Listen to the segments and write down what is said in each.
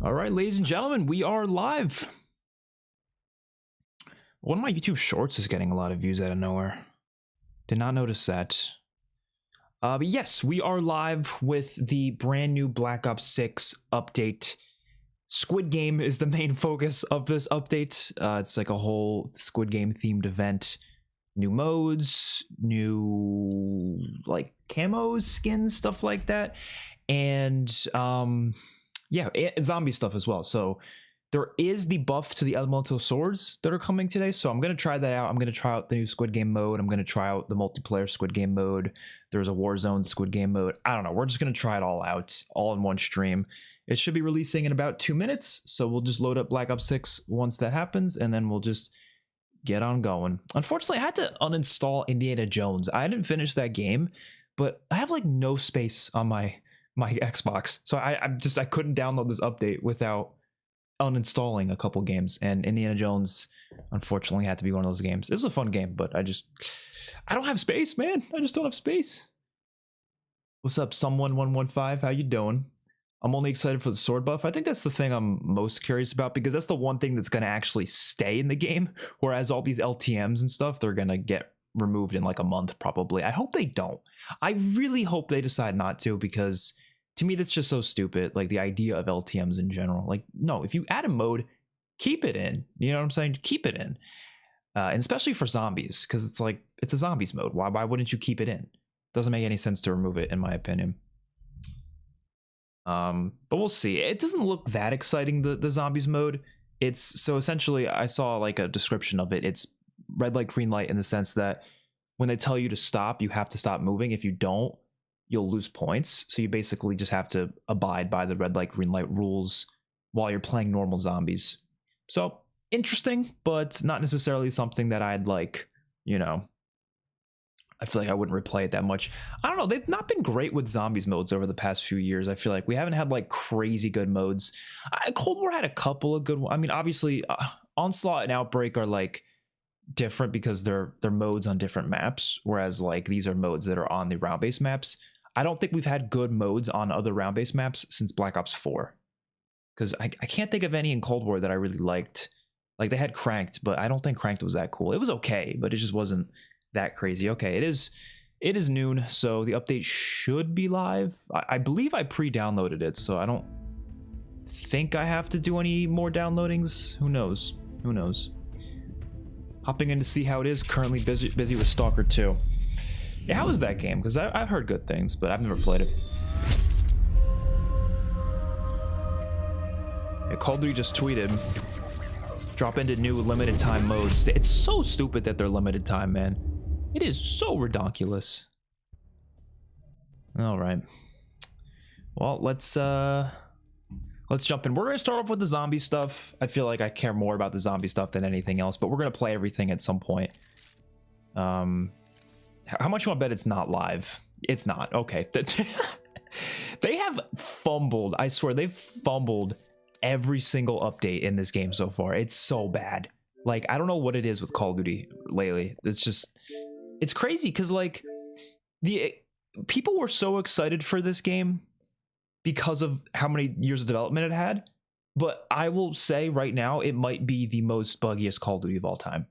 All right, ladies and gentlemen, we are live. One of my YouTube shorts is getting a lot of views out of nowhere. Did not notice that. But yes, we are live with the brand new Black Ops 6 update. Squid Game is the main focus of this update. It's like a whole Squid Game themed event. New modes, new like camos, skins, stuff like that. And yeah, zombie stuff as well. So there is the buff to the elemental swords that are coming today. So I'm going to try that out. I'm going to try out the new Squid Game mode. I'm going to try out the multiplayer Squid Game mode. There's a Warzone Squid Game mode. I don't know. We're just going to try it all out, all in one stream. It should be releasing in about 2 minutes. So we'll just load up Black Ops 6 once that happens, and then we'll just get on going. Unfortunately, I had to uninstall Indiana Jones. I didn't finish that game, but I have like no space on my Xbox. So I couldn't download this update without uninstalling a couple games, and Indiana Jones unfortunately had to be one of those games. It's a fun game, but I don't have space, man. I just don't have space. What's up, someone115? How you doing? I'm only excited for the sword buff. I think that's the thing I'm most curious about, because that's the one thing that's going to actually stay in the game, whereas all these LTMs and stuff, they're going to get removed in like a month probably. I hope they don't. I really hope they decide not to, because to me that's just so stupid. Like the idea of LTMs in general, like, no, if you add a mode, keep it in. You know what I'm saying? Keep it in. And especially for zombies, because it's like, it's a zombies mode. Why wouldn't you keep it in? Doesn't make any sense to remove it, in my opinion. But we'll see. It doesn't look that exciting, the zombies mode. It's so essentially, I saw like a description of it. It's red light, green light, in the sense that when they tell you to stop, you have to stop moving. If you don't, you'll lose points. So you basically just have to abide by the red light, green light rules while you're playing normal zombies. So interesting, but not necessarily something that I'd like, you know, I feel like I wouldn't replay it that much. I don't know. They've not been great with zombies modes over the past few years. I feel like we haven't had like crazy good modes. Cold War had a couple of good ones. I mean, obviously, Onslaught and Outbreak are like different because they're modes on different maps, whereas like these are modes that are on the round-based maps. I don't think we've had good modes on other round-based maps since Black Ops 4, because I can't think of any in Cold War that I really liked. Like they had Cranked, but I don't think Cranked was that cool. It was okay, but it just wasn't that crazy. Okay, it is noon, so the update should be live. I believe I pre-downloaded it, so I don't think I have to do any more downloadings. Who knows? Who knows? Hopping in to see how it is. Currently busy with Stalker 2. Yeah, how is that game? Because I've heard good things, but I've never played it. Yeah, Call of Duty just tweeted, drop into new limited time modes. It's so stupid that they're limited time, man. It is so ridiculous. All right. Well, let's jump in. We're gonna start off with the zombie stuff. I feel like I care more about the zombie stuff than anything else, but we're gonna play everything at some point. How much you want to bet it's not live? It's not. Okay. They have fumbled. I swear they've fumbled every single update in this game so far. It's so bad. Like, I don't know what it is with Call of Duty lately. It's crazy, because like the people were so excited for this game because of how many years of development it had, but I will say right now it might be the most buggiest Call of Duty of all time,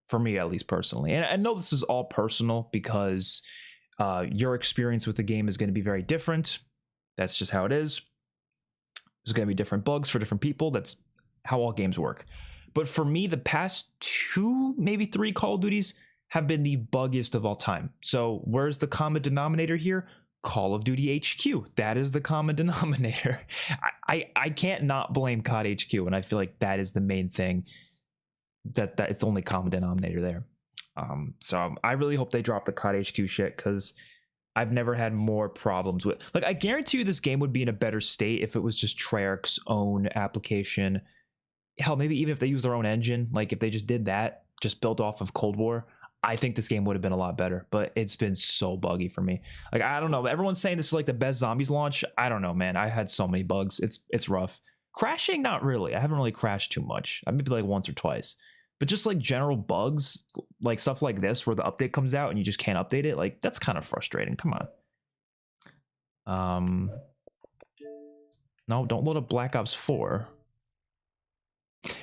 for me at least personally. And I know this is all personal, because your experience with the game is going to be very different. That's just how it is. There's going to be different bugs for different people. That's how all games work. But for me, the past 2, maybe 3 Call of Duties have been the buggiest of all time. So where's the common denominator here? Call of Duty HQ. That is the common denominator. I can't not blame COD HQ, and I feel like that is the main thing, that it's the only common denominator there. So I really hope they drop the COD HQ shit, because I've never had more problems with, like, I guarantee you this game would be in a better state if it was just Treyarch's own application. Hell, maybe even if they use their own engine, like if they just did that, just built off of Cold War, I think this game would have been a lot better. But it's been so buggy for me. Like, I don't know. Everyone's saying this is like the best zombies launch. I don't know, man. I had so many bugs. It's rough. Crashing, not really. I haven't really crashed too much. I maybe like once or twice. But just like general bugs, like stuff like this where the update comes out and you just can't update it, like that's kind of frustrating. Come on. No, don't load up Black Ops 4. It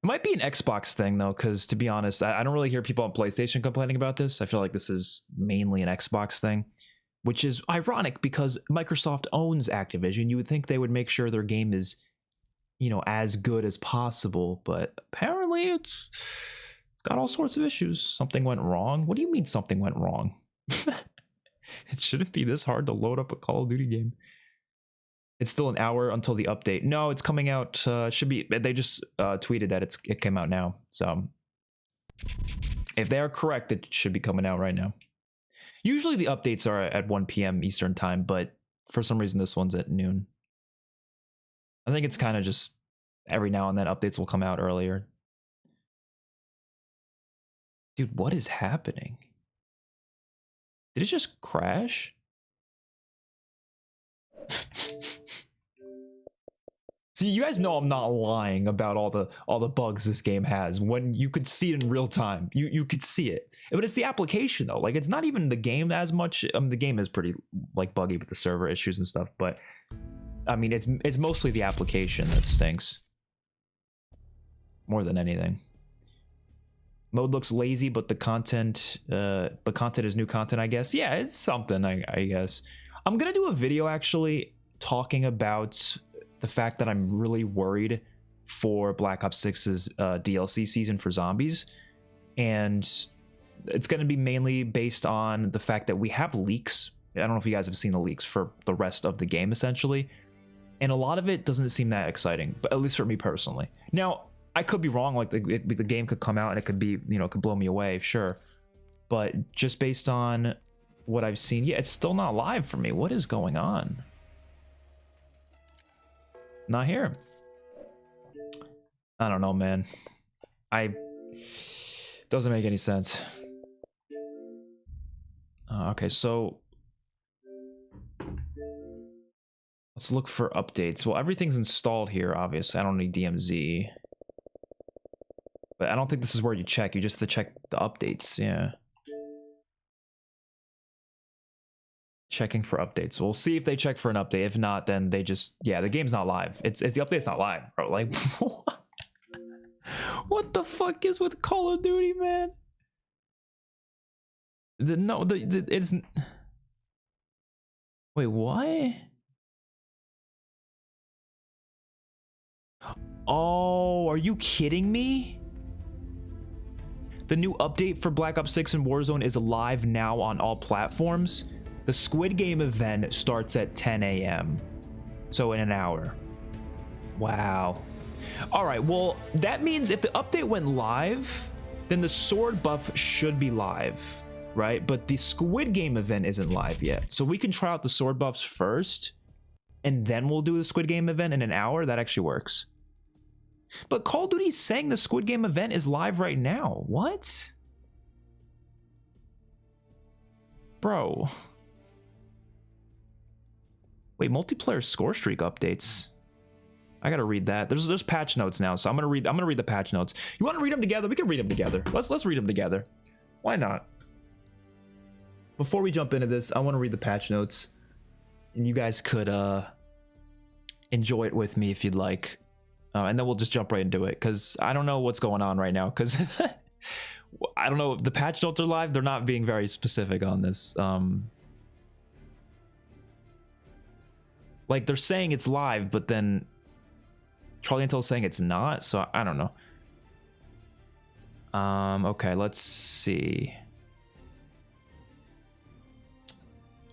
might be an Xbox thing though, because to be honest, I don't really hear people on PlayStation complaining about this. I feel like this is mainly an Xbox thing, which is ironic because Microsoft owns Activision. You would think they would make sure their game is, you know, as good as possible, but apparently it's got all sorts of issues. Something went wrong. What do you mean something went wrong? It shouldn't be this hard to load up a Call of Duty game. It's still an hour until the update. No, it's coming out. Should be. They just tweeted that it came out now. So if they are correct, it should be coming out right now. Usually the updates are at 1 p.m. Eastern time, but for some reason this one's at noon. I think it's kind of just every now and then updates will come out earlier. Dude, what is happening? Did it just crash? See, you guys know I'm not lying about all the bugs this game has when you could see it in real time. You could see it. But it's the application though. Like it's not even the game as much. The game is pretty like buggy with the server issues and stuff, but I mean it's mostly the application that stinks. More than anything. Mode looks lazy, but the content is new content, I guess. Yeah, it's something, I guess. I'm gonna do a video actually talking about the fact that I'm really worried for Black Ops 6's DLC season for zombies. And it's going to be mainly based on the fact that we have leaks. I don't know if you guys have seen the leaks for the rest of the game, essentially. And a lot of it doesn't seem that exciting, but at least for me personally. Now, I could be wrong. Like the game could come out and it could be, you know, it could blow me away, sure. But just based on what I've seen, yeah, it's still not live for me. What is going on? Not here. I don't know, man. Doesn't make any sense. Okay, so let's look for updates. Well, everything's installed here, obviously. I don't need DMZ. But I don't think this is where you check. You just have to check the updates, yeah. Checking for updates. We'll see if they check for an update. If not, then they just, yeah, the game's not live. It's the update's not live, bro. Like, what the fuck is with Call of Duty, man? It's. Wait, what? Oh, are you kidding me? The new update for Black Ops 6 and Warzone is live now on all platforms. The Squid Game event starts at 10 a.m. So in an hour. Wow. All right, well, that means if the update went live, then the sword buff should be live, right? But the Squid Game event isn't live yet. So we can try out the sword buffs first, and then we'll do the Squid Game event in an hour. That actually works. But Call of Duty's saying the Squid Game event is live right now. What? Bro. Wait, multiplayer score streak updates. I gotta read that. There's patch notes now, so I'm gonna read the patch notes. You want to read them together? We can read them together. Let's read them together. Why not? Before we jump into this, I want to read the patch notes, and you guys could enjoy it with me if you'd like, and then we'll just jump right into it because I don't know what's going on right now because I don't know if the patch notes are live. They're not being very specific on this. Like they're saying it's live, but then Charlie Intel's saying it's not, so I don't know. Okay, let's see.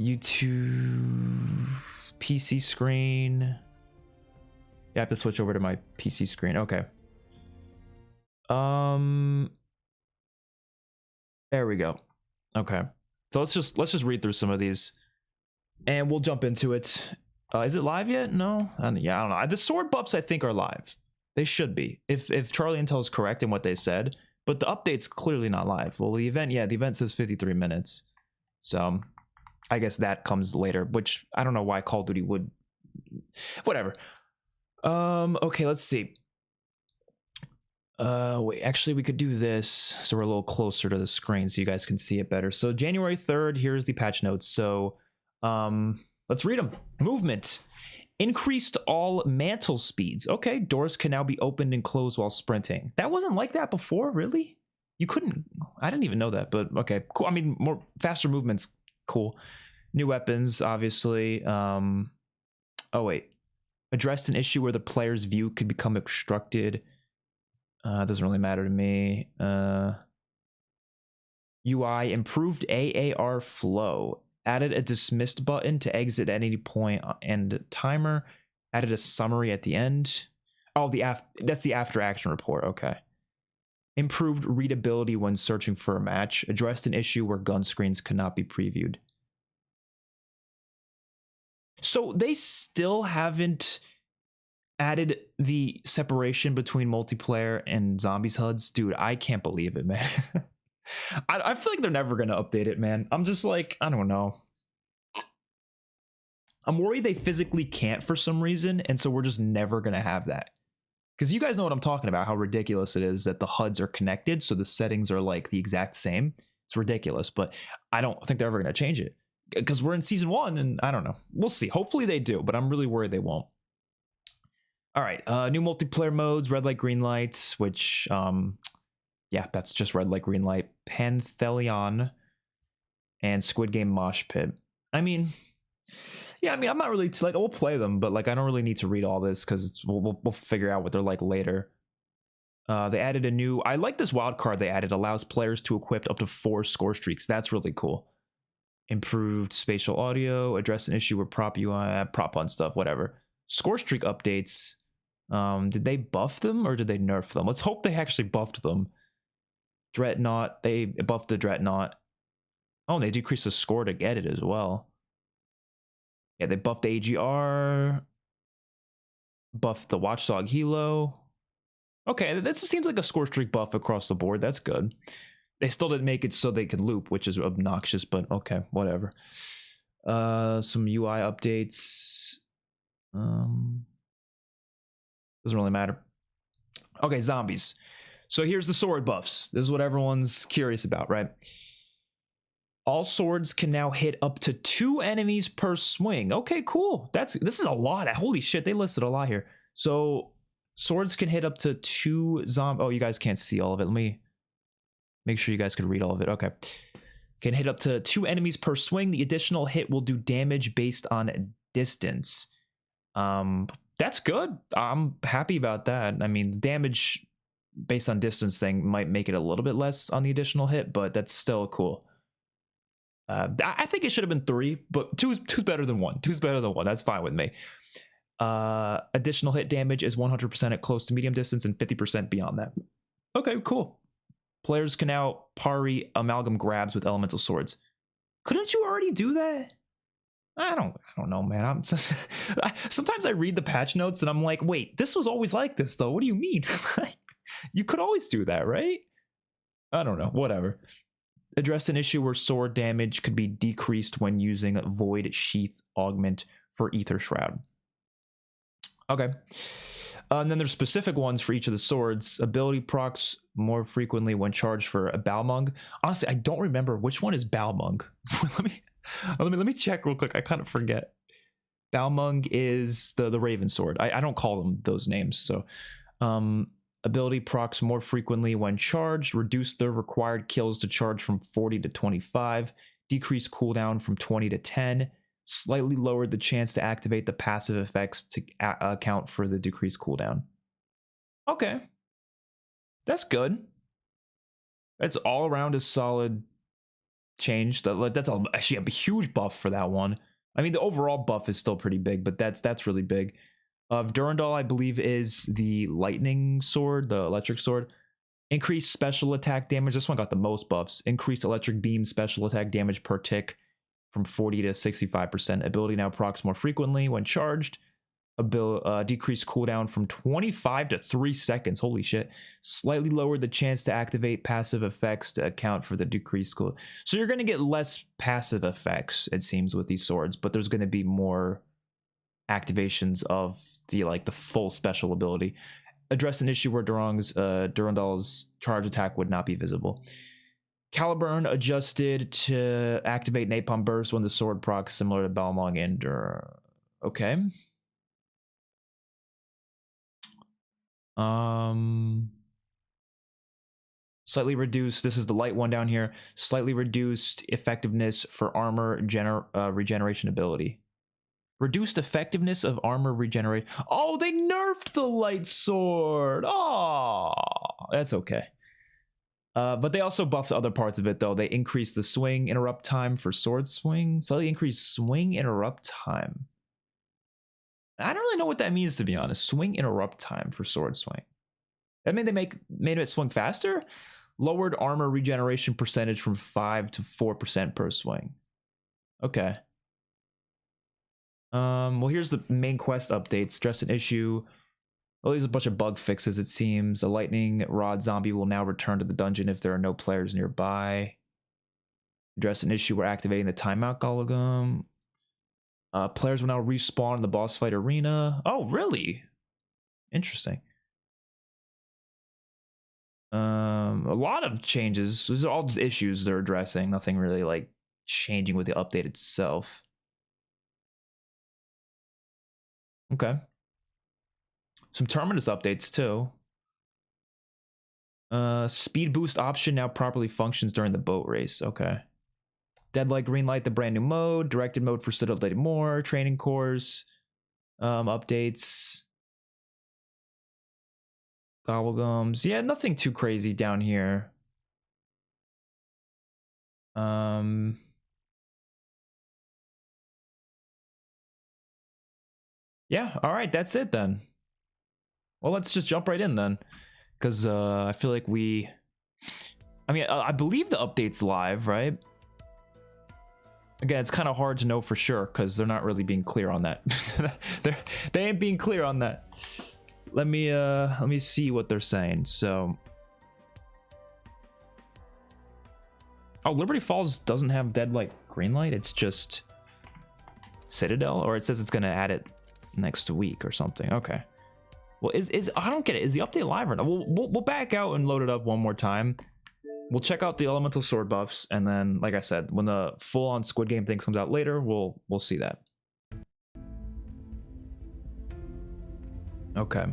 YouTube PC screen. Yeah, I have to switch over to my PC screen. Okay. There we go. Okay. So let's just read through some of these and we'll jump into it. Is it live yet? No. Yeah, I don't know. The sword buffs I think are live. They should be. If Charlie Intel is correct in what they said, but the update's clearly not live. Well, the event, yeah, the event says 53 minutes. So I guess that comes later, which I don't know why Call of Duty would. Whatever. Okay, let's see. Wait, actually we could do this so we're a little closer to the screen so you guys can see it better. So January 3rd, here's the patch notes. So let's read them. Movement. Increased all mantle speeds. Okay, doors can now be opened and closed while sprinting. That wasn't like that before, really? You couldn't. I didn't even know that, but okay, cool. I mean, more faster movements, cool. New weapons, obviously. Oh wait, addressed an issue where the player's view could become obstructed. Doesn't really matter to me. UI improved AAR flow. Added a dismissed button to exit at any point and timer. Added a summary at the end. Oh, that's the after action report. Okay. Improved readability when searching for a match. Addressed an issue where gun screens could not be previewed. So they still haven't added the separation between multiplayer and zombies HUDs. Dude, I can't believe it, man. I feel like they're never going to update it, man. I'm just like, I don't know. I'm worried they physically can't for some reason, and so we're just never going to have that. Because you guys know what I'm talking about, how ridiculous it is that the HUDs are connected, so the settings are like the exact same. It's ridiculous, but I don't think they're ever going to change it. Because we're in season 1, and I don't know. We'll see. Hopefully they do, but I'm really worried they won't. All right, new multiplayer modes, red light, green lights, which, yeah, that's just red light, green light, Panthelion, and Squid Game Mosh Pit. I mean, yeah, I mean, I'm not really, like, we'll play them, but, like, I don't really need to read all this, because we'll figure out what they're like later. They added a new, I like this wild card they added, allows players to equip up to 4 score streaks. That's really cool. Improved spatial audio, address an issue with prop UI, prop on stuff, whatever. Score streak updates. Did they buff them or did they nerf them? Let's hope they actually buffed them. Dreadnought, they buffed the Dreadnought. Oh, and they decreased the score to get it as well. Yeah, they buffed the AGR. Buffed the Watchdog Hilo. Okay, this seems like a score streak buff across the board. That's good. They still didn't make it so they could loop, which is obnoxious, but okay, whatever. Some UI updates. Doesn't really matter. Okay, zombies. So here's the sword buffs. This is what everyone's curious about, right? All swords can now hit up to 2 enemies per swing. Okay, cool. This is a lot. Holy shit, they listed a lot here. So swords can hit up to 2 zombies. Oh, you guys can't see all of it. Let me make sure you guys can read all of it. Okay. Can hit up to 2 enemies per swing. The additional hit will do damage based on distance. That's good. I'm happy about that. I mean, the damage based on distance thing might make it a little bit less on the additional hit, but that's still cool. I think it should have been 3, but two's better than 1. 2's better than 1. That's fine with me. Additional hit damage is 100% at close to medium distance and 50% beyond that. Okay, cool. Players can now parry amalgam grabs with elemental swords. Couldn't you already do that? I don't know, man. Sometimes I read the patch notes and I'm like, wait, this was always like this though. What do you mean? You could always do that, right? I don't know. Whatever. Address an issue where sword damage could be decreased when using Void Sheath Augment for Ether Shroud. Okay. And then there's specific ones for each of the swords. Ability procs more frequently when charged for a Balmung. Honestly, I don't remember which one is Balmung. let me check real quick. I kind of forget. Balmung is the Raven sword. I don't call them those names. So, ability procs more frequently when charged. Reduce the required kills to charge from 40 to 25. Decrease cooldown from 20 to 10. Slightly lowered the chance to activate the passive effects to account for the decreased cooldown. Okay. That's good. That's all around a solid change. That's actually a huge buff for that one. I mean, the overall buff is still pretty big, but that's really big. Durandal, I believe, is the lightning sword, the electric sword. Increased special attack damage. This one got the most buffs. Increased electric beam special attack damage per tick from 40 to 65%. Ability now procs more frequently when charged. Decreased cooldown from 25 to 3 seconds. Holy shit. Slightly lowered the chance to activate passive effects to account for the decreased cooldown. So you're going to get less passive effects, it seems, with these swords, but there's going to be more activations of the full special ability. Address an issue where Durandal's charge attack would not be visible. Caliburn adjusted to activate Napalm Burst when the sword procs, similar to Balmung and okay. Slightly reduced. This is the light one down here. Slightly reduced effectiveness for armor regeneration ability. Reduced effectiveness of armor regenerate. Oh, they nerfed the light sword. Oh, that's okay. But they also buffed other parts of it, though. They increased the swing interrupt time for sword swing. Slightly increased swing interrupt time. I don't really know what that means, to be honest. Swing interrupt time for sword swing. That mean they made it swing faster? Lowered armor regeneration percentage from 5 to 4% per swing. Okay. Well, here's the main quest updates. Address an issue. Well, there's a bunch of bug fixes, it seems. A lightning rod zombie will now return to the dungeon if there are no players nearby. Address an issue where activating the timeout golem. Players will now respawn in the boss fight arena. Oh, really? Interesting. A lot of changes. These are all just issues they're addressing. Nothing really like changing with the update itself. Okay. Some terminus updates too. Speed boost option now properly functions during the boat race. Okay. Deadlight Greenlight, the brand new mode. Directed mode for Citadel more. Training course. Updates. Gobblegums. Yeah, nothing too crazy down here. Yeah, all right, that's it then. Well, let's just jump right in then, because I feel like I believe the update's live, right? Again, it's kind of hard to know for sure because they're not really being clear on that. They ain't being clear on that. Let me see what they're saying. So, oh, Liberty Falls doesn't have Deadlight Greenlight. It's just Citadel, or it says it's gonna add it next week or something. Okay. Well, is I don't get it. Is the update live or not? We'll back out and load it up one more time. We'll check out the elemental sword buffs, and then, like I said, when the full-on Squid Game thing comes out later, we'll see that. Okay.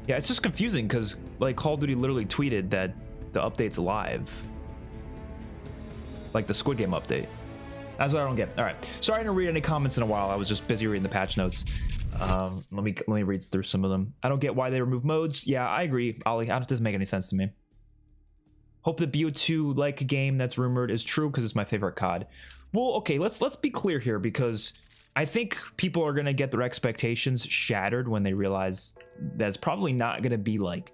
Yeah, it's just confusing because like Call of Duty literally tweeted that the update's live. Like the Squid Game update. That's what I don't get. All right. Sorry I didn't read any comments in a while. I was just busy reading the patch notes. Let me read through some of them. I don't get why they remove modes. Yeah, I agree, Ollie. It doesn't make any sense to me. Hope the BO2 like game that's rumored is true because it's my favorite COD. Well, okay, let's be clear here, because I think people are gonna get their expectations shattered when they realize that it's probably not gonna be like.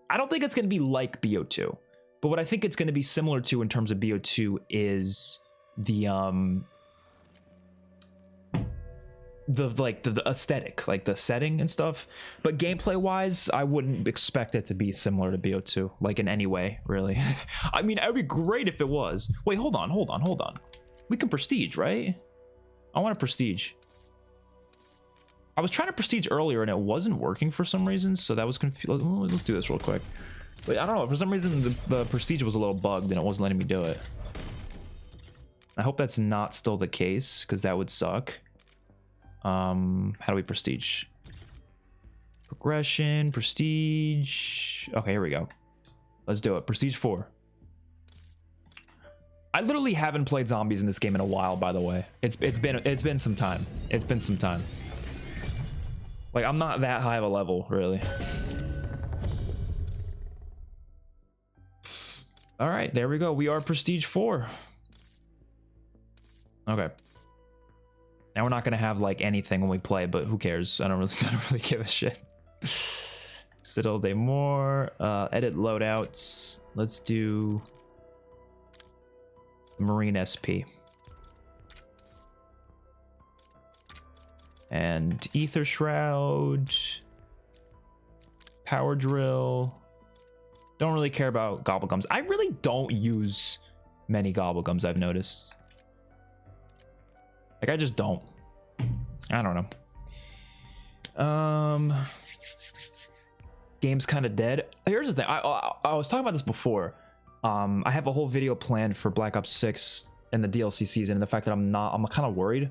I don't think it's gonna be like BO2, but what I think it's gonna be similar to in terms of BO2 is the aesthetic, like the setting and stuff. But gameplay wise, I wouldn't expect it to be similar to BO2, like in any way, really. I mean, it would be great if it was. Wait, hold on. We can prestige, right? I want to prestige. I was trying to prestige earlier and it wasn't working for some reason, so that was confused. Let's do this real quick. Wait, I don't know. For some reason, the prestige was a little bugged and it wasn't letting me do it. I hope that's not still the case, because that would suck. How do we prestige? Progression, prestige. Okay, here we go. Let's do it. Prestige 4. I literally haven't played zombies in this game in a while, by the way. It's been some time. It's been some time. Like, I'm not that high of a level, really. All right, there we go. We are prestige 4. Okay. Now we're not gonna have like anything when we play, but who cares? I don't really give a shit. Citadel Day more. Edit loadouts. Let's do Marine SP. And Ether Shroud. Power Drill. Don't really care about Gobblegums. I really don't use many Gobblegums, I've noticed. Like, I just don't. I don't know. Game's kind of dead. Here's the thing. I was talking about this before. I have a whole video planned for Black Ops 6 and the DLC season, and the fact that I'm kind of worried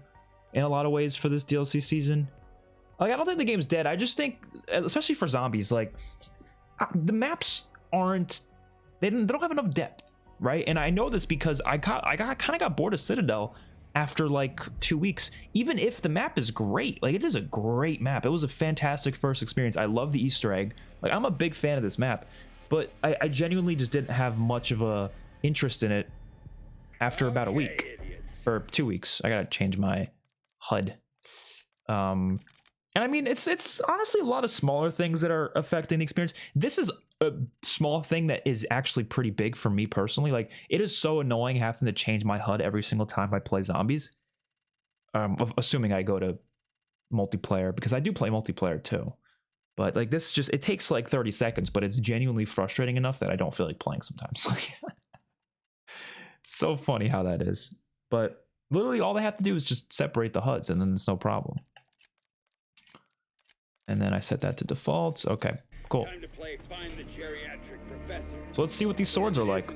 in a lot of ways for this DLC season. Like, I don't think the game's dead. I just think, especially for zombies, like, the maps aren't, they don't have enough depth, right? And I know this because I kind of got bored of Citadel after like 2 weeks. Even if the map is great, like, it is a great map. It was a fantastic first experience. I love the Easter egg. Like, I'm a big fan of this map, but I genuinely just didn't have much of a interest in it after about a week or 2 weeks. I gotta change my HUD. And I mean, it's honestly a lot of smaller things that are affecting the experience. This is a small thing that is actually pretty big for me personally. Like, it is so annoying having to change my HUD every single time I play zombies. Assuming I go to multiplayer, because I do play multiplayer too. But like, this just, it takes like 30 seconds, but it's genuinely frustrating enough that I don't feel like playing sometimes. It's so funny how that is. But literally all they have to do is just separate the HUDs and then it's no problem. And then I set that to default. Okay, cool. Time to play Find the Geriatric Professor. So let's see what these swords are like.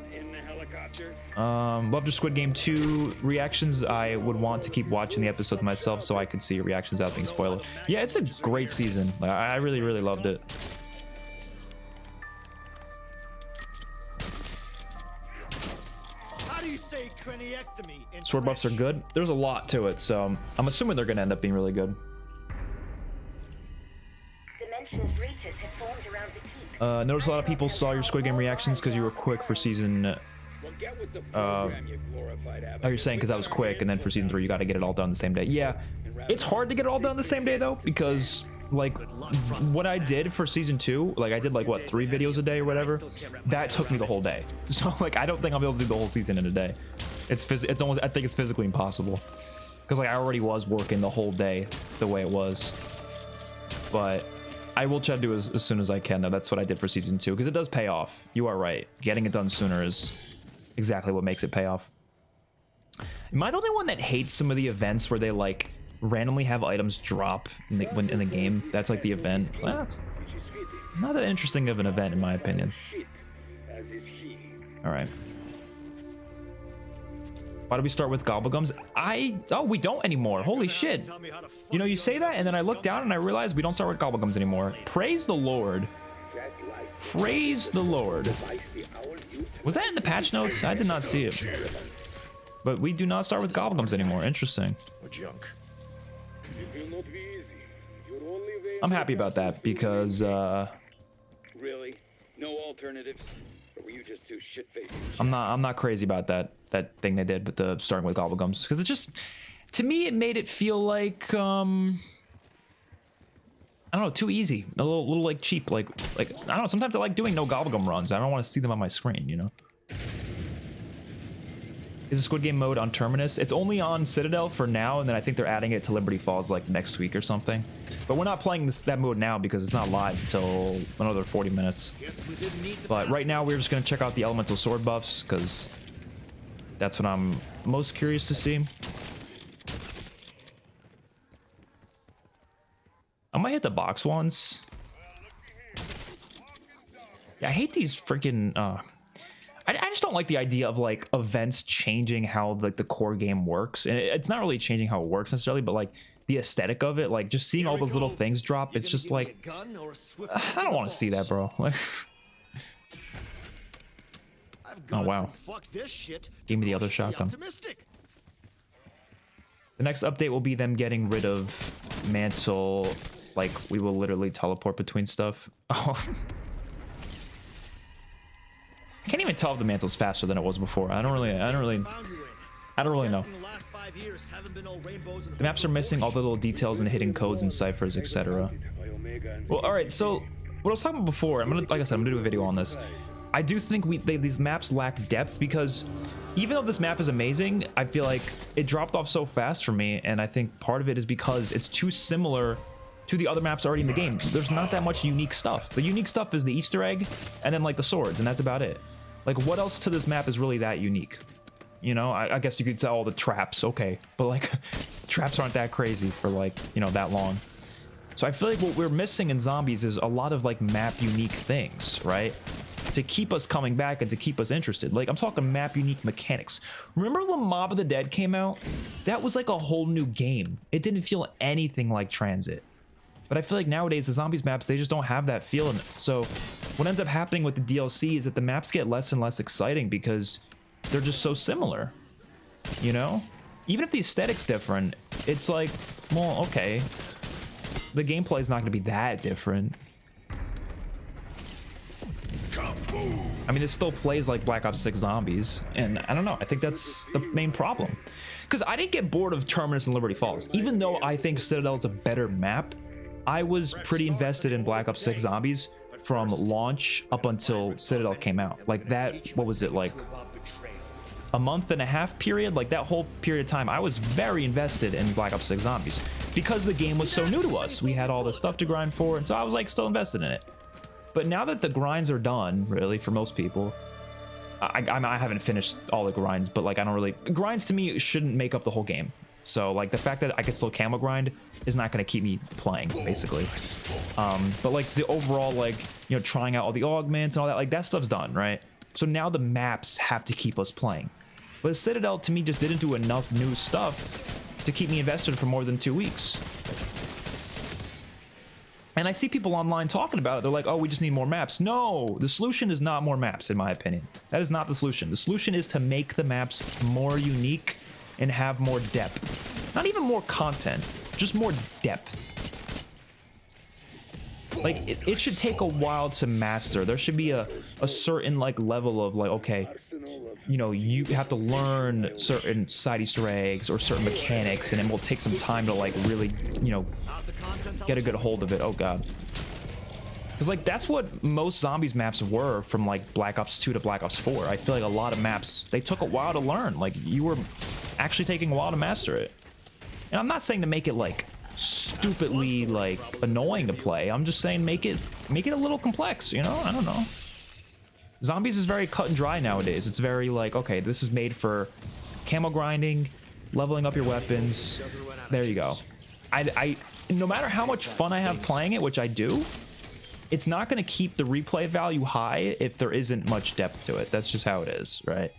Love to Squid Game 2 reactions. I would want to keep watching the episodes myself so I could see reactions without being spoiled. Yeah, it's a great season. I really, really loved it. How do you say craniectomy in Sword buffs are good. There's a lot to it, so I'm assuming they're going to end up being really good. Notice a lot of people saw your Squid Game reactions because you were quick for season. Oh, you're saying because that was quick, and then for season 3 you got to get it all done the same day. Yeah, it's hard to get it all done the same day though, because like what I did for season 2, like I did like what, 3 videos a day or whatever. That took me the whole day. So like I don't think I'll be able to do the whole season in a day. It's almost, I think it's physically impossible, because like I already was working the whole day the way it was. But I will try to do as soon as I can, though. That's what I did for season 2, because it does pay off. You are right. Getting it done sooner is exactly what makes it pay off. Am I the only one that hates some of the events where they like randomly have items drop in the game? That's like the event. It's like, that's not that interesting of an event, in my opinion. All right. Why do we start with gobblegums? Oh, we don't anymore. Holy shit. You know, you say that, and then I look down and I realize we don't start with gobblegums anymore. Praise the Lord. Praise the Lord. Was that in the patch notes? I did not see it. But we do not start with gobblegums anymore. Interesting. I'm happy about that, because really? No alternatives? Or were you just too shit-faced? I'm not crazy about that thing they did with the starting with gobblegums, because it just, to me, it made it feel like I don't know, too easy, a little like cheap, like I don't know. Sometimes I like doing no gobblegum runs. I don't want to see them on my screen, you know. Is the Squid Game mode on Terminus? It's only on Citadel for now, and then I think they're adding it to Liberty Falls like next week or something. But we're not playing that mode now because it's not live until another 40 minutes. But right now we're just going to check out the elemental sword buffs, because that's what I'm most curious to see. I might hit the box ones. Yeah, I hate these freaking I just don't like the idea of like events changing how like the core game works. And it's not really changing how it works necessarily, but like the aesthetic of it, like just seeing all those little things drop, it's just like, I don't want to see that, bro. Like, oh wow, gave me the other shotgun. The next update will be them getting rid of mantle. Like, we will literally teleport between stuff. Oh. I can't even tell if the mantle's faster than it was before. I don't really know. The maps are missing all the little details and hidden codes and ciphers, etc. Well, all right. So what I was talking about before, like I said, I'm gonna do a video on this. I do think these maps lack depth, because even though this map is amazing, I feel like it dropped off so fast for me, and I think part of it is because it's too similar to the other maps already in the game. There's not that much unique stuff. The unique stuff is the Easter egg and then like the swords, and that's about it. Like, what else to this map is really that unique? You know, I guess you could tell all the traps, okay, but like traps aren't that crazy for like, you know, that long. So I feel like what we're missing in zombies is a lot of like map unique things, right? to keep us coming back and to keep us interested. Like, I'm talking map unique mechanics. Remember when Mob of the Dead came out? That was like a whole new game. It didn't feel anything like Transit. But I feel like nowadays the zombies maps, they just don't have that feel in it. So what ends up happening with the DLC is that the maps get less and less exciting because they're just so similar, you know? Even if the aesthetic's different, it's like, well, okay, the gameplay is not going to be that different. I mean, it still plays like Black Ops 6 Zombies, and I don't know, I think that's the main problem. Because I didn't get bored of Terminus and Liberty Falls. Even though I think Citadel is a better map, I was pretty invested in Black Ops 6 Zombies from launch up until Citadel came out. Like that, what was it, like a month and a half period? Like that whole period of time, I was very invested in Black Ops 6 Zombies because the game was so new to us. We had all this stuff to grind for, and so I was like still invested in it. But now that the grinds are done, really, for most people, I haven't finished all the grinds, but like I don't really, grinds to me shouldn't make up the whole game. So like the fact that I can still camo grind is not going to keep me playing, basically. But like the overall, like, you know, trying out all the augments and all that, like that stuff's done, right? So now the maps have to keep us playing. But Citadel to me just didn't do enough new stuff to keep me invested for more than 2 weeks. And I see people online talking about it. They're like, oh, we just need more maps. No, the solution is not more maps, in my opinion. That is not the solution. The solution is to make the maps more unique and have more depth. Not even more content, just more depth. Like, it should take a while to master. There should be a certain, like, level of, like, okay, you know, you have to learn certain side Easter eggs or certain mechanics, and it will take some time to, like, really, you know, get a good hold of it. Oh, God. Because, like, that's what most Zombies maps were from, like, Black Ops 2 to Black Ops 4. I feel like a lot of maps, they took a while to learn. Like, you were actually taking a while to master it. And I'm not saying to make it, like, stupidly, like, annoying to play. I'm just saying make it a little complex, you know? I don't know. Zombies is very cut and dry nowadays. It's very like, okay, this is made for camo grinding, leveling up your weapons. There you go. I no matter how much fun I have playing it, which I do, it's not going to keep the replay value high if there isn't much depth to it. That's just how it is, right?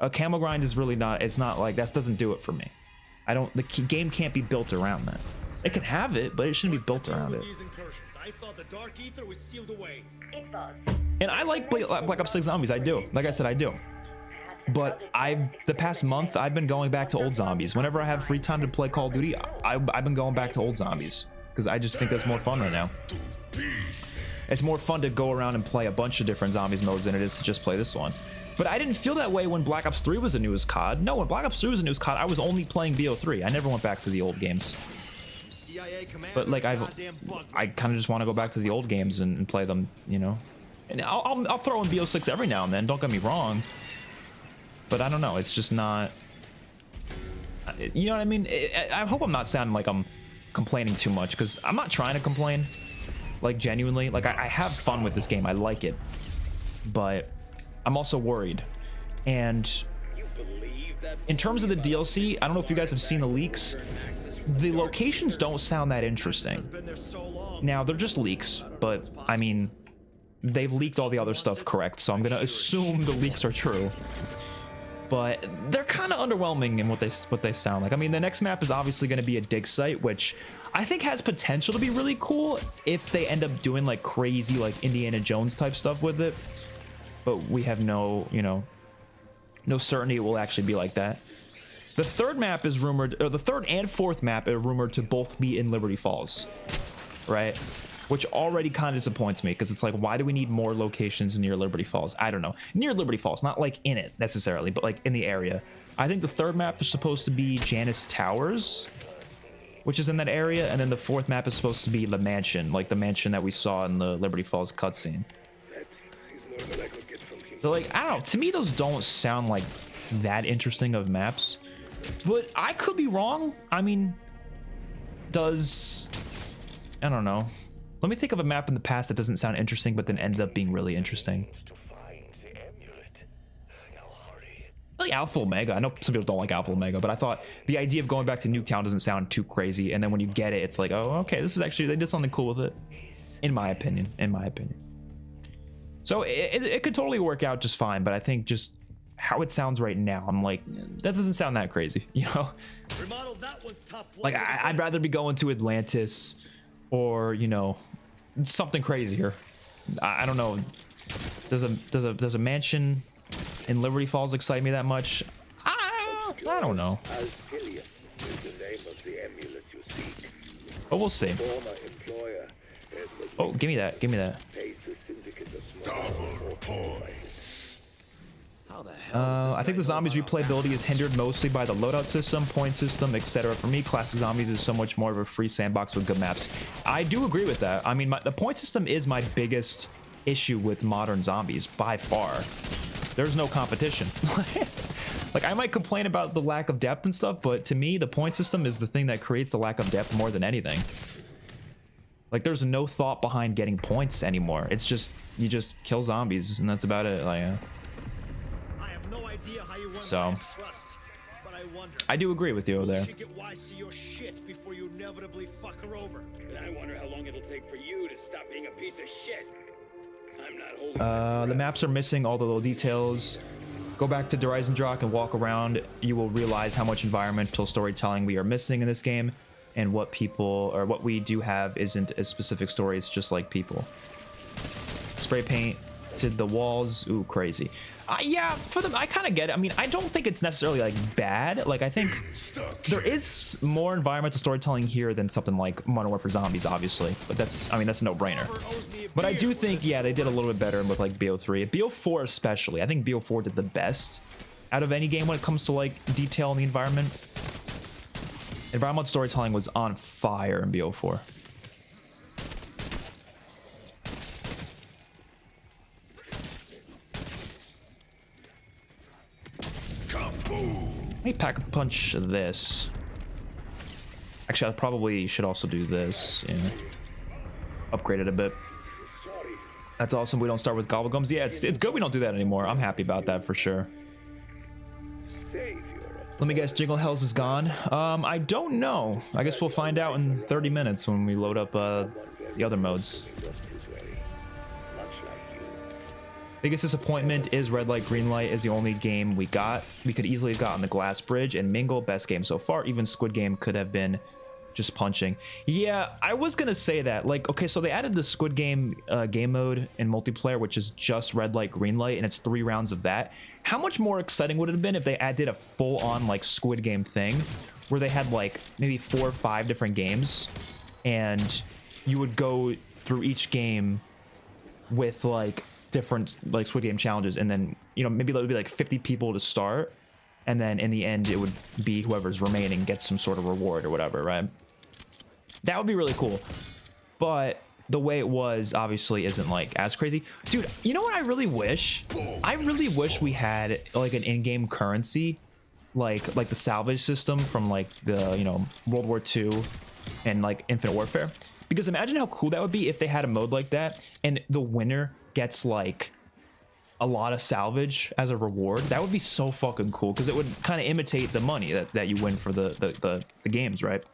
A camo grind is really not, it's not like, that doesn't do it for me. The game can't be built around that. It can have it, but it shouldn't be built around it. And I like Black Ops 6 Zombies, I do. Like I said, I do. But the past month, I've been going back to old Zombies. Whenever I have free time to play Call of Duty, I've been going back to old Zombies. Because I just think that's more fun right now. It's more fun to go around and play a bunch of different Zombies modes than it is to just play this one. But I didn't feel that way when Black Ops 3 was the newest COD. No, when Black Ops 3 was the newest COD, I was only playing BO3. I never went back to the old games. But like I kind of just want to go back to the old games and play them, you know. And I'll throw in BO6 every now and then. Don't get me wrong. But I don't know. It's just not. You know what I mean? I hope I'm not sounding like I'm complaining too much, because I'm not trying to complain. Like genuinely, like I have fun with this game. I like it, but I'm also worried. And in terms of the DLC, I don't know if you guys have seen the leaks. The locations don't sound that interesting. Now, they're just leaks, but I mean, they've leaked all the other stuff correct, so I'm gonna assume the leaks are true. But they're kind of underwhelming in what they sound like. I mean, the next map is obviously going to be a dig site, which I think has potential to be really cool if they end up doing like crazy, like Indiana Jones type stuff with it. But we have no, you know, no certainty it will actually be like that. The third map is rumored, or the third and fourth map are rumored to both be in Liberty Falls, right? Which already kind of disappoints me, because it's like, why do we need more locations near Liberty Falls? I don't know. Near Liberty Falls, not like in it necessarily, but like in the area. I think the third map is supposed to be Janus Towers, which is in that area, and then the fourth map is supposed to be the mansion, like the mansion that we saw in the Liberty Falls cutscene. So like, I don't know, to me those don't sound like that interesting of maps, but I could be wrong. I mean, I don't know. Let me think of a map in the past that doesn't sound interesting, but then ended up being really interesting. Like Alpha Omega. I know some people don't like Alpha Omega, but I thought the idea of going back to Nuketown doesn't sound too crazy. And then when you get it, it's like, oh, okay, this is actually, they did something cool with it. In my opinion. So it could totally work out just fine, but I think just how it sounds right now, I'm like, that doesn't sound that crazy, you know? Remodel that one's top Like, I'd rather be going to Atlantis or, you know, something crazier. I don't know. Does a mansion in Liberty Falls excite me that much? I don't know. Altillium is the name of the amulet you seek. But we'll see. Former employer Oh, give me that. Give me that. pays a syndicate of small points. How the hell? I think the zombies replayability is hindered mostly by the loadout system, point system, etc. For me, classic zombies is so much more of a free sandbox with good maps. I do agree with that. I mean, the point system is my biggest issue with modern zombies by far. There's no competition. Like, I might complain about the lack of depth and stuff, but to me, the point system is the thing that creates the lack of depth more than anything. Like, there's no thought behind getting points anymore. It's just, you just kill zombies, and that's about it. Like, I have no idea how you won So, my trust, but I wonder. I do agree with you You there. should get wise to your shit before you inevitably fuck her over. And I wonder how long it'll take for you to stop being a piece of shit. I'm not holding The maps are missing all the little details. Go back to Dreisendrach and walk around. You will realize how much environmental storytelling we are missing in this game, and what people, or what we do have, isn't a specific story. It's just like people. Spray paint to the walls. Ooh, crazy. Yeah, for them, I kind of get it. I mean, I don't think it's necessarily like bad. Like, I think there is more environmental storytelling here than something like Modern Warfare Zombies, obviously. But that's, I mean, that's a no-brainer. But I do think, yeah, they did a little bit better with like BO3, BO4 especially. I think BO4 did the best out of any game when it comes to like detail in the environment. Environmental storytelling was on fire in BO4. Let me pack a punch this. Actually, I probably should also do this. Yeah. Upgrade it a bit. That's awesome. We don't start with gobblegums. Yeah, it's good we don't do that anymore. I'm happy about that for sure. Let me guess, Jingle Hells is gone. I don't know. I guess we'll find out in 30 minutes when we load up the other modes. Biggest disappointment is Red Light Green Light is the only game we got. We could easily have gotten the Glass Bridge and Mingle, best game so far. Even Squid Game could have been just punching. Yeah, I was gonna say that. Like, okay, so they added the Squid Game game mode in multiplayer, which is just Red Light Green Light, and it's 3 rounds of that. How much more exciting would it have been if they did a full-on like Squid Game thing, where they had like maybe 4 or 5 different games, and you would go through each game with like different like Squid Game challenges, and then, you know, maybe there would be like 50 people to start, and then in the end it would be whoever's remaining gets some sort of reward or whatever, right? That would be really cool. But the way it was obviously isn't like as crazy. Dude, you know what I really wish? I really wish we had like an in-game currency, like the salvage system from like the, you know, World War II and like Infinite Warfare. Because imagine how cool that would be if they had a mode like that and the winner gets like a lot of salvage as a reward. That would be so fucking cool, because it would kind of imitate the money that you win for the games, right?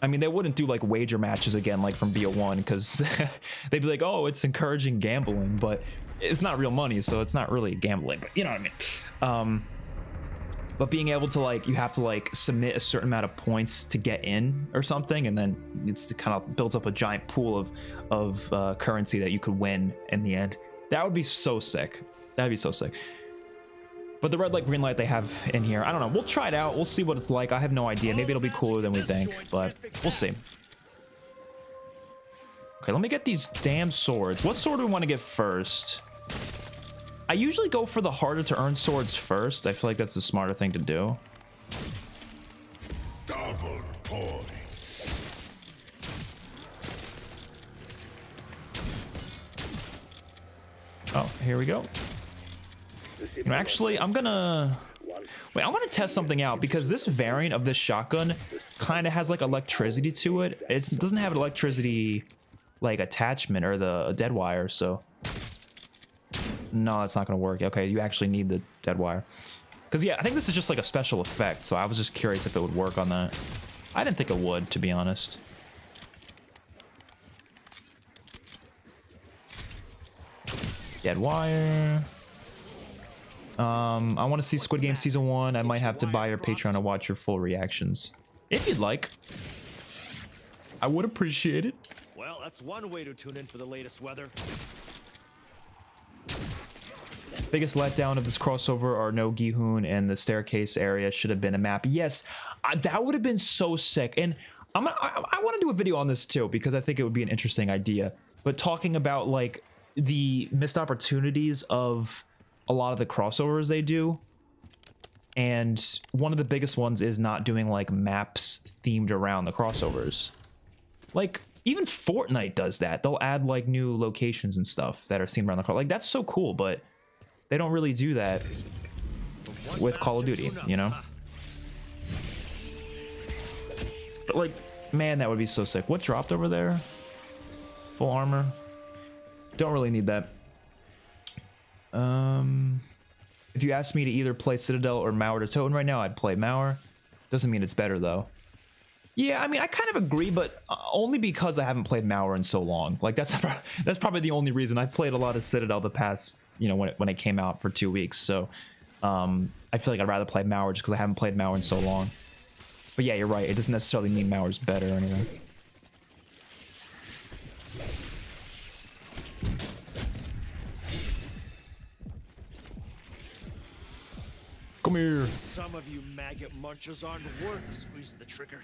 I mean, they wouldn't do like wager matches again like from BO1, because they'd be like, oh, it's encouraging gambling, but it's not real money, so it's not really gambling, but you know what I mean. But being able to like, you have to like submit a certain amount of points to get in or something, and then it's kind of built up a giant pool of currency that you could win in the end. That would be so sick. That'd be so sick. But the Red Light Green Light they have in here, I don't know. We'll try it out. We'll see what it's like. I have no idea. Maybe it'll be cooler than we think, but we'll see. Okay, let me get these damn swords. What sword do we want to get first? I usually go for the harder to earn swords first. I feel like that's the smarter thing to do. Double points. Oh, here we go. You know, actually, I'm gonna... Wait, I want to test something out, because this variant of this shotgun kind of has like electricity to it. It doesn't have an electricity like attachment or the dead wire, so... No, that's not going to work. Okay, you actually need the dead wire. Because, yeah, I think this is just like a special effect, so I was just curious if it would work on that. I didn't think it would, to be honest. Dead Wire. I want to see Squid Game Season 1. I might have to buy your Patreon to watch your full reactions. If you'd like. I would appreciate it. Well, that's one way to tune in for the latest weather. Biggest letdown of this crossover are no Gihun, and the staircase area should have been a map. Yes, that would have been so sick. And I want to do a video on this too, because I think it would be an interesting idea. But talking about like the missed opportunities of a lot of the crossovers they do. And one of the biggest ones is not doing like maps themed around the crossovers. Like even Fortnite does that. They'll add like new locations and stuff that are themed around the car. Like that's so cool, but they don't really do that with Call of Duty, you know? But like, man, that would be so sick. What dropped over there? Full armor. Don't really need that. If you asked me to either play Citadel or Mauer to Toten right now, I'd play Mauer. Doesn't mean it's better though. Yeah, I mean, I kind of agree, but only because I haven't played Mauer in so long. Like that's probably the only reason. I played a lot of Citadel the past, you know, when it came out for 2 weeks. So I feel like I'd rather play Mauer just because I haven't played Mauer in so long. But yeah, you're right. It doesn't necessarily mean Mauer's better or anything. Come here. Some of you maggot munchers aren't worth the squeeze of the trigger.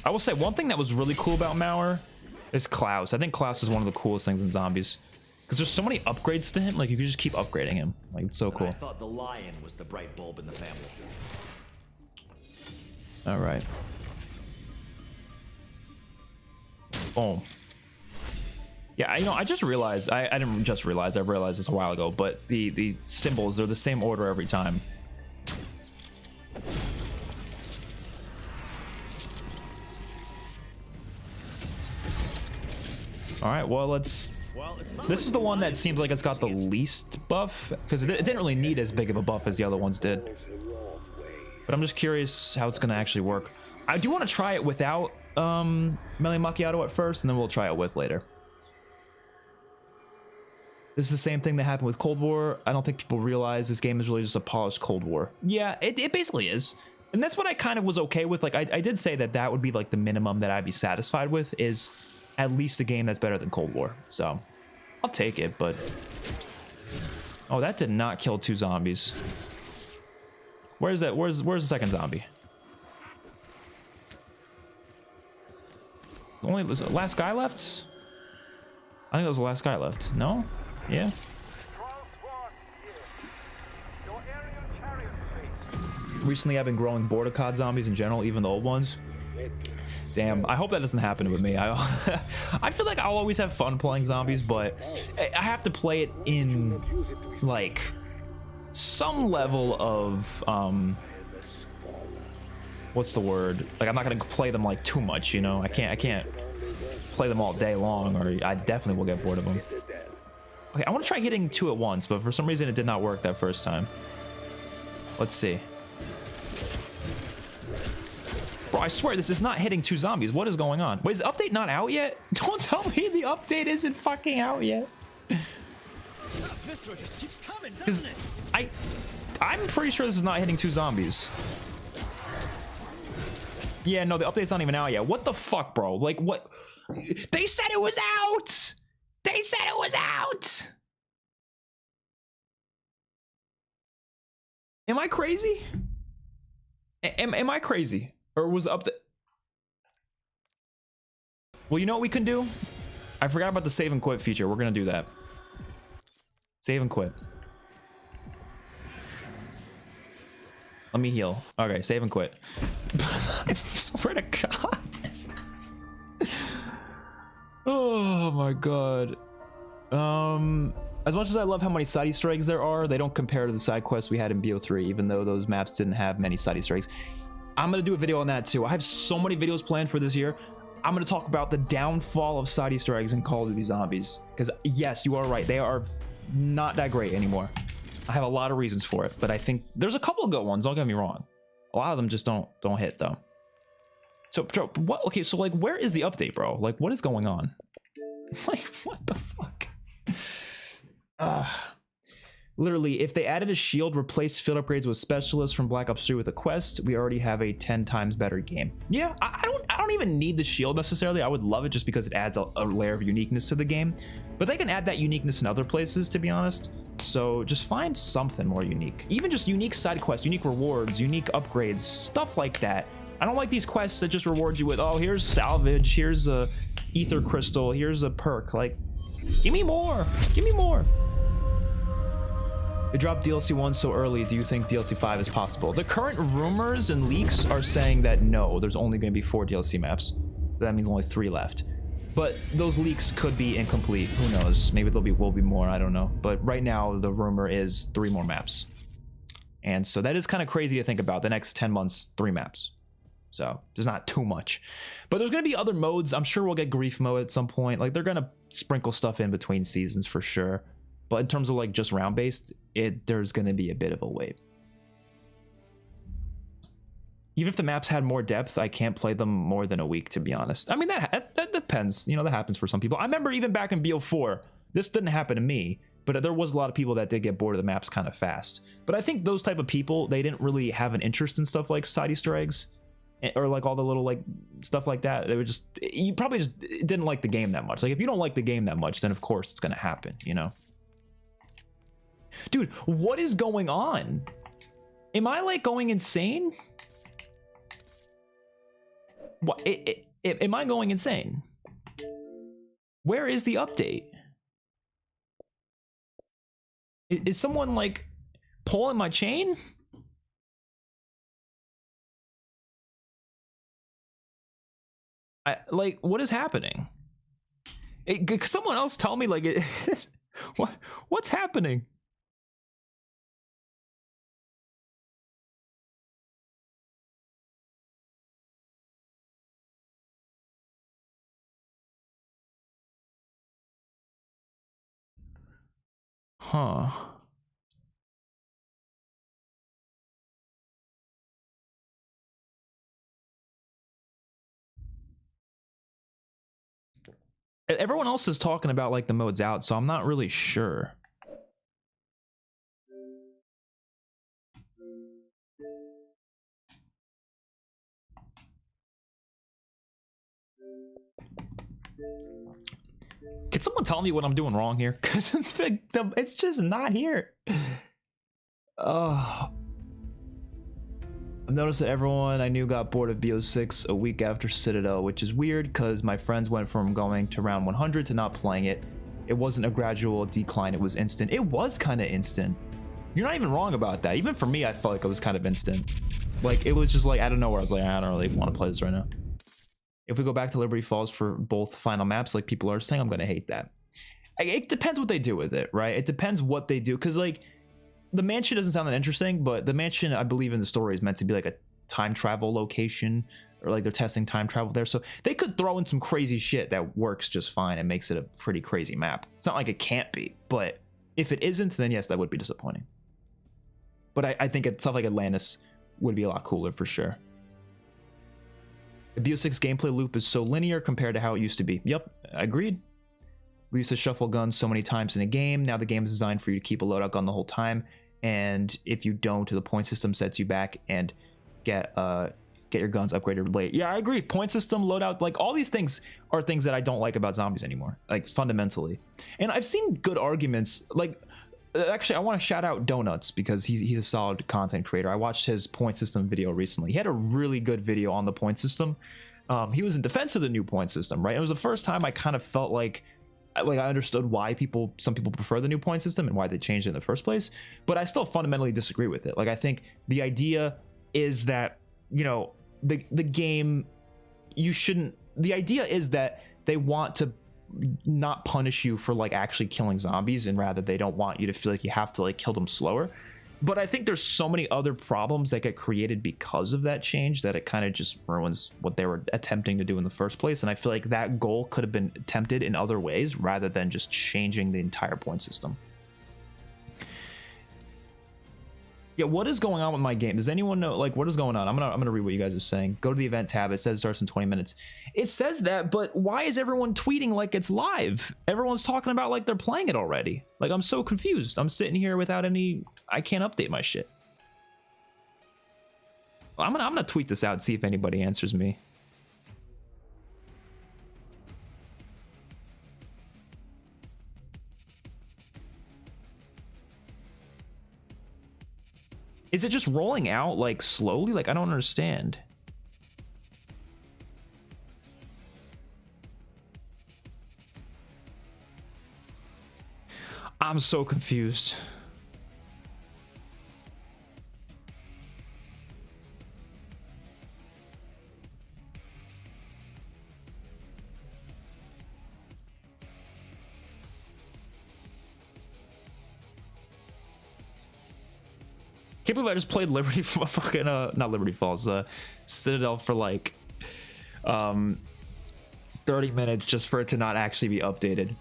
I will say one thing that was really cool about Mauer is Klaus. I think Klaus is one of the coolest things in zombies because there's so many upgrades to him. Like you can just keep upgrading him. Like it's so cool. I thought the lion was the bright bulb in the family. All right. Boom. Yeah, I just realized, I didn't just realize, I realized this a while ago, but the symbols, they're the same order every time. All right, well, this is the one that seems like it's got the least buff, because it didn't really need as big of a buff as the other ones did. But I'm just curious how it's going to actually work. I do want to try it without Melee Macchiato at first, and then we'll try it with later. This is the same thing that happened with Cold War. I don't think people realize this game is really just a polished Cold War. Yeah, it basically is. And that's what I kind of was okay with. Like, I did say that would be like the minimum that I'd be satisfied with, is at least a game that's better than Cold War. So, I'll take it, but... Oh, that did not kill 2 zombies. Where's that? Where's the second zombie? Only was the last guy left? I think that was the last guy left. No? Yeah. Recently, I've been growing bored of COD zombies in general, even the old ones. Damn, I hope that doesn't happen with me. I feel like I'll always have fun playing zombies, but I have to play it in like some level of what's the word? Like I'm not gonna play them like too much, you know. I can't play them all day long, or I definitely will get bored of them. Okay, I want to try hitting 2 at once, but for some reason it did not work that first time. Let's see. Bro, I swear this is not hitting 2 zombies. What is going on? Wait, is the update not out yet? Don't tell me the update isn't fucking out yet. Because I'm pretty sure this is not hitting 2 zombies. Yeah, no, the update's not even out yet. What the fuck, bro? Like, what? They said it was out! They said it was out! Am I crazy? Am I crazy? Or was the update... Well, you know what we can do? I forgot about the save and quit feature. We're gonna do that. Save and quit. Let me heal. Okay, save and quit. I swear to God. Oh my God. As much as I love how many side Easter eggs there are, they don't compare to the side quests we had in BO3, even though those maps didn't have many side Easter eggs. I'm gonna do a video on that too. I have so many videos planned for this year. I'm gonna talk about the downfall of side Easter eggs in Call of Duty Zombies. Because yes, you are right. They are not that great anymore. I have a lot of reasons for it, but I think there's a couple of good ones. Don't get me wrong. A lot of them just don't hit though. So, bro, what? Okay, so like, where is the update, bro? Like, what is going on? Like, what the fuck? Literally, if they added a shield, replaced field upgrades with specialists from Black Ops 3 with a quest, we already have a 10 times better game. Yeah, I don't even need the shield necessarily. I would love it just because it adds a layer of uniqueness to the game. But they can add that uniqueness in other places, to be honest. So just find something more unique. Even just unique side quests, unique rewards, unique upgrades, stuff like that. I don't like these quests that just reward you with, oh, here's salvage, here's a ether crystal, here's a perk. Like, give me more, give me more. They dropped DLC 1 so early. Do you think DLC 5 is possible? The current rumors and leaks are saying that no, there's only going to be 4 DLC maps. That means only 3 left. But those leaks could be incomplete. Who knows? Maybe will be more. I don't know. But right now, the rumor is 3 more maps. And so that is kind of crazy to think about. The next 10 months, 3 maps. So there's not too much. But there's going to be other modes. I'm sure we'll get grief mode at some point. Like, they're going to sprinkle stuff in between seasons for sure. But in terms of like just round based, there's going to be a bit of a wait. Even if the maps had more depth, I can't play them more than a week, to be honest. I mean, that depends. You know, that happens for some people. I remember even back in BO4, this didn't happen to me, but there was a lot of people that did get bored of the maps kind of fast. But I think those type of people, they didn't really have an interest in stuff like side Easter eggs or like all the little like stuff like that. They were just, you probably just didn't like the game that much. Like if you don't like the game that much, then of course it's going to happen, you know? Dude, what is going on? Am I like going insane? What? Am I going insane? Where is the update? Is someone like pulling my chain? Like, what is happening? Could someone else tell me like what's happening? Huh. Everyone else is talking about like the modes out, so I'm not really sure. Can someone tell me what I'm doing wrong here? Because it's just not here. I've noticed that everyone I knew got bored of BO6 a week after Citadel, which is weird because my friends went from going to round 100 to not playing it. It wasn't a gradual decline, it was instant. It was kind of instant. You're not even wrong about that. Even for me, I felt like it was kind of instant. Like, it was just like, I don't know where I was like, I don't really want to play this right now. If we go back to Liberty Falls for both final maps, like people are saying, I'm going to hate that. It depends what they do with it, right? It depends what they do. Because, like, the mansion doesn't sound that interesting, but the mansion, I believe in the story, is meant to be like a time travel location, or like they're testing time travel there. So they could throw in some crazy shit that works just fine and makes it a pretty crazy map. It's not like it can't be, but if it isn't, then yes, that would be disappointing. But I think stuff like Atlantis would be a lot cooler for sure. The BO6 gameplay loop is so linear compared to how it used to be. Yep, agreed. We used to shuffle guns so many times in a game. Now the game is designed for you to keep a loadout gun the whole time. And if you don't, the point system sets you back and get your guns upgraded late. Yeah, I agree. Point system, loadout, like all these things are things that I don't like about zombies anymore, like fundamentally. And I've seen good arguments. Like, actually, I want to shout out Donuts because he's a solid content creator. I watched his point system video recently. He had a really good video on the point system. He was in defense of the new point system, right? It was the first time I kind of felt like I understood why some people prefer the new point system and why they changed it in the first place. But I still fundamentally disagree with it. Like, I think the idea is that, you know, the game, the idea is that they want to not punish you for like actually killing zombies, and rather they don't want you to feel like you have to like kill them slower. But I think there's so many other problems that get created because of that change that it kind of just ruins what they were attempting to do in the first place. And I feel like that goal could have been attempted in other ways rather than just changing the entire point system. Yeah, what is going on with my game? Does anyone know, like, what is going on? I'm gonna read what you guys are saying. Go to the event tab. It says it starts in 20 minutes. It says that, but why is everyone tweeting like it's live? Everyone's talking about like they're playing it already. Like, I'm so confused. I'm sitting here without any, I can't update my shit. I'm gonna tweet this out and see if anybody answers me. Is it just rolling out like slowly? Like, I don't understand. I'm so confused. Can't believe I just played Liberty fucking not Liberty Falls, Citadel for like 30 minutes just for it to not actually be updated.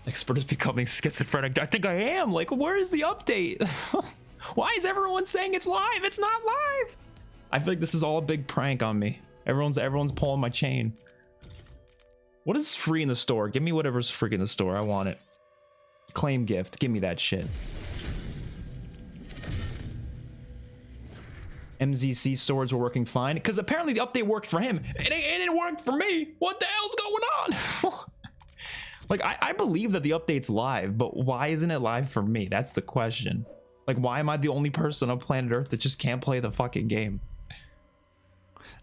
Expert is becoming schizophrenic. I think I am. Like, where is the update? Why is everyone saying it's live? It's not live. I feel like this is all a big prank on me. Everyone's pulling my chain. What is free in the store? Give me whatever's free in the store. I want it. Claim gift. Give me that shit. MZC swords were working fine because apparently the update worked for him. It didn't work for me. What the hell's going on? Like, I believe that the update's live, but why isn't it live for me? That's the question. Like, why am I the only person on planet Earth that just can't play the fucking game?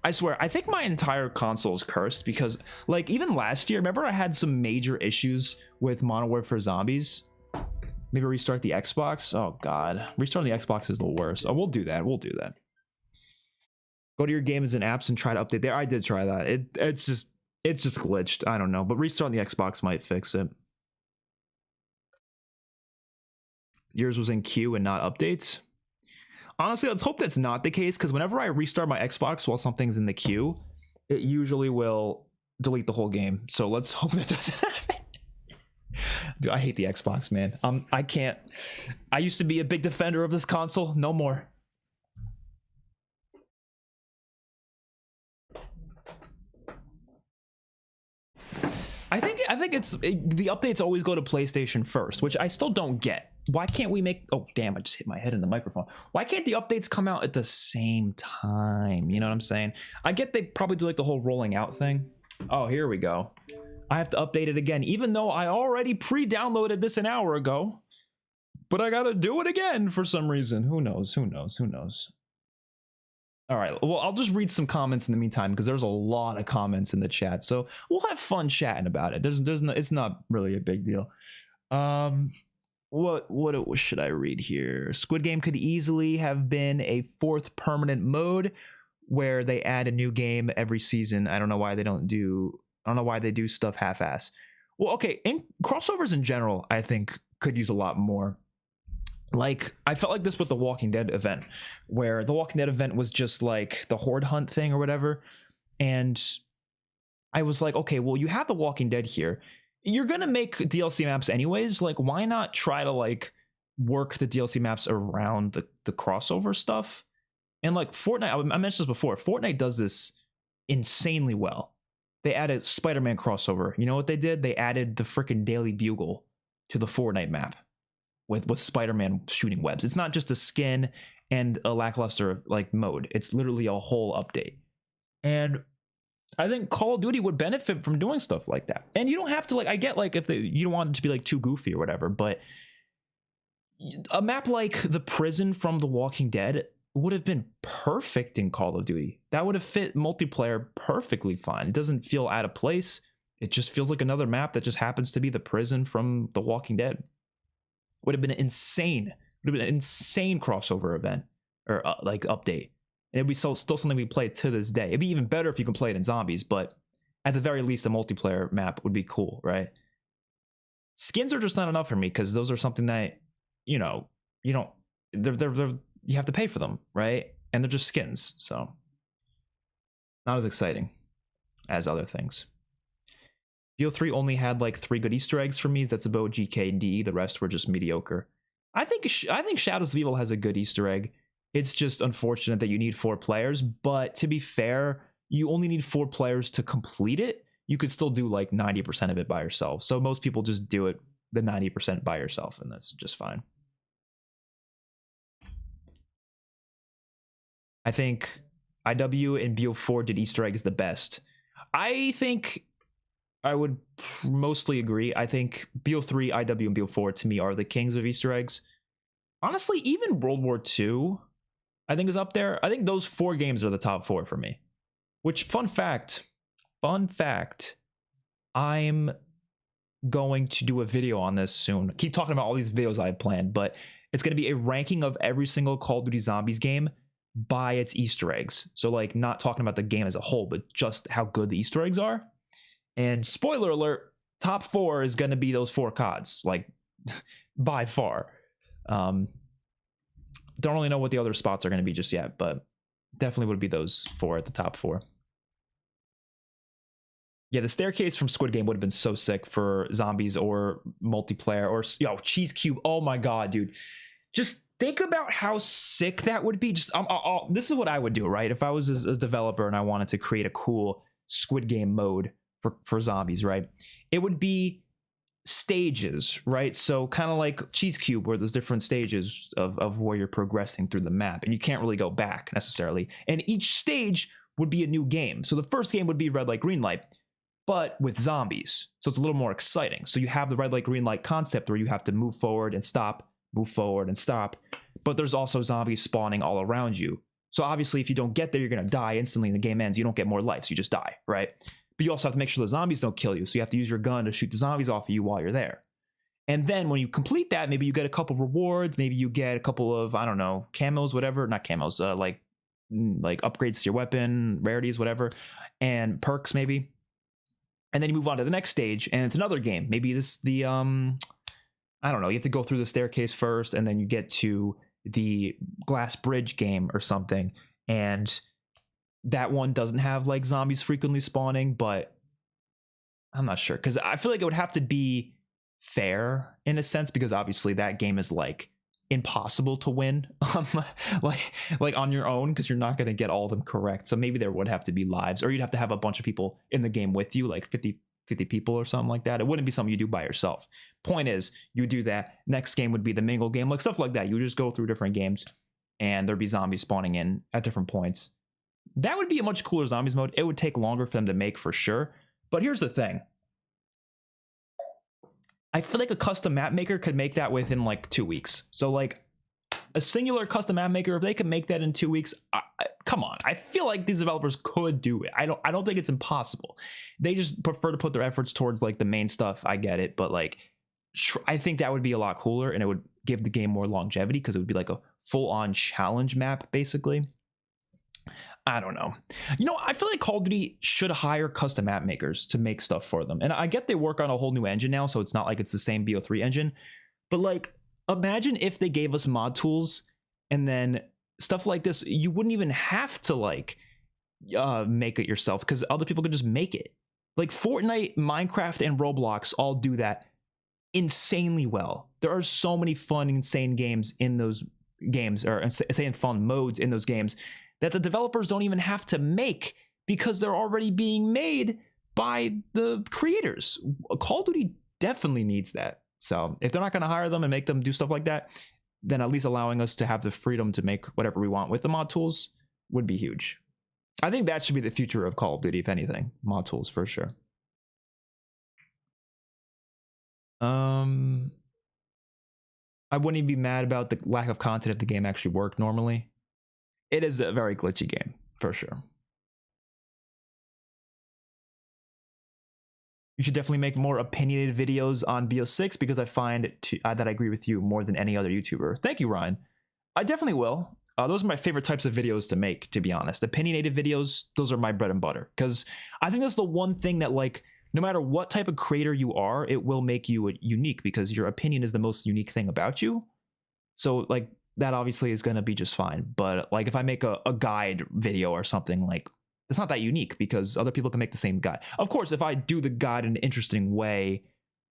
I swear, I think my entire console is cursed because, like, even last year, remember I had some major issues with Modern Warfare Zombies? Maybe restart the Xbox? Oh, God. Restarting the Xbox is the worst. Oh, we'll do that. We'll do that. Go to your games and apps and try to update there. I did try that. It's just glitched. I don't know, but restarting the Xbox might fix it. Yours was in queue and not updates. Honestly, let's hope that's not the case because whenever I restart my Xbox while something's in the queue, it usually will delete the whole game. So let's hope that doesn't happen. Dude, I hate the Xbox, man. I can't. I used to be a big defender of this console. No more. I think the updates always go to PlayStation first, which I still don't get. Why can't we make... Oh, damn, I just hit my head in the microphone. Why can't the updates come out at the same time? You know what I'm saying? I get they probably do like the whole rolling out thing. Oh, here we go. I have to update it again, even though I already pre-downloaded this an hour ago. But I gotta do it again for some reason. Who knows? Who knows? Who knows? All right, well, I'll just read some comments in the meantime because there's a lot of comments in the chat, so we'll have fun chatting about it. There's no, it's not really a big deal. What should I read here? Squid Game could easily have been a 4th permanent mode where they add a new game every season. I don't know why they do stuff half-ass. Well, okay, in crossovers in general, I think could use a lot more. Like, I felt like this with the Walking Dead event, where the Walking Dead event was just like the horde hunt thing or whatever. And I was like, okay, well, you have the Walking Dead here. You're going to make DLC maps anyways. Like, why not try to like work the DLC maps around the crossover stuff? And like Fortnite, I mentioned this before, Fortnite does this insanely well. They added Spider-Man crossover. You know what they did? They added the freaking Daily Bugle to the Fortnite map. With Spider-Man shooting webs. It's not just a skin and a lackluster like mode. It's literally a whole update. And I think Call of Duty would benefit from doing stuff like that. And you don't have to like, I get like if you don't want it to be like too goofy or whatever, but a map like the prison from The Walking Dead would have been perfect in Call of Duty. That would have fit multiplayer perfectly fine. It doesn't feel out of place. It just feels like another map that just happens to be the prison from The Walking Dead. Would have been insane. Would have been an insane crossover event or like update, and it'd be still something we play to this day. It'd be even better if you can play it in zombies, but at the very least, a multiplayer map would be cool, right? Skins are just not enough for me because those are something that you know you don't. You have to pay for them, right? And they're just skins, so not as exciting as other things. BO3 only had like 3 good Easter eggs for me. That's about GK and DE. The rest were just mediocre. I think Shadows of Evil has a good Easter egg. It's just unfortunate that you need 4 players, but to be fair, you only need 4 players to complete it. You could still do like 90% of it by yourself. So most people just do it the 90% by yourself, and that's just fine. I think IW and BO4 did Easter eggs the best. I think I would mostly agree. I think BO3, IW, and BO4 to me are the kings of Easter eggs. Honestly, even World War II, I think is up there. I think those 4 games are the top 4 for me. Which, fun fact, I'm going to do a video on this soon. I keep talking about all these videos I have planned, but it's going to be a ranking of every single Call of Duty Zombies game by its Easter eggs. So like not talking about the game as a whole, but just how good the Easter eggs are. And spoiler alert, top 4 is going to be those 4 CODs, like by far. Don't really know what the other spots are going to be just yet, but definitely would be those 4 at the top 4. Yeah, the staircase from Squid Game would have been so sick for zombies or multiplayer or Cheese Cube. Oh my god, dude. Just think about how sick that would be. Just this is what I would do, right? If I was a developer and I wanted to create a cool Squid Game mode for zombies, right? It would be stages, right? So kind of like Cheese Cube, where there's different stages of where you're progressing through the map, and you can't really go back necessarily. And each stage would be a new game. So the first game would be red light, green light, but with zombies. So it's a little more exciting. So you have the red light, green light concept where you have to move forward and stop, move forward and stop. But there's also zombies spawning all around you. So obviously, if you don't get there, you're going to die instantly and the game ends. You don't get more life, so you just die, right? But you also have to make sure the zombies don't kill you. So you have to use your gun to shoot the zombies off of you while you're there. And then when you complete that, maybe you get a couple rewards. Maybe you get a couple of, I don't know, camos, whatever. Not camos, like upgrades to your weapon, rarities, whatever. And perks maybe. And then you move on to the next stage, and it's another game. Maybe I don't know, you have to go through the staircase first, and then you get to the glass bridge game or something. And that one doesn't have like zombies frequently spawning, but I'm not sure. Because I feel like it would have to be fair in a sense, because obviously that game is like impossible to win like on your own, because you're not going to get all of them correct. So maybe there would have to be lives, or you'd have to have a bunch of people in the game with you, like 50 people or something like that. It wouldn't be something you do by yourself. Point is, you do that. Next game would be the mingle game, like stuff like that. You would just go through different games and there'd be zombies spawning in at different points. That would be a much cooler zombies mode. It would take longer for them to make for sure. But here's the thing. I feel like a custom map maker could make that within like 2 weeks. So like a singular custom map maker, if they can make that in 2 weeks, come on. I feel like these developers could do it. I don't think it's impossible. They just prefer to put their efforts towards like the main stuff. I get it, but like I think that would be a lot cooler, and it would give the game more longevity because it would be like a full-on challenge map basically. I don't know. I feel like Call of Duty should hire custom map makers to make stuff for them. And I get they work on a whole new engine now, so it's not like it's the same BO3 engine. But like, imagine if they gave us mod tools and then stuff like this, you wouldn't even have to like make it yourself, because other people could just make it. Like Fortnite, Minecraft, and Roblox all do that insanely well. There are so many fun, insane games in those games, or insane fun modes in those games, that the developers don't even have to make, because they're already being made by the creators. Call of Duty definitely needs that. So if they're not going to hire them and make them do stuff like that, then at least allowing us to have the freedom to make whatever we want with the mod tools would be huge. I think that should be the future of Call of Duty, if anything. Mod tools for sure. I wouldn't even be mad about the lack of content if the game actually worked normally. It is a very glitchy game, for sure. You should definitely make more opinionated videos on BO6, because I find that I agree with you more than any other YouTuber. Thank you, Ryan. I definitely will. Those are my favorite types of videos to make, to be honest. Opinionated videos, those are my bread and butter. Because I think that's the one thing that, like, no matter what type of creator you are, it will make you unique, because your opinion is the most unique thing about you. So, like, that obviously is going to be just fine. But like if I make a guide video or something, like it's not that unique, because other people can make the same guide. Of course, if I do the guide in an interesting way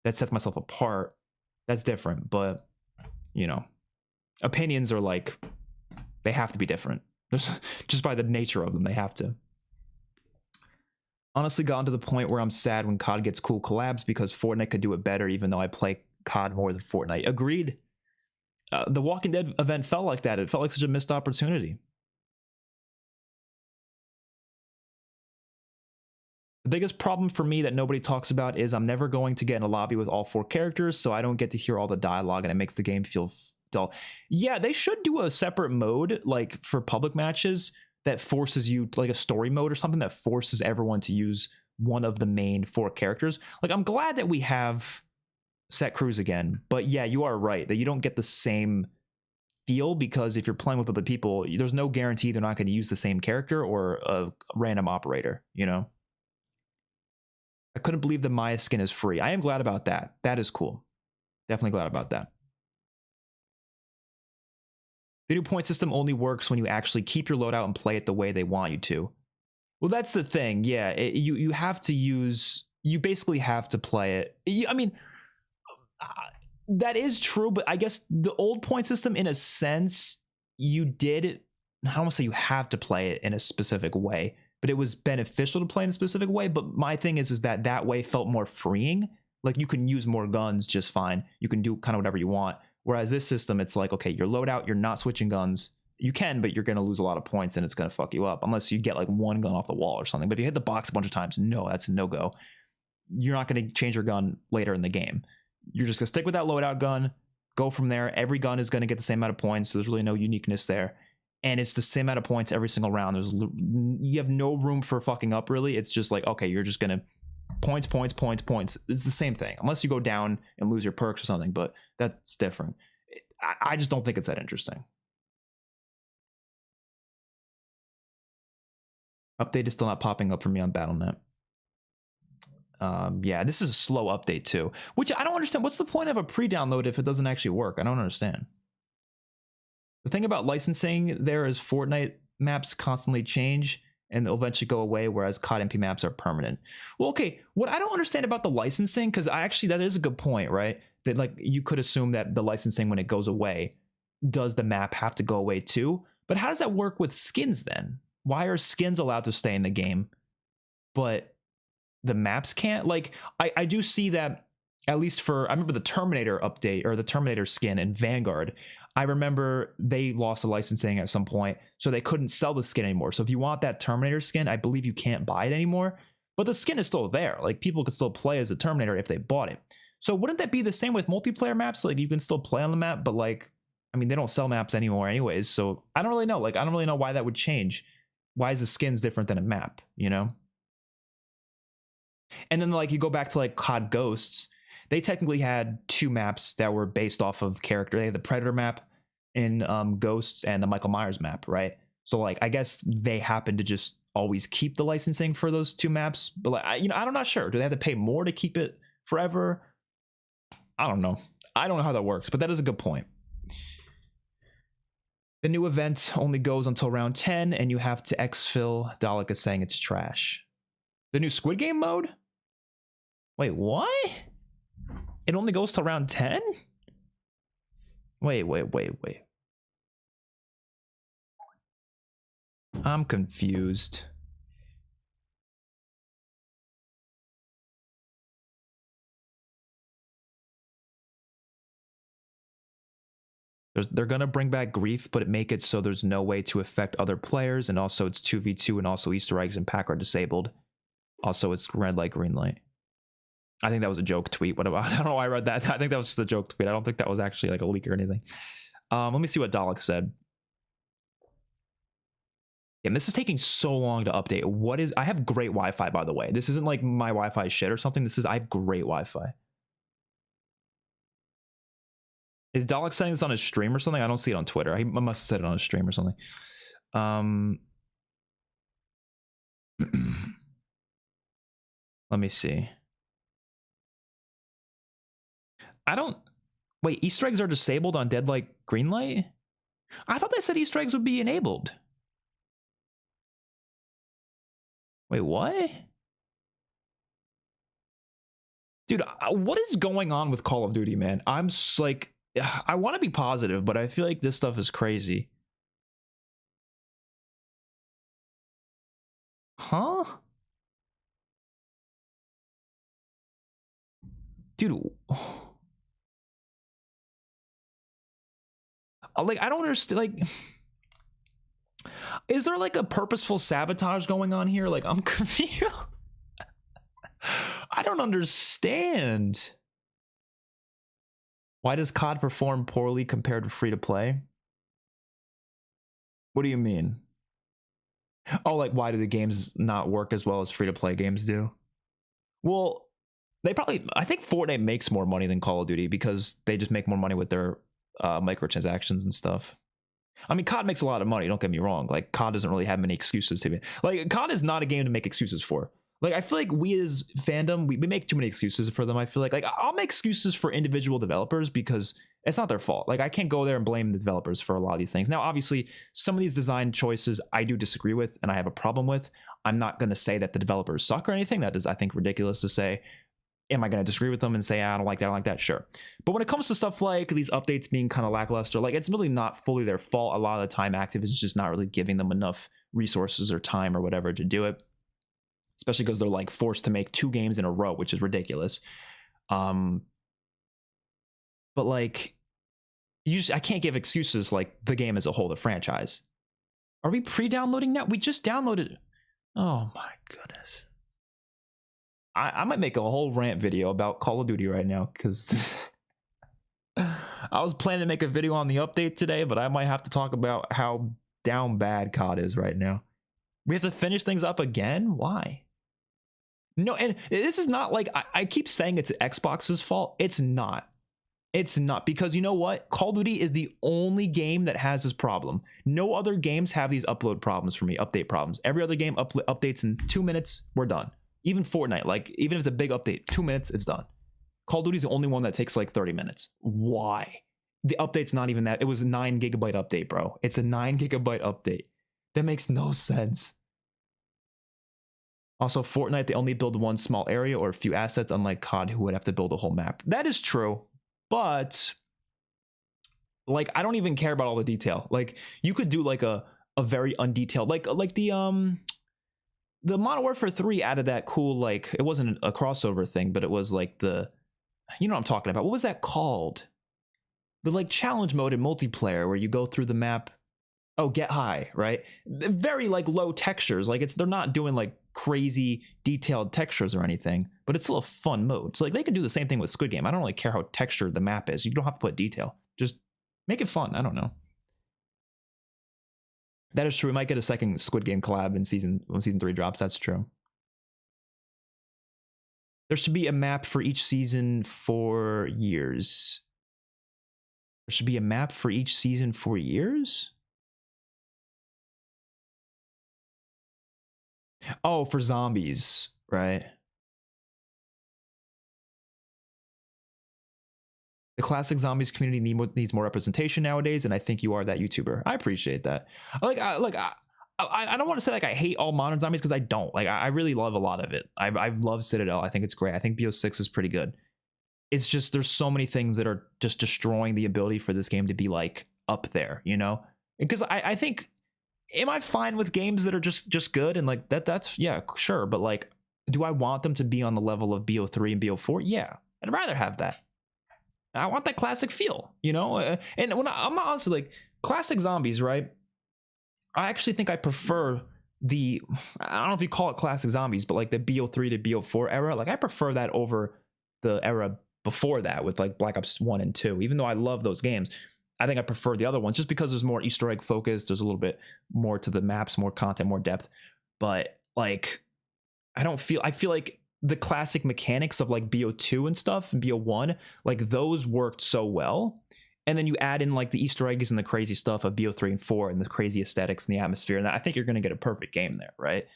that sets myself apart, that's different. But Opinions are like, they have to be different. Just by the nature of them, they have to. Honestly, gotten to the point where I'm sad when COD gets cool collabs because Fortnite could do it better, even though I play COD more than Fortnite. Agreed. The Walking Dead event felt like that. It felt like such a missed opportunity. The biggest problem for me that nobody talks about is I'm never going to get in a lobby with all 4 characters, so I don't get to hear all the dialogue, and it makes the game feel dull. Yeah, they should do a separate mode, like for public matches, that forces you, like a story mode or something that forces everyone to use one of the main 4 characters. Like, I'm glad that we have set crews again, but yeah, you are right that you don't get the same feel, because if you're playing with other people, there's no guarantee they're not going to use the same character or a random operator, you know? I couldn't believe the Maya skin is free. I am glad about that. That is cool. Definitely glad about that. The new point system only works when you actually keep your loadout and play it the way they want you to. Well, that's the thing. Yeah, you have to use... You basically have to play it. I mean, that is true, but I guess the old point system, in a sense, you did... I don't want to say you have to play it in a specific way, but it was beneficial to play in a specific way. But my thing is that way felt more freeing. Like, you can use more guns just fine. You can do kind of whatever you want. Whereas this system, it's like, okay, your loadout, you're not switching guns. You can, but you're going to lose a lot of points and it's going to fuck you up unless you get like one gun off the wall or something. But if you hit the box a bunch of times, no, that's a no-go. You're not going to change your gun later in the game. You're just going to stick with that loadout gun, go from there. Every gun is going to get the same amount of points, so there's really no uniqueness there. And it's the same amount of points every single round. You have no room for fucking up, really. It's just like, okay, you're just going to points. It's the same thing, unless you go down and lose your perks or something, but that's different. I just don't think it's that interesting. Update is still not popping up for me on BattleNet. Yeah, this is a slow update too, which I don't understand. What's the point of a pre-download if it doesn't actually work? I don't understand. The thing about licensing there is Fortnite maps constantly change and they'll eventually go away, whereas COD MP maps are permanent. Well, okay, what I don't understand about the licensing, because that is a good point, right? That like you could assume that the licensing, when it goes away, does the map have to go away too? But how does that work with skins then? Why are skins allowed to stay in the game, but the maps can't? Like, I do see that, at least for, I remember the Terminator update, or the Terminator skin in Vanguard. I remember they lost the licensing at some point, so they couldn't sell the skin anymore. So if you want that Terminator skin, I believe you can't buy it anymore, but the skin is still there. Like, people could still play as a Terminator if they bought it. So wouldn't that be the same with multiplayer maps? Like, you can still play on the map, but like, I mean, they don't sell maps anymore anyways. So I don't really know. Like, I don't really know why that would change. Why is the skins different than a map, you know? And then like you go back to like COD Ghosts, they technically had 2 maps that were based off of character. They had the Predator map in Ghosts and the Michael Myers map, right? So like, I guess they happen to just always keep the licensing for those 2 maps, but like, I'm not sure. Do they have to pay more to keep it forever? I don't know. I don't know how that works, but that is a good point. The new event only goes until round 10, and you have to exfil. Dalek is saying it's trash. The new Squid Game mode? Wait, what? It only goes till round 10? Wait. I'm confused. They're gonna bring back grief, but make it so there's no way to affect other players, and also it's 2v2, and also Easter eggs and pack are disabled. Also, it's red light, green light. I think that was a joke tweet. What about? I don't know why I read that. I think that was just a joke tweet. I don't think that was actually like a leak or anything. Let me see what Dalek said. Yeah, this is taking so long to update. What is? I have great Wi-Fi, by the way. This isn't like my Wi-Fi shit or something. I have great Wi-Fi. Is Dalek saying this on his stream or something? I don't see it on Twitter. I must have said it on his stream or something. Let me see. Wait, Easter eggs are disabled on dead light, green light? I thought they said Easter eggs would be enabled. Wait, what? Dude, what is going on with Call of Duty, man? I'm like, I want to be positive, but I feel like this stuff is crazy. Huh? Dude. Like, I don't understand. Like, is there like a purposeful sabotage going on here? Like, I'm confused. I don't understand. Why does COD perform poorly compared to free to play? What do you mean? Oh, like, why do the games not work as well as free to play games do? Well, I think Fortnite makes more money than Call of Duty because they just make more money with their microtransactions and stuff. I mean, COD makes a lot of money, don't get me wrong. Like, COD doesn't really have many excuses to be. Like, COD is not a game to make excuses for. Like, I feel like we as fandom, we make too many excuses for them. I feel like I'll make excuses for individual developers because it's not their fault. Like, I can't go there and blame the developers for a lot of these things. Now, obviously, some of these design choices I do disagree with and I have a problem with. I'm not going to say that the developers suck or anything. That is, I think, ridiculous to say. Am I going to disagree with them and say, I don't like that, I don't like that? Sure. But when it comes to stuff like these updates being kind of lackluster, like, it's really not fully their fault. A lot of the time, Activision's just not really giving them enough resources or time or whatever to do it. Especially because they're like forced to make 2 games in a row, which is ridiculous. But like, I can't give excuses like the game as a whole, the franchise. Are we pre-downloading now? We just downloaded. Oh my goodness. I might make a whole rant video about Call of Duty right now because I was planning to make a video on the update today, but I might have to talk about how down bad COD is right now. We have to finish things up again? Why? No, and this is not like, I keep saying it's Xbox's fault. It's not. It's not, because you know what? Call of Duty is the only game that has this problem. No other games have these upload problems for me, update problems. Every other game updates in 2 minutes, we're done. Even Fortnite, like, even if it's a big update, 2 minutes, it's done. Call of Duty is the only one that takes like 30 minutes. Why? The update's not even that. It was a 9 gigabyte update, bro. It's a 9 gigabyte update. That makes no sense. Also, Fortnite, they only build one small area or a few assets, unlike COD, who would have to build a whole map. That is true, but like, I don't even care about all the detail. Like, you could do like a very undetailed, like the Modern Warfare 3 added that cool, like, it wasn't a crossover thing, but it was like you know what I'm talking about. What was that called? The like challenge mode in multiplayer where you go through the map. Oh, Get High, right? Very like low textures. Like, they're not doing like crazy detailed textures or anything, but it's still a fun mode. So like, they can do the same thing with Squid Game. I don't really care how textured the map is. You don't have to put detail. Just make it fun. I don't know. That is true. We might get a second Squid Game collab when season 3 drops. That's true. There should be a map for each season for years. There should be a map for each season for years? Oh, for zombies, right? The classic zombies community needs more representation nowadays, and I think you are that YouTuber. I appreciate that. I don't want to say like I hate all modern zombies, because I don't. Like, I really love a lot of it. I've loved Citadel. I think it's great. I think BO6 is pretty good. It's just there's so many things that are just destroying the ability for this game to be like up there, you know? Because I think, am I fine with games that are just good and like that's yeah, sure, but like, do I want them to be on the level of BO3 and BO4? Yeah, I'd rather have that. I want that classic feel, you know? And when I'm not honestly like classic zombies, right? I actually think I prefer I don't know if you call it classic zombies, but like the BO3 to BO4 era. Like, I prefer that over the era before that with like Black Ops 1 and 2. Even though I love those games, I think I prefer the other ones just because there's more Easter egg focused. There's a little bit more to the maps, more content, more depth. But like, I feel like the classic mechanics of like BO2 and stuff, and BO1, like those worked so well. And then you add in like the Easter eggs and the crazy stuff of BO3 and 4 and the crazy aesthetics and the atmosphere. And I think you're going to get a perfect game there, right?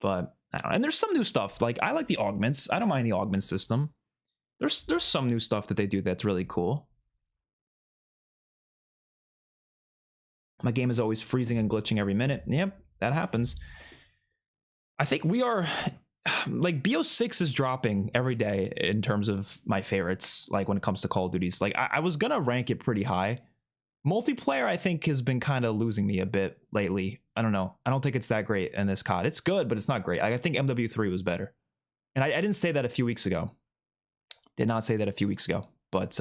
But I don't know. And there's some new stuff. Like, I like the augments. I don't mind the augment system. There's some new stuff that they do that's really cool. My game is always freezing and glitching every minute. Yep, that happens. I think we are... like BO6 is dropping every day in terms of my favorites. Like when it comes to Call of Duties, like I was gonna rank it pretty high. Multiplayer, I think, has been kind of losing me a bit lately. I don't know. I don't think it's that great in this COD. It's good, but it's not great. I think MW3 was better. And I didn't say that a few weeks ago. Did not say that a few weeks ago. But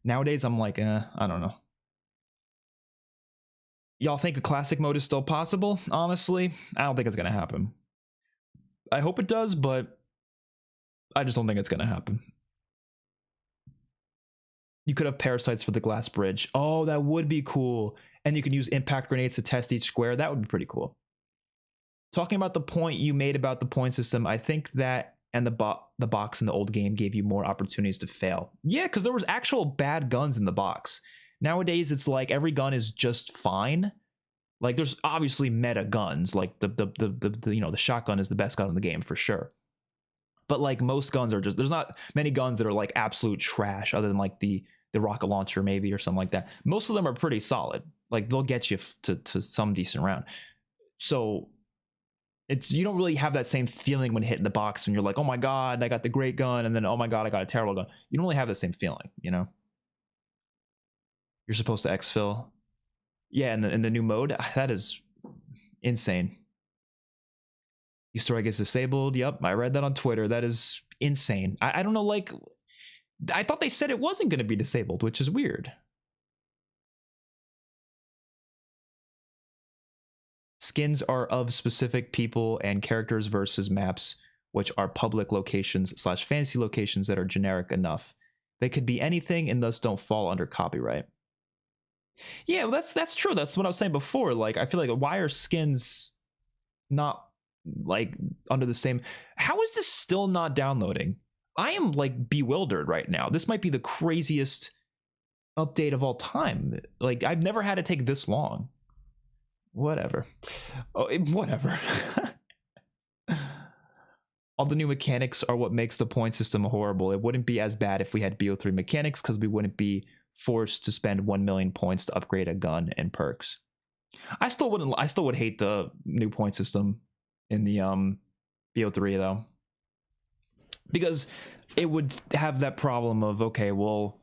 nowadays, I'm like, I don't know. Y'all think a classic mode is still possible? Honestly, I don't think it's going to happen. I hope it does, but I just don't think it's going to happen. You could have parasites for the glass bridge. Oh, that would be cool. And you can use impact grenades to test each square. That would be pretty cool. Talking about the point you made about the point system, I think that and the box in the old game gave you more opportunities to fail. Yeah, because there was actual bad guns in the box. Nowadays, it's like every gun is just fine. Like there's obviously meta guns. Like the shotgun is the best gun in the game for sure. But like most guns are just, there's not many guns that are like absolute trash other than like the rocket launcher maybe or something like that. Most of them are pretty solid. Like they'll get you to some decent round. So you don't really have that same feeling when hitting the box when you're like, oh my God, I got the great gun. And then, oh my God, I got a terrible gun. You don't really have the same feeling, you know? You're supposed to exfil. Yeah, in the new mode, that is insane. Easter egg is disabled. Yep, I read that on Twitter. That is insane. I don't know, like, I thought they said it wasn't going to be disabled, which is weird. Skins are of specific people and characters versus maps, which are public locations / fantasy locations that are generic enough. They could be anything and thus don't fall under copyright. Yeah, well, that's true. That's what I was saying before. Like, I feel like why are skins not like under the same? How is this still not downloading? I am like bewildered right now. This might be the craziest update of all time. Like, I've never had it take this long. Whatever. Oh, whatever. All the new mechanics are what makes the point system horrible. It wouldn't be as bad if we had BO3 mechanics because we wouldn't be forced to spend 1 million points to upgrade a gun and perks. I still would hate the new point system in the BO3 though, because it would have that problem of, okay, well,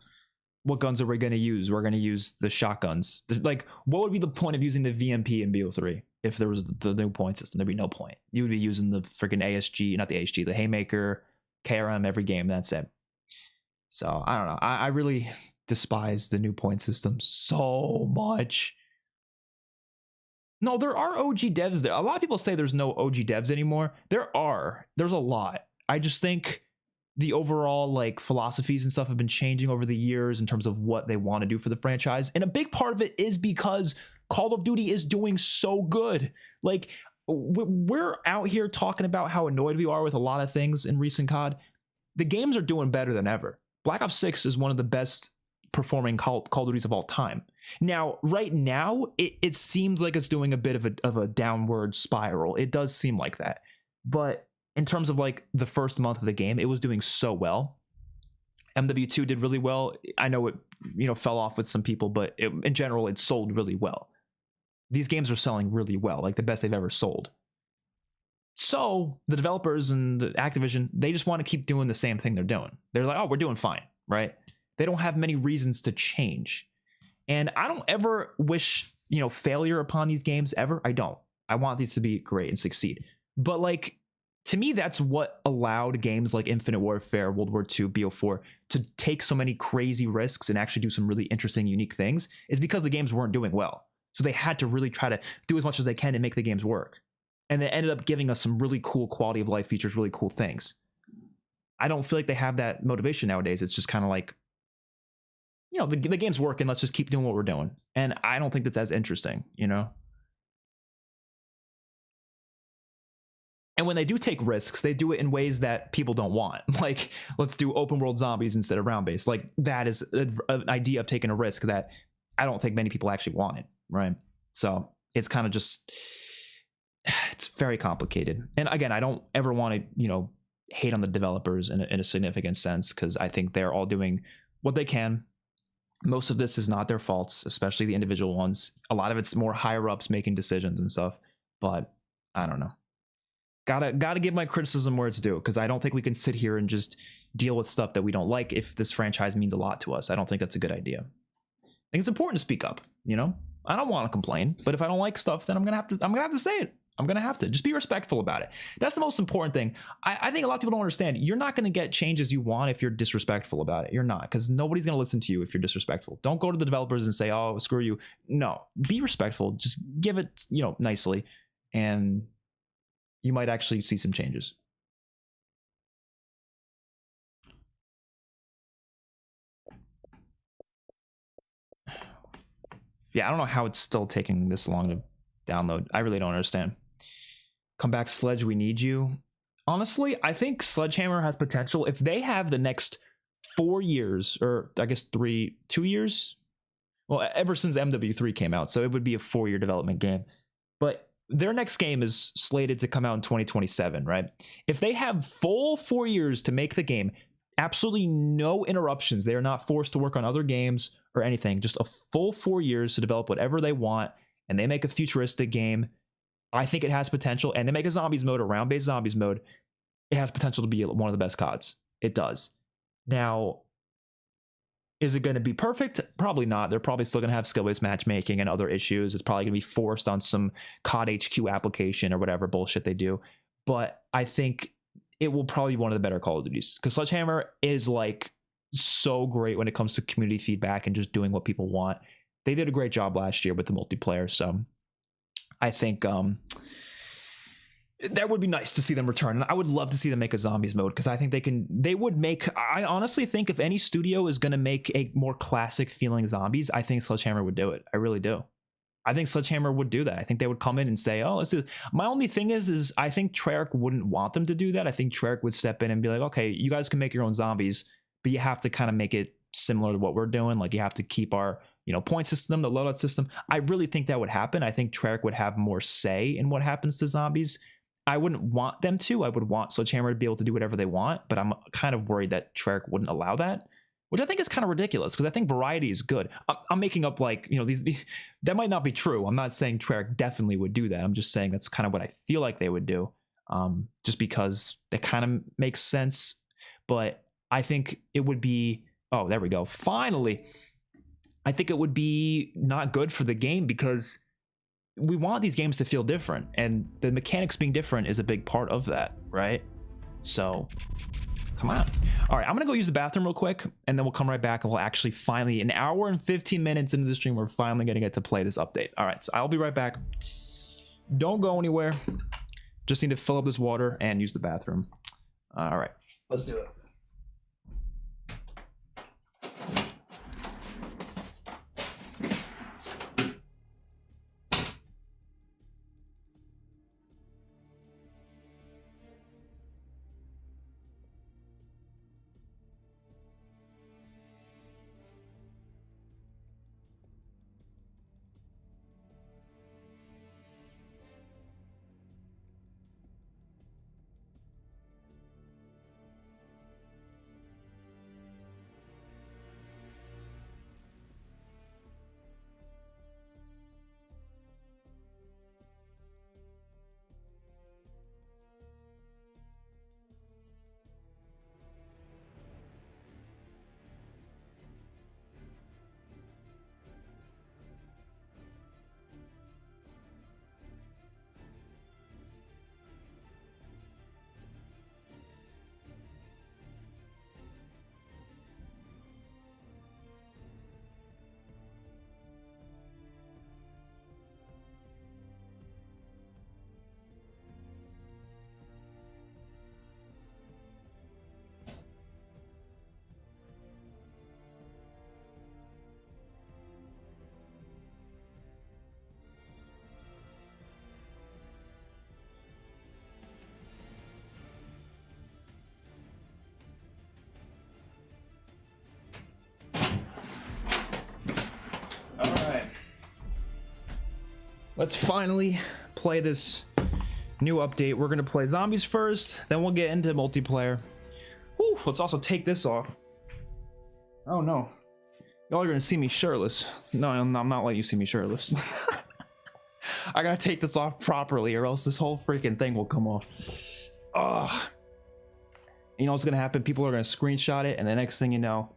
what guns are we going to use? We're going to use the shotguns. Like, what would be the point of using the VMP in BO3 if there was the new point system? There'd be no point. You would be using the freaking ASG, not the ASG, the Haymaker, KRM every game. That's it. So I don't know. I really despise the new point system so much. No, there are OG devs there. A lot of people say there's no OG devs anymore. There's a lot. I just think the overall like philosophies and stuff have been changing over the years in terms of what they want to do for the franchise. And a big part of it is because Call of Duty is doing so good. Like, we're out here talking about how annoyed we are with a lot of things in recent COD. The games are doing better than ever. Black Ops 6 is one of the best performing Call of Duties of all time. Now, right now, it seems like it's doing a bit of a downward spiral. It does seem like that. But in terms of like the first month of the game, it was doing so well. MW2 did really well. I know it, fell off with some people, but in general, it sold really well. These games are selling really well, like the best they've ever sold. So the developers and the Activision, they just want to keep doing the same thing they're doing. They're like, oh, we're doing fine, right? They don't have many reasons to change. And I don't ever wish, failure upon these games ever. I don't. I want these to be great and succeed. But like, to me, that's what allowed games like Infinite Warfare, World War II, BO4 to take so many crazy risks and actually do some really interesting, unique things, is because the games weren't doing well. So they had to really try to do as much as they can to make the games work. And they ended up giving us some really cool quality of life features, really cool things. I don't feel like they have that motivation nowadays. It's just kind of like, the game's working, let's just keep doing what we're doing. And I don't think that's as interesting, And when they do take risks, they do it in ways that people don't want. Like, let's do open world zombies instead of round based. Like, that is an idea of taking a risk that I don't think many people actually wanted, right? So it's kind of just, it's very complicated. And again, I don't ever want to, hate on the developers in a significant sense, because I think they're all doing what they can. Most of this is not their faults, especially the individual ones. A lot of it's more higher ups making decisions and stuff, but I don't know. Gotta give my criticism where it's due, because I don't think we can sit here and just deal with stuff that we don't like if this franchise means a lot to us. I don't think that's a good idea. I think it's important to speak up, you know? I don't want to complain, but if I don't like stuff, then I'm gonna have to say it. I'm gonna have to just be respectful about it. That's the most important thing. I think a lot of people don't understand. You're not gonna get changes you want if you're disrespectful about it. You're not, because nobody's gonna listen to you if you're disrespectful. Don't go to the developers and say, "Oh, screw you." No, be respectful. Just give it, you know, nicely, and you might actually see some changes. Yeah, I don't know how it's still taking this long to download. I really don't understand. Come back, Sledge, we need you. Honestly, I think Sledgehammer has potential. If they have the next 4 years, or I guess 2 years, well, ever since MW3 came out, so it would be a 4-year development game. But their next game is slated to come out in 2027, right? If they have full 4 years to make the game, absolutely no interruptions, they are not forced to work on other games or anything, just a full 4 years to develop whatever they want, and they make a futuristic game, I think it has potential. And they make a zombies mode, a round-based zombies mode, it has potential to be one of the best CODs. It does. Now, is it going to be perfect? Probably not. They're probably still going to have skill-based matchmaking and other issues. It's probably going to be forced on some COD HQ application or whatever bullshit they do. But I think it will probably be one of the better Call of Duties, because Sledgehammer is like so great when it comes to community feedback and just doing what people want. They did a great job last year with the multiplayer, so I think that would be nice to see them return. And I would love to see them make a zombies mode, because I think I honestly think if any studio is going to make a more classic feeling zombies, I think Sledgehammer would do it. I really do. I think Sledgehammer would do that. I think they would come in and say, "Oh, let's do this." My only thing is I think Treyarch wouldn't want them to do that. I think Treyarch would step in and be like, "Okay, you guys can make your own zombies, but you have to kind of make it similar to what we're doing. Like, you have to keep our, you know, point system, the loadout system." I really think that would happen. I think Treyarch would have more say in what happens to zombies. I wouldn't want them to. I would want Sledgehammer to be able to do whatever they want, but I'm kind of worried that Treyarch wouldn't allow that, which I think is kind of ridiculous, because I think variety is good. I'm making up, like, you know, these that might not be true. I'm not saying Treyarch definitely would do that. I'm just saying that's kind of what I feel like they would do, just because it kind of makes sense. But I think it would be, oh, there we go. Finally, I think it would be not good for the game, because we want these games to feel different, and the mechanics being different is a big part of that, right? So come on. All right, I'm gonna go use the bathroom real quick, and then we'll come right back, and we'll actually finally, an hour and 15 minutes into the stream, we're finally gonna get to play this update. All right, so I'll be right back. Don't go anywhere. Just need to fill up this water and use the bathroom. All right, let's do it. Let's finally play this new update. We're gonna play zombies first, then we'll get into multiplayer. Whew, let's also take this off. Oh no, y'all are gonna see me shirtless. No, I'm not letting you see me shirtless. I gotta take this off properly or else this whole freaking thing will come off. Ugh. You know what's gonna happen? People are gonna screenshot it, and the next thing you know,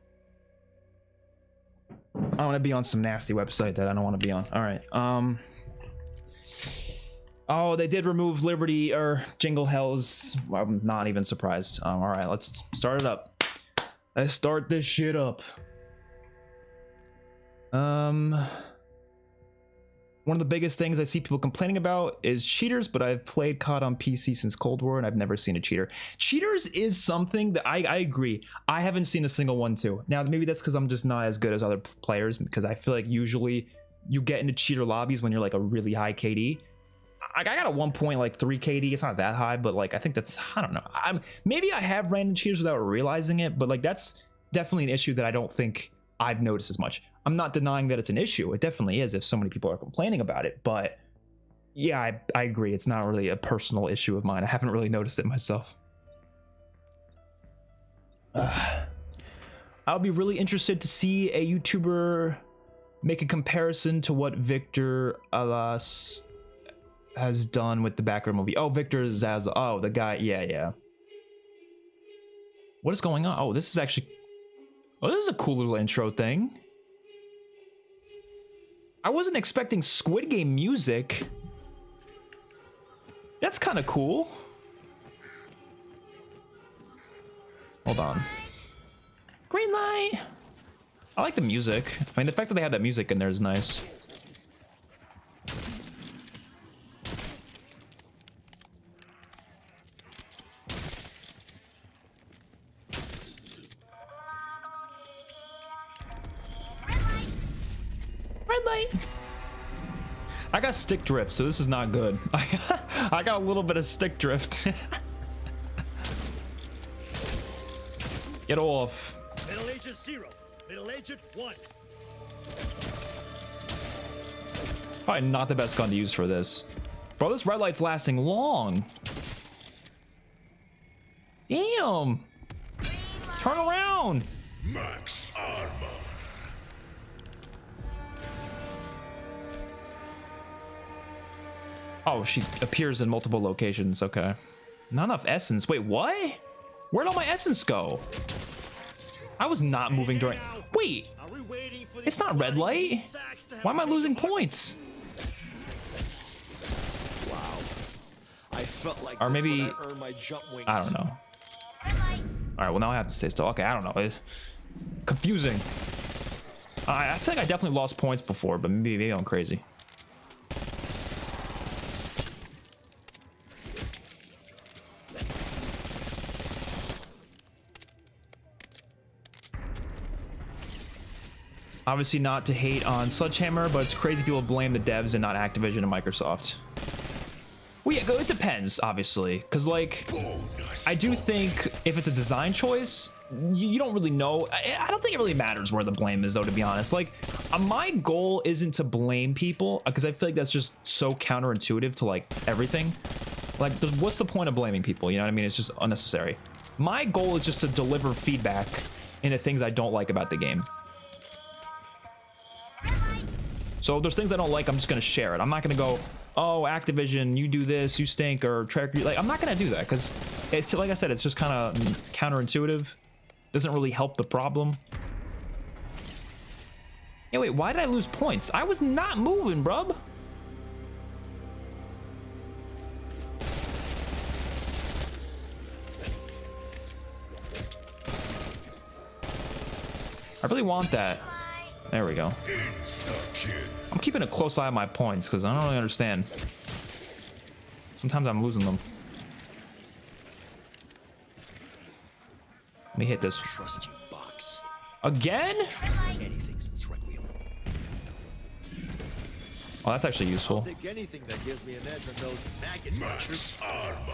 I want to be on some nasty website that I don't want to be on. All right. Oh, they did remove Liberty or Jingle Hells. I'm not even surprised. All right, let's start it up. Let's start this shit up. One of the biggest things I see people complaining about is cheaters, but I've played COD on PC since Cold War and I've never seen a cheater. Cheaters is something that I agree. I haven't seen a single one too. Now, maybe that's because I'm just not as good as other players, because I feel like usually you get into cheater lobbies when you're like a really high KD. I got a 1.3 KD. It's not that high, but like I think that's, I don't know. Maybe I have ran into cheaters without realizing it, but like that's definitely an issue that I don't think I've noticed as much. I'm not denying that it's an issue. It definitely is if so many people are complaining about it. But yeah, I agree. It's not really a personal issue of mine. I haven't really noticed it myself. I'll be really interested to see a YouTuber make a comparison to what Victor Alas has done with the background movie. Oh, Victor Zaz. Oh, the guy. Yeah. What is going on? Oh, this is actually... Oh, this is a cool little intro thing. I wasn't expecting Squid Game music. That's kind of cool. Hold on. Green light. I like the music. I mean, the fact that they have that music in there is nice. I got stick drift, so this is not good. I got a little bit of stick drift. Get off. Middle agent 0. Middle agent 1. Probably not the best gun to use for this. Bro, this red light's lasting long. Damn. Turn around. Max armor. Oh, she appears in multiple locations. Okay. Not enough essence. Wait, what? Where'd all my essence go? I was not moving during... Wait. It's not red light. Why am I losing points? Wow. I felt like Or maybe... I earned my jump wings. I don't know. All right, well, now I have to stay still. Okay, I don't know. It's confusing. I feel like I definitely lost points before, but maybe I'm crazy. Obviously not to hate on Sledgehammer, but it's crazy people blame the devs and not Activision and Microsoft. Well, yeah, it depends, obviously. Because, like, I do think if it's a design choice, you don't really know. I don't think it really matters where the blame is, though, to be honest. Like, my goal isn't to blame people, because I feel like that's just so counterintuitive to, like, everything. Like, what's the point of blaming people? You know what I mean? It's just unnecessary. My goal is just to deliver feedback into things I don't like about the game. So if there's things I don't like, I'm just going to share it. I'm not going to go, oh, Activision, you do this, you stink, or Trek. Like, I'm not going to do that because it's, like I said, it's just kind of counterintuitive. Doesn't really help the problem. Yeah, wait, why did I lose points? I was not moving, brub. I really want that. There we go. I'm keeping a close eye on my points because I don't really understand. Sometimes I'm losing them. Let me hit this. Trust you, box. Again? Anything since Requiem. Oh, that's actually useful. I'll take anything that gives me an edge on those maggot Max armor.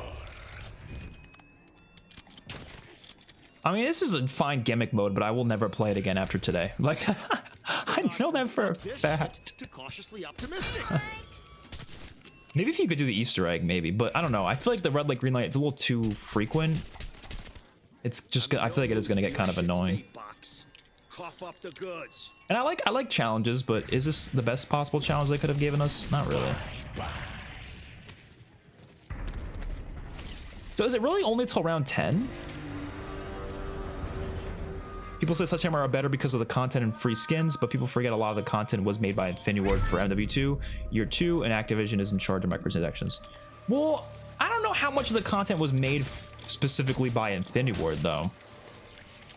I mean, this is a fine gimmick mode, but I will never play it again after today. Like, I know that for a fact. Too cautiously optimistic. Maybe if you could do the Easter egg, maybe. But I don't know. I feel like the red light, green light, it's a little too frequent. It's just, I feel like it is going to get kind of annoying. Box. cough up the goods. And I like challenges, but is this the best possible challenge they could have given us? Not really. So is it really only till round 10? People say Sledgehammer are better because of the content and free skins, but people forget a lot of the content was made by Infinity Ward for MW2 Year 2, and Activision is in charge of microtransactions. Well, I don't know how much of the content was made specifically by Infinity Ward, though.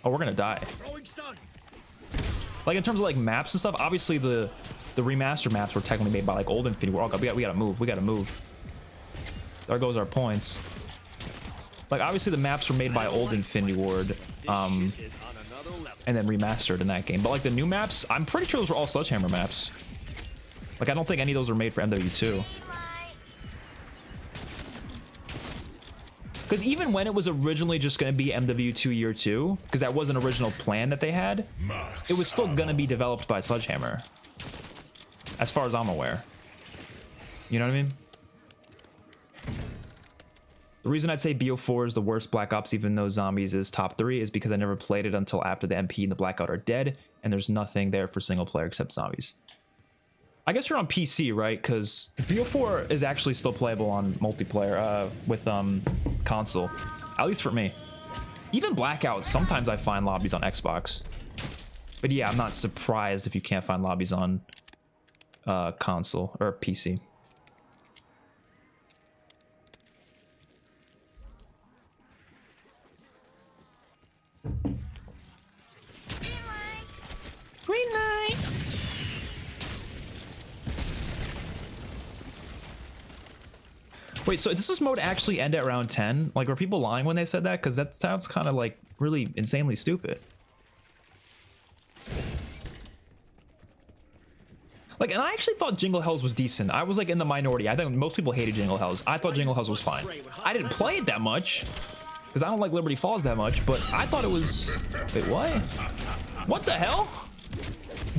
Oh, we're gonna die. Like in terms of like maps and stuff, obviously the remaster maps were technically made by like old Infinity Ward. Oh God, we gotta move. We gotta move. There goes our points. Like obviously the maps were made by old Infinity Ward, and then remastered in that game. But like the new maps, I'm pretty sure those were all Sledgehammer maps. Like I don't think any of those were made for MW2. Because even when it was originally just going to be MW2 Year 2, because that was an original plan that they had, it was still going to be developed by Sledgehammer, as far as I'm aware. You know what I mean? The reason I'd say BO4 is the worst Black Ops, even though Zombies is top 3, is because I never played it until after the MP and the Blackout are dead, and there's nothing there for single player except Zombies. I guess you're on PC, right? Because BO4 is actually still playable on multiplayer with console, at least for me. Even Blackout, sometimes I find lobbies on Xbox. But yeah, I'm not surprised if you can't find lobbies on console or PC. Green light. Wait, so does this mode actually end at round 10? Like, were people lying when they said that? Because that sounds kind of like really insanely stupid. Like, and I actually thought Jingle Hells was decent. I was like in the minority. I think most people hated Jingle Hells. I thought Jingle Hells was fine. I didn't play it that much because I don't like Liberty Falls that much, but I thought it was... Wait, what? What the hell?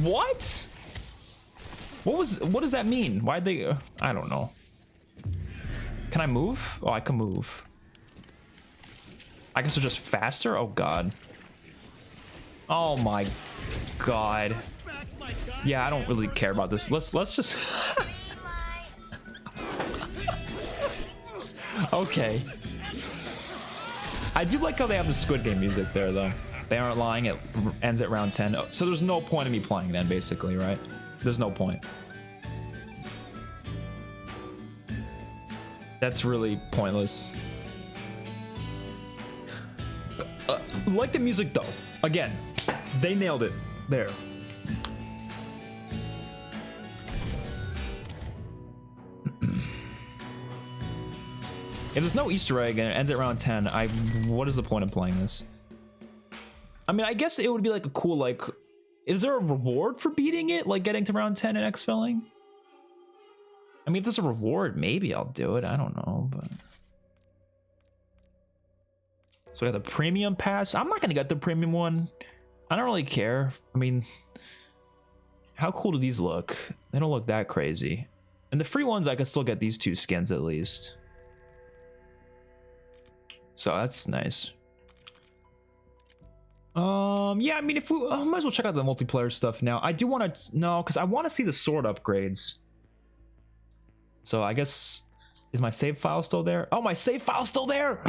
What? What does that mean? Why'd they... I don't know. Can I move? Oh, I can move. I guess they're just faster? Oh, God. Oh, my God. Yeah, I don't really care about this. Let's just... Okay. I do like how they have the Squid Game music there, though. They aren't lying. It ends at round 10. So there's no point in me playing then, basically, right? There's no point. That's really pointless. Like the music, though. Again, they nailed it. There. If there's no Easter egg and it ends at round 10, what is the point of playing this? I mean, I guess it would be like a cool, like... Is there a reward for beating it? Like getting to round 10 and exfilling? I mean, if there's a reward, maybe I'll do it. I don't know, but... So we got the premium pass. I'm not gonna get the premium one. I don't really care. I mean... How cool do these look? They don't look that crazy. And the free ones, I can still get these 2 skins at least. So that's nice. Yeah, I mean, if we might as well check out the multiplayer stuff now. I do want to because I want to see the sword upgrades. So I guess is my save file still there? Oh, my save file's still there.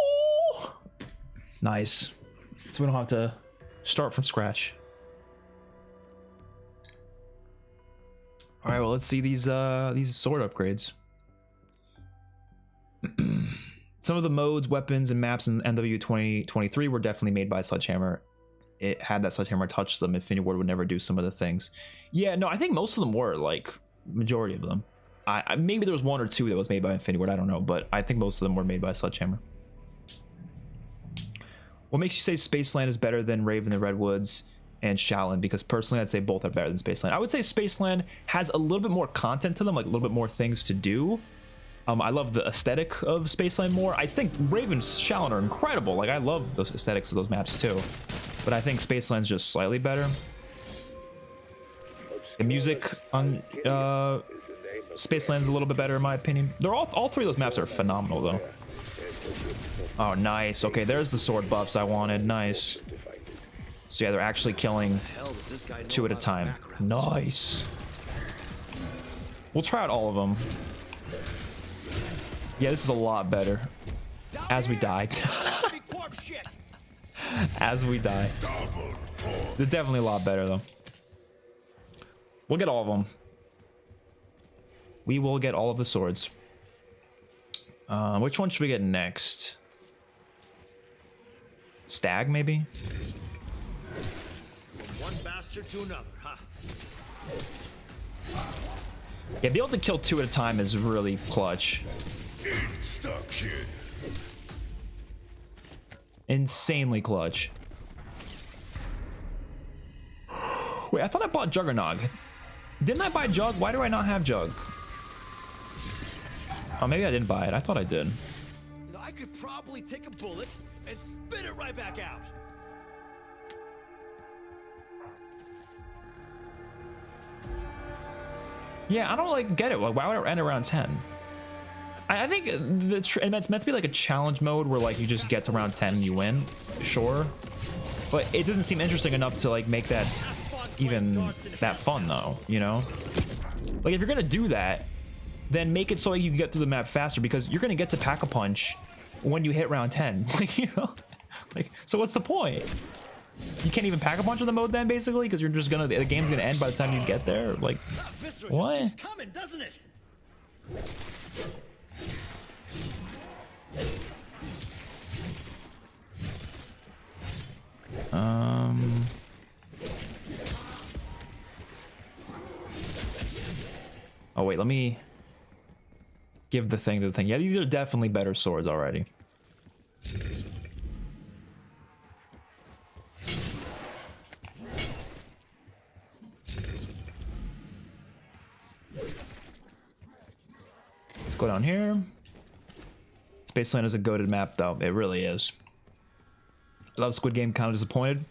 Oh, nice. So we don't have to start from scratch. All right, well, let's see these sword upgrades. Some of the modes, weapons, and maps in MW 2023 were definitely made by Sledgehammer. It had that Sledgehammer touch them. Infinity Ward would never do some of the things. Yeah, no, I think most of them were, like, majority of them. Maybe there was 1 or 2 that was made by Infinity Ward, I don't know, but I think most of them were made by Sledgehammer. What makes you say Spaceland is better than Raven the Redwoods and Shaolin? Because personally, I'd say both are better than Spaceland. I would say Spaceland has a little bit more content to them, like a little bit more things to do. I love the aesthetic of Spaceland more. I think Raven's Shaolin are incredible. Like, I love the aesthetics of those maps too. But I think Spaceland's just slightly better. The music on Spaceland's a little bit better in my opinion. They're all 3 of those maps are phenomenal though. Oh, nice. Okay, there's the sword buffs I wanted. Nice. So yeah, they're actually killing Hell, does this guy know 2 at a about time. backgrounds? Nice. We'll try out all of them. Yeah, this is a lot better. As we die. Corpse shit. As we die. Double points. They're definitely a lot better though. We'll get all of them. We will get all of the swords. Which one should we get next? Stag, maybe? One bastard to another, huh? Yeah, be able to kill 2 at a time is really clutch. Insta-kill. Insanely clutch. Wait, I thought I bought Juggernog. Didn't I buy Jug? Why do I not have Jug? Oh, maybe I didn't buy it. I thought I did. You know, I could probably take a bullet and spit it right back out. Yeah, I don't like get it. Like, why would it end around 10? I think and it's meant to be like a challenge mode where like you just get to round 10 and you win. Sure. But it doesn't seem interesting enough to like make that even that fun though, you know? Like if you're gonna do that, then make it so you can get through the map faster because you're gonna get to Pack-a-Punch when you hit round 10. Like, you know? Like, so what's the point? You can't even Pack-a-Punch in the mode then basically because you're just gonna the game's gonna end by the time you get there. Like, Viscera what? just keeps coming, doesn't it? Oh wait, let me give the thing to the thing. Yeah, these are definitely better swords already. Go down here. Spaceland is a goated map though. It really is. I love Squid Game, kind of disappointed.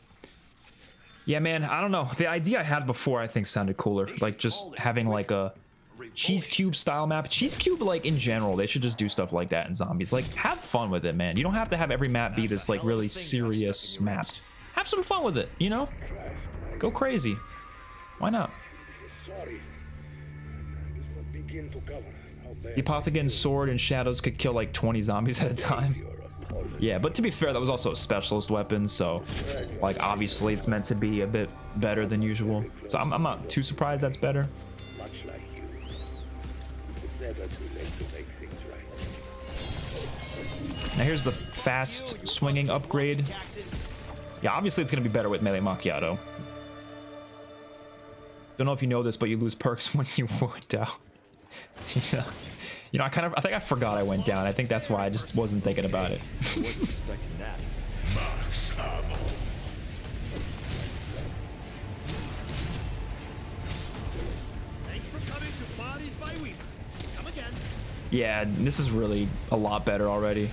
Yeah, man, I don't know. The idea I had before I think sounded cooler. Like just having like a cheese cube style map. Cheese cube, like in general, they should just do stuff like that in zombies. Like have fun with it, man. You don't have to have every map be this like really serious map. Have some fun with it, you know? Go crazy. Why not? Sorry. This will begin to cover how bad The Apothecan's sword and shadows could kill like 20 zombies at a time. Yeah, but to be fair, that was also a specialist weapon, so like obviously it's meant to be a bit better than usual. So I'm not too surprised that's better. much like you. It's never too late to make things right. Now here's the fast swinging upgrade. Yeah, obviously it's gonna be better with melee macchiato. Don't know if you know this, but you lose perks when you went down. Yeah. You know, I think I forgot I went down. I think that's why I just wasn't thinking about it. I wasn't expecting that. Max ammo. Thanks for coming to Bodies by Weaver. Come again. Yeah, this is really a lot better already.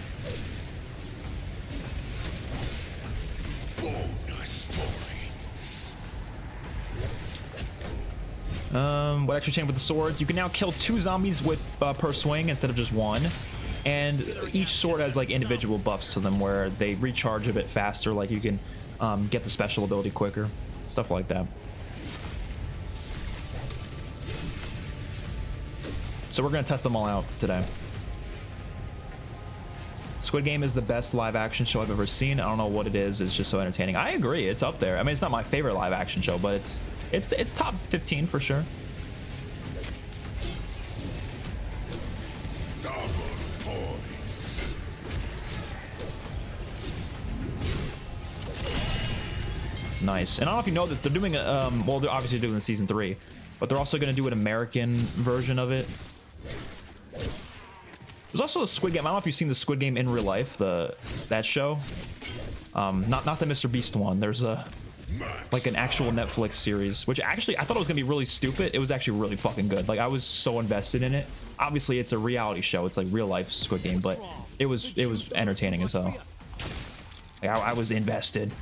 Bonus points. What extra chain with the swords? You can now kill 2 zombies with per swing instead of just 1. And each sword has like individual buffs to them where they recharge a bit faster, like you can get the special ability quicker, stuff like that. So we're gonna test them all out today. Squid Game is the best live action show I've ever seen. I don't know what it is. It's just so entertaining. I agree. It's up there. I mean, it's not my favorite live action show, but it's top 15 for sure. Double points. Nice. And I don't know if you know this. They're doing well, they're obviously doing the season 3, but they're also going to do an American version of it. There's also a Squid Game. I don't know if you've seen the Squid Game in real life, that show. Not the Mr. Beast one. There's like an actual Netflix series, which actually I thought it was gonna be really stupid. It was actually really fucking good. Like I was so invested in it. Obviously, it's a reality show. It's like real life Squid Game, but it was entertaining as hell. Like, I was invested.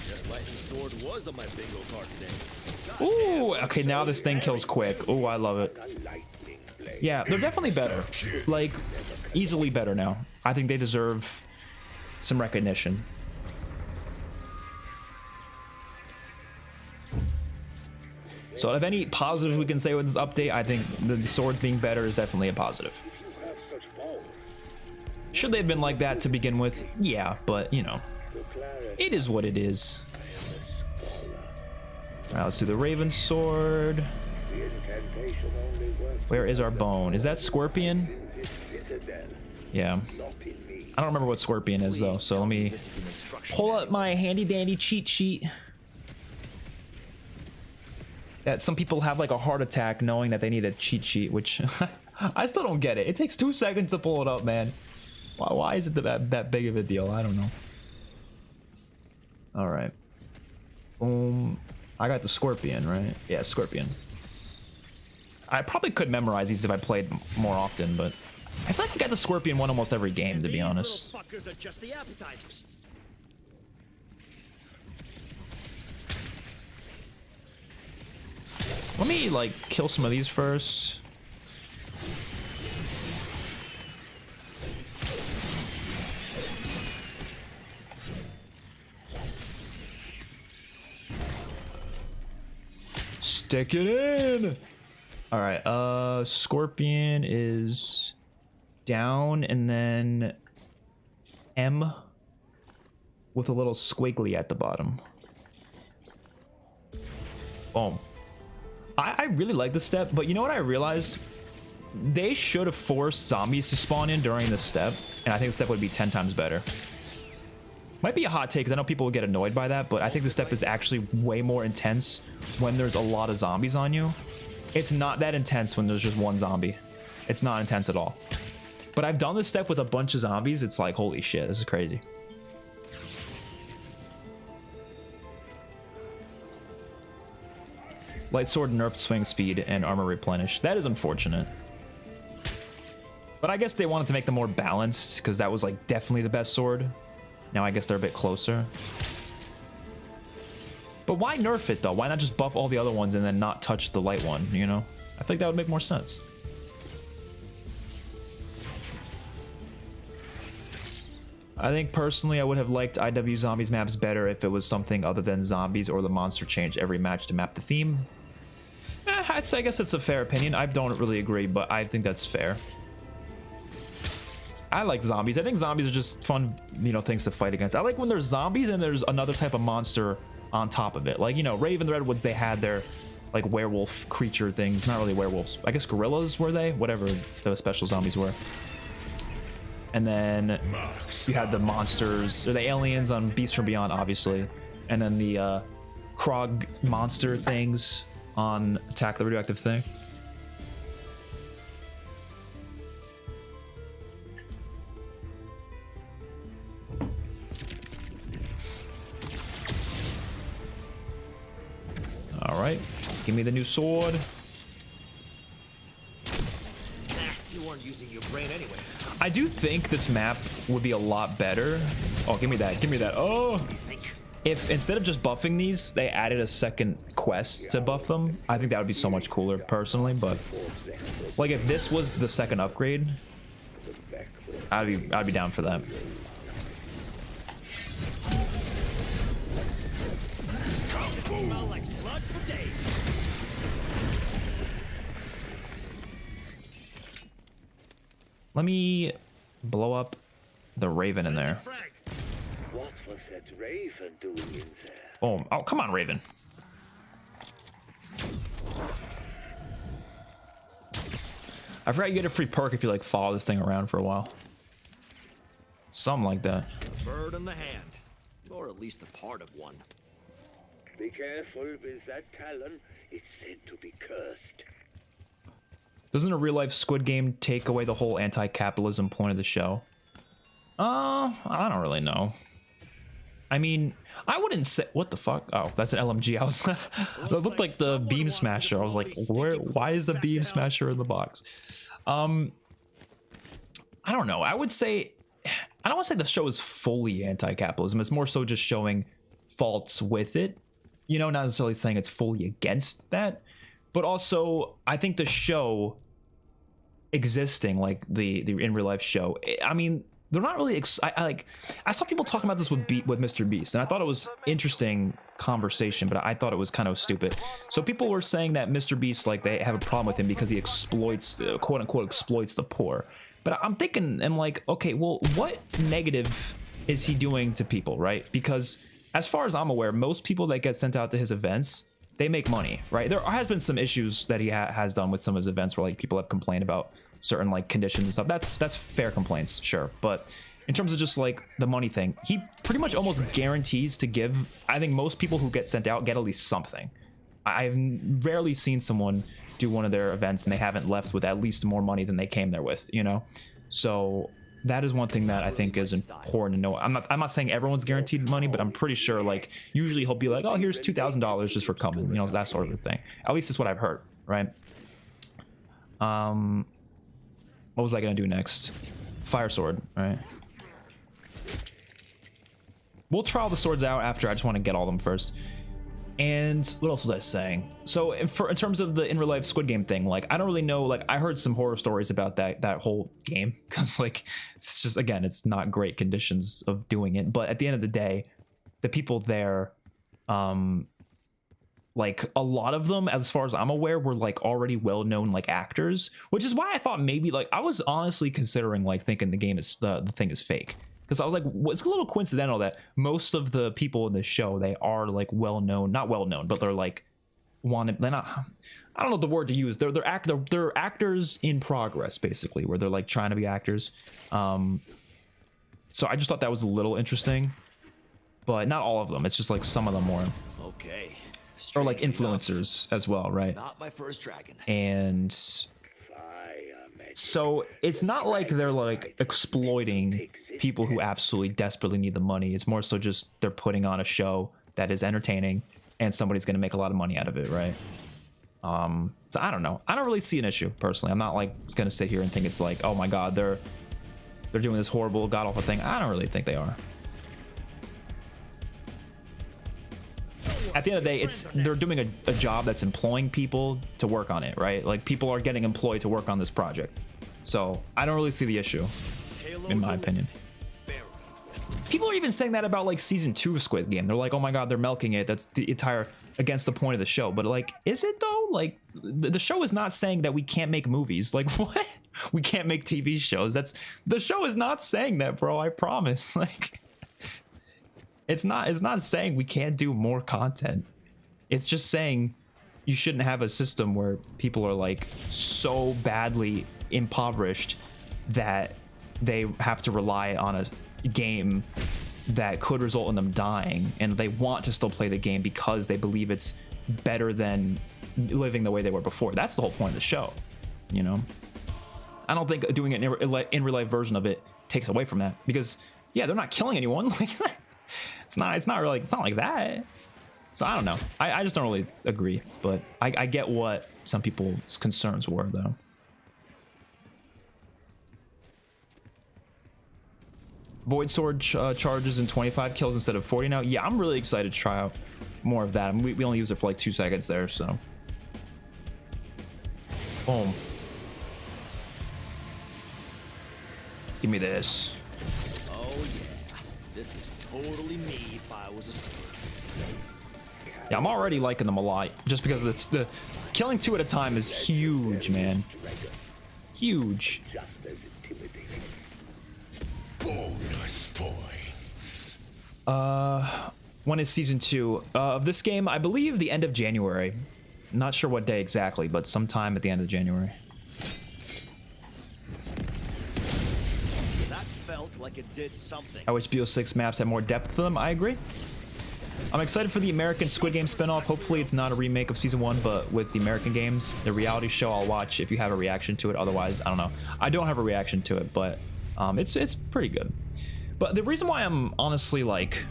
That lightning sword was on my bingo card today. Ooh, okay, now this thing kills quick. Ooh, I love it. Yeah, they're definitely better. Like, easily better now. I think they deserve some recognition. So if any positives we can say with this update, I think the swords being better is definitely a positive. If you have such power, Should they have been like that to begin with? Yeah, but you know, declare it it is what it is. a scholar. Alright, let's do the Raven Sword. The incantation only works Where is our bone? Is that Scorpion? in this citadel, Yeah. not in me. I don't remember what Scorpion is though, so let me This is an instruction. pull up my handy dandy cheat sheet. That some people have like a heart attack knowing that they need a cheat sheet, which I still don't get it. It takes 2 seconds to pull it up, man. Why is it that big of a deal? I don't know. All right. Boom. I got the Scorpion, right? Yeah, Scorpion. I probably could memorize these if I played more often, but I feel like I got the Scorpion one almost every game, to be honest. These little fuckers are just the appetizers. Let me like kill some of these first. Stick it in. All right, Scorpion is down and then M with a little squiggly at the bottom. Boom. I really like this step, but you know what I realized? They should have forced zombies to spawn in during this step, and I think the step would be 10 times better. Might be a hot take, because I know people will get annoyed by that, but I think the step is actually way more intense when there's a lot of zombies on you. It's not that intense when there's just one zombie. It's not intense at all. But I've done this step with a bunch of zombies. It's like, holy shit, this is crazy. Light sword nerfed swing speed and armor replenish. That is unfortunate. But I guess they wanted to make them more balanced because that was like definitely the best sword. Now I guess they're a bit closer. But why nerf it though? Why not just buff all the other ones and then not touch the light one, you know? I think that would make more sense. I think personally I would have liked IW Zombies maps better if it was something other than zombies or the monster changed every match to map the theme. I guess it's a fair opinion. I don't really agree, but I think that's fair. I like zombies. I think zombies are just fun, you know, things to fight against. I like when there's zombies and there's another type of monster on top of it. Like, you know, Raven the Redwoods, they had their like werewolf creature things. Not really werewolves. I guess gorillas were they? Whatever the special zombies were. And then you had the monsters, or the aliens on Beast from Beyond, obviously. And then the Krog monster things on Attack the Radioactive Thing. All right, give me the new sword. You weren't using your brain anyway. I do think this map would be a lot better. Oh, give me that. Give me that. Oh, if instead of just buffing these, they added a second quest to buff them, I think that would be so much cooler personally. But like if this was the second upgrade, I'd be down for that. Smell like blood for days. Let me blow up the Raven in there. Frag. What was that raven doing in there? Oh, oh, come on, Raven. I forgot you get a free perk if you like follow this thing around for a while. Something like that. Bird in the hand, or at least a part of one. Be careful with that talon. It's said to be cursed. Doesn't a real life Squid Game take away the whole anti-capitalism point of the show? I don't really know. I mean, I wouldn't say what the fuck. Oh, that's an LMG. I was that looked like the beam smasher. I was like, why is the beam smasher in the box? I don't know. I would say I don't want to say the show is fully anti-capitalism. It's more so just showing faults with it. You know, not necessarily saying it's fully against that, but also I think the show existing, like the in real life show, I mean, they're not really I saw people talking about this with Mr. Beast, and I thought it was interesting conversation, but I thought it was kind of stupid. So people were saying that Mr. Beast, like, they have a problem with him because he exploits, quote unquote, exploits the poor. But I'm thinking, I'm like, okay, well, what negative is he doing to people, right? Because as far as I'm aware, most people that get sent out to his events, they make money, right? There has been some issues that he has done with some of his events where, like, people have complained about certain, like, conditions and stuff. That's fair complaints, sure. But in terms of just, like, the money thing, he pretty much almost guarantees to give. I think most people who get sent out get at least something. I've rarely seen someone do one of their events and they haven't left with at least more money than they came there with, you know? So that is one thing that I think is important to know. I'm not saying everyone's guaranteed money, but I'm pretty sure, like, usually he'll be like, oh, here's $2,000 just for coming, you know, that sort of thing. At least that's what I've heard, right? What was I gonna do next? Fire sword, right? We'll try all the swords out after. I just want to get all of them first. And what else was I saying? So in terms of the in real life Squid Game thing, like, I don't really know. Like, I heard some horror stories about that whole game, because, like, it's just, again, it's not great conditions of doing it. But at the end of the day, the people there, like, a lot of them, as far as I'm aware, were, like, already well-known, like, actors, which is why I thought maybe, like, I was honestly considering, like, thinking the game is the thing is fake. Because I was like, well, it's a little coincidental that most of the people in the show, they are, like, well-known, not well-known, but they're, like, wanted. They're not. I don't know the word to use. They're actors in progress, basically, where they're, like, trying to be actors. So I just thought that was a little interesting, but not all of them. It's just, like, some of them more. Okay. Or, like, influencers as well, right? Not my first dragon. And so it's not like they're, like, exploiting people who absolutely desperately need the money. It's more so just they're putting on a show that is entertaining and somebody's going to make a lot of money out of it, right? So I don't know. I don't really see an issue personally. I'm not, like, going to sit here and think it's like, oh my god, they're doing this horrible god awful thing. I don't really think they are. At the end of the day, they're doing a job that's employing people to work on it, right? Like, people are getting employed to work on this project. So I don't really see the issue, in my opinion. People are even saying that about, like, season 2 of Squid Game. They're like, oh my god, they're milking it. That's the entire against the point of the show. But, like, is it though? Like, the show is not saying that we can't make movies. Like, what? We can't make TV shows. The show is not saying that, bro. I promise. Like, it's not saying we can't do more content. It's just saying you shouldn't have a system where people are, like, so badly impoverished that they have to rely on a game that could result in them dying, and they want to still play the game because they believe it's better than living the way they were before. That's the whole point of the show, you know? I don't think doing an in real life version of it takes away from that, because yeah, they're not killing anyone. Like, it's not like that. So I don't know. I just don't really agree, but I get what some people's concerns were, though. Void Sword charges in 25 kills instead of 40 now. Yeah, I'm really excited to try out more of that. I mean, we only use it for like 2 seconds there, so. Boom. Give me this. Oh yeah, this is totally me if I was a sword. Yeah, I'm already liking them a lot, just because it's the killing 2 at a time is huge, man. Huge. Bonus points. When is season 2 of this game? I believe the end of January. Not sure what day exactly, but sometime at the end of January. That felt like it did something. HBO 6 maps have more depth to them. I agree. I'm excited for the American Squid Game spinoff. Hopefully it's not a remake of season 1, but with the American games, the reality show, I'll watch if you have a reaction to it. Otherwise, I don't know. I don't have a reaction to it, but it's pretty good. But the reason why I'm honestly, like,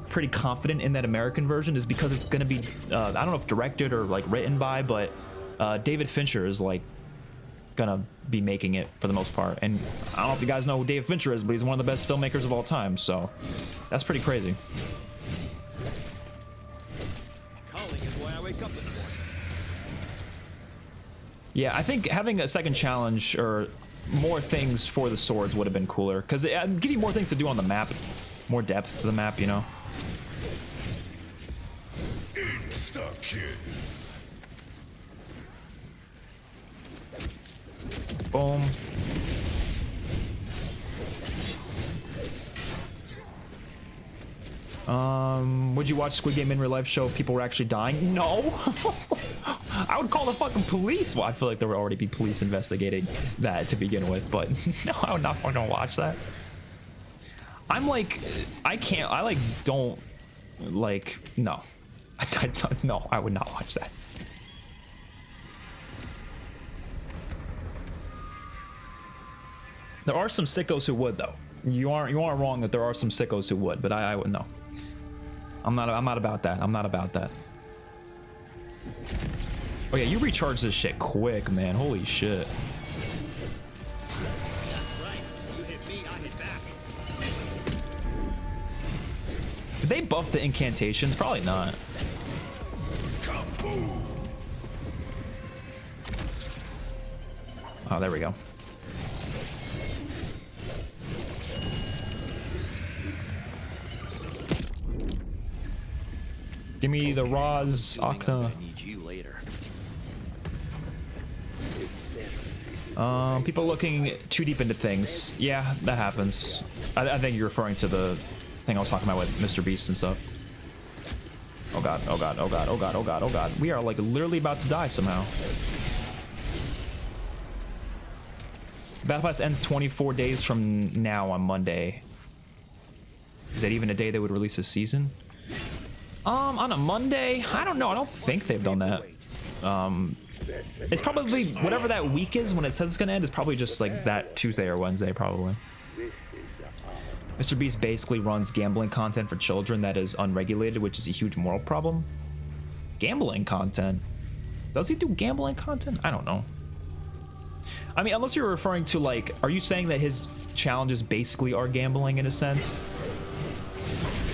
pretty confident in that American version is because it's gonna be I don't know if directed or, like, written by, but David Fincher is, like, gonna be making it for the most part. And I don't know if you guys know who David Fincher is, but he's one of the best filmmakers of all time, so that's pretty crazy. Calling is why I wake up in the morning. Yeah, I think having a second challenge or more things for the swords would have been cooler, because it'd give you more things to do on the map, more depth to the map, you know. Boom. Would you watch Squid Game in real life show if people were actually dying? No. I would call the fucking police. Well, I feel like there would already be police investigating that to begin with, but no, I would not fucking watch that. I'm like, I can't, I like don't, like, no. I don't, no, I would not watch that. There are some sickos who would, though. You aren't wrong that there are some sickos who would, but I would no. I'm not about that. I'm not about that. Oh yeah, you recharge this shit quick, man. Holy shit. That's right. You hit me, I hit back. Did they buff the incantations? Probably not. Oh, there we go. Give me the Raz Akna. I need you later. People looking too deep into things. Yeah, that happens. I think you're referring to the thing I was talking about with Mr. Beast and stuff. Oh god, oh god, oh god, oh god, oh god, oh god. We are like literally about to die somehow. Battle Pass ends 24 days from now on Monday. Is that even a day they would release a season? On a Monday? I don't know. I don't think they've done that. It's probably whatever that week is when it says it's gonna end. It's probably just like that Tuesday or Wednesday, probably. Mr. Beast basically runs gambling content for children that is unregulated, which is a huge moral problem. Gambling content? Does he do gambling content? I don't know. I mean, unless you're referring to like, are you saying that his challenges basically are gambling in a sense?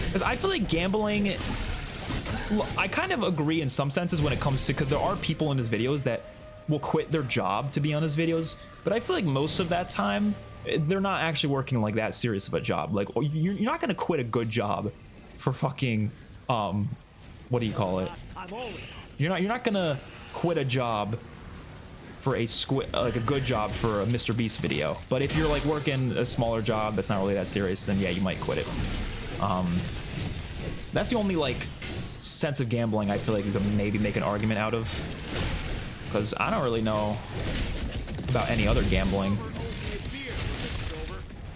Because I feel like gambling, I kind of agree in some senses when it comes to, because there are people in his videos that will quit their job to be on his videos, but I feel like most of that time they're not actually working like that serious of a job. Like you're not gonna quit a good job for fucking what do you call it? You're not gonna quit a job for a Squid, like a good job for a Mr. Beast video. But if you're like working a smaller job that's not really that serious, then yeah, you might quit it. That's the only like sense of gambling I feel like you could maybe make an argument out of, because I don't really know about any other gambling.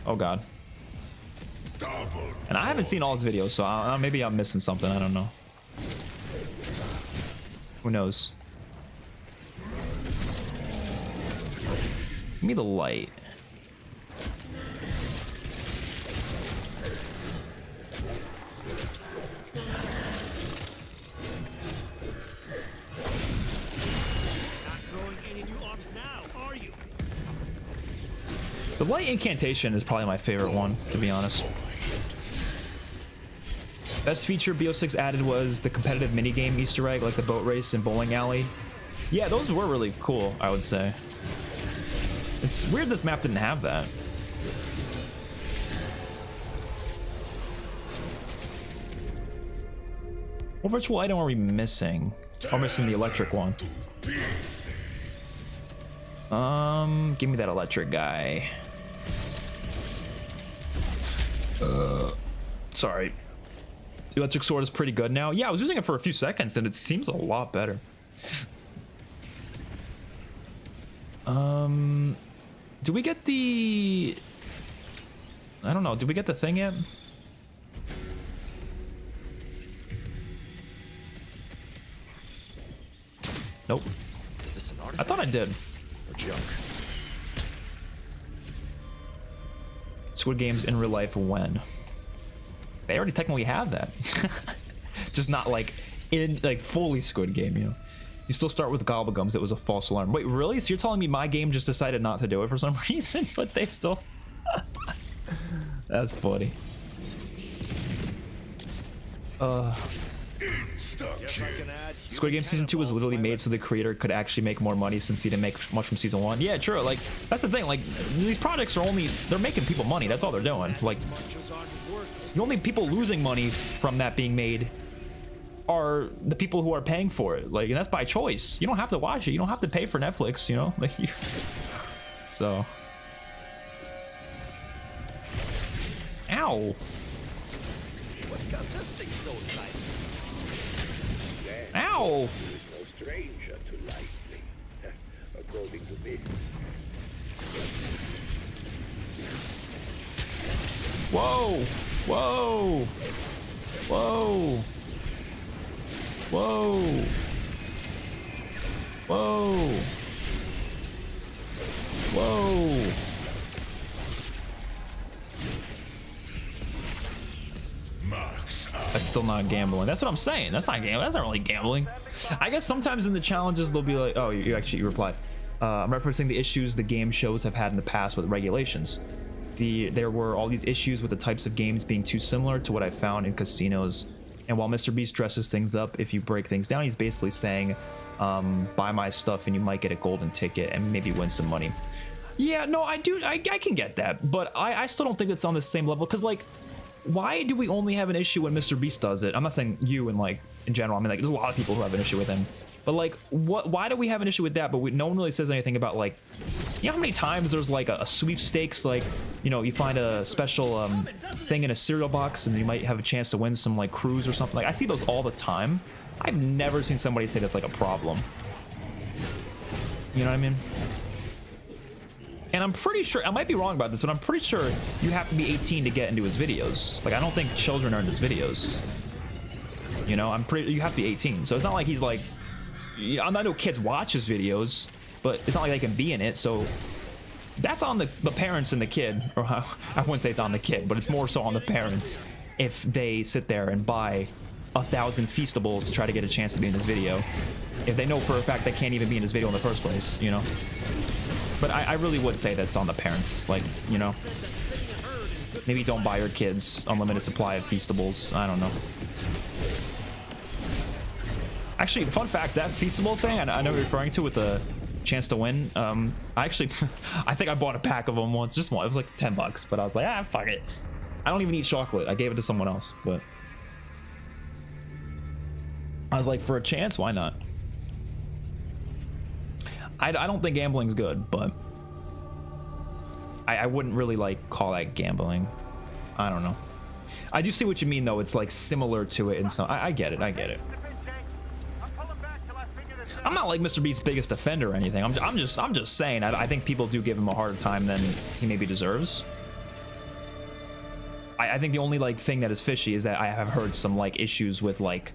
Oh god. And I haven't seen all his videos, so maybe I'm missing something. I don't know. Who knows? Give me the light. The light incantation is probably my favorite one, to be honest. Best feature BO6 added was the competitive minigame Easter egg, like the boat race and bowling alley. Yeah, those were really cool, I would say. It's weird this map didn't have that. What virtual item are we missing? We're missing the electric one. Give me that electric guy. Sorry. The electric sword is pretty good now. Yeah, I was using it for a few seconds and it seems a lot better. Do we get the... I don't know. Did we get the thing yet? Nope. Is this an I artifact? thought I did. Or junk? Squid Games in real life when? They already technically have that. Just not like in like fully Squid Game, you know. You still start with Gobblegums. It was a false alarm. Wait, really? So you're telling me my game just decided not to do it for some reason, but they still... That's funny. Squid Game Season 2 was literally made so the creator could actually make more money since he didn't make much from Season 1. Yeah, true. Like, that's the thing. Like, these projects are only... They're making people money. That's all they're doing. Like, the only people losing money from that being made are the people who are paying for it. Like, and that's by choice. You don't have to watch it. You don't have to pay for Netflix, you know? Like, so. Ow. What's got this thing so excited? Ow. Is no stranger to lightning, according to this. Whoa. Whoa. Whoa. Whoa. Whoa. Whoa. That's still not gambling. That's what I'm saying. That's not gambling. That's not really gambling. I guess sometimes in the challenges they'll be like, oh, you replied. I'm referencing the issues the game shows have had in the past with regulations. There were all these issues with the types of games being too similar to what I found in casinos. And while Mr. Beast dresses things up, if you break things down, he's basically saying, buy my stuff and you might get a golden ticket and maybe win some money. Yeah, no, I can get that, but I still don't think it's on the same level, because like, why do we only have an issue when Mr. Beast does it? I'm not saying you and like in general. I mean, like, there's a lot of people who have an issue with him, but like, why do we have an issue with that? But no one really says anything about, like, you know how many times there's like a sweepstakes, like, you know, you find a special thing in a cereal box and you might have a chance to win some like cruise or something. Like, I see those all the time. I've never seen somebody say that's like a problem. You know what I mean? And I'm pretty sure, I might be wrong about this, but I'm pretty sure you have to be 18 to get into his videos. Like, I don't think children are in his videos. You know, you have to be 18. So it's not like he's like, I know kids watch his videos, but it's not like they can be in it. So that's on the parents and the kid. Or I wouldn't say it's on the kid, but it's more so on the parents if they sit there and buy 1,000 Feastables to try to get a chance to be in his video. If they know for a fact they can't even be in his video in the first place, you know? But I really would say that's on the parents. Like, you know, maybe don't buy your kids unlimited supply of Feastables. I don't know. Actually, fun fact, that Feastable thing I know you're referring to with the chance to win. I think I bought a pack of them once, just one. It was like $10, but I was like, fuck it. I don't even eat chocolate. I gave it to someone else, but I was like, for a chance, why not? I don't think gambling's good, but I wouldn't really like call that gambling. I don't know. I do see what you mean though. It's like similar to it, and so I get it. I get it. I'm not like Mr. Beast's biggest offender or anything. I'm just saying. I think people do give him a harder time than he maybe deserves. I think the only like thing that is fishy is that I have heard some like issues with like,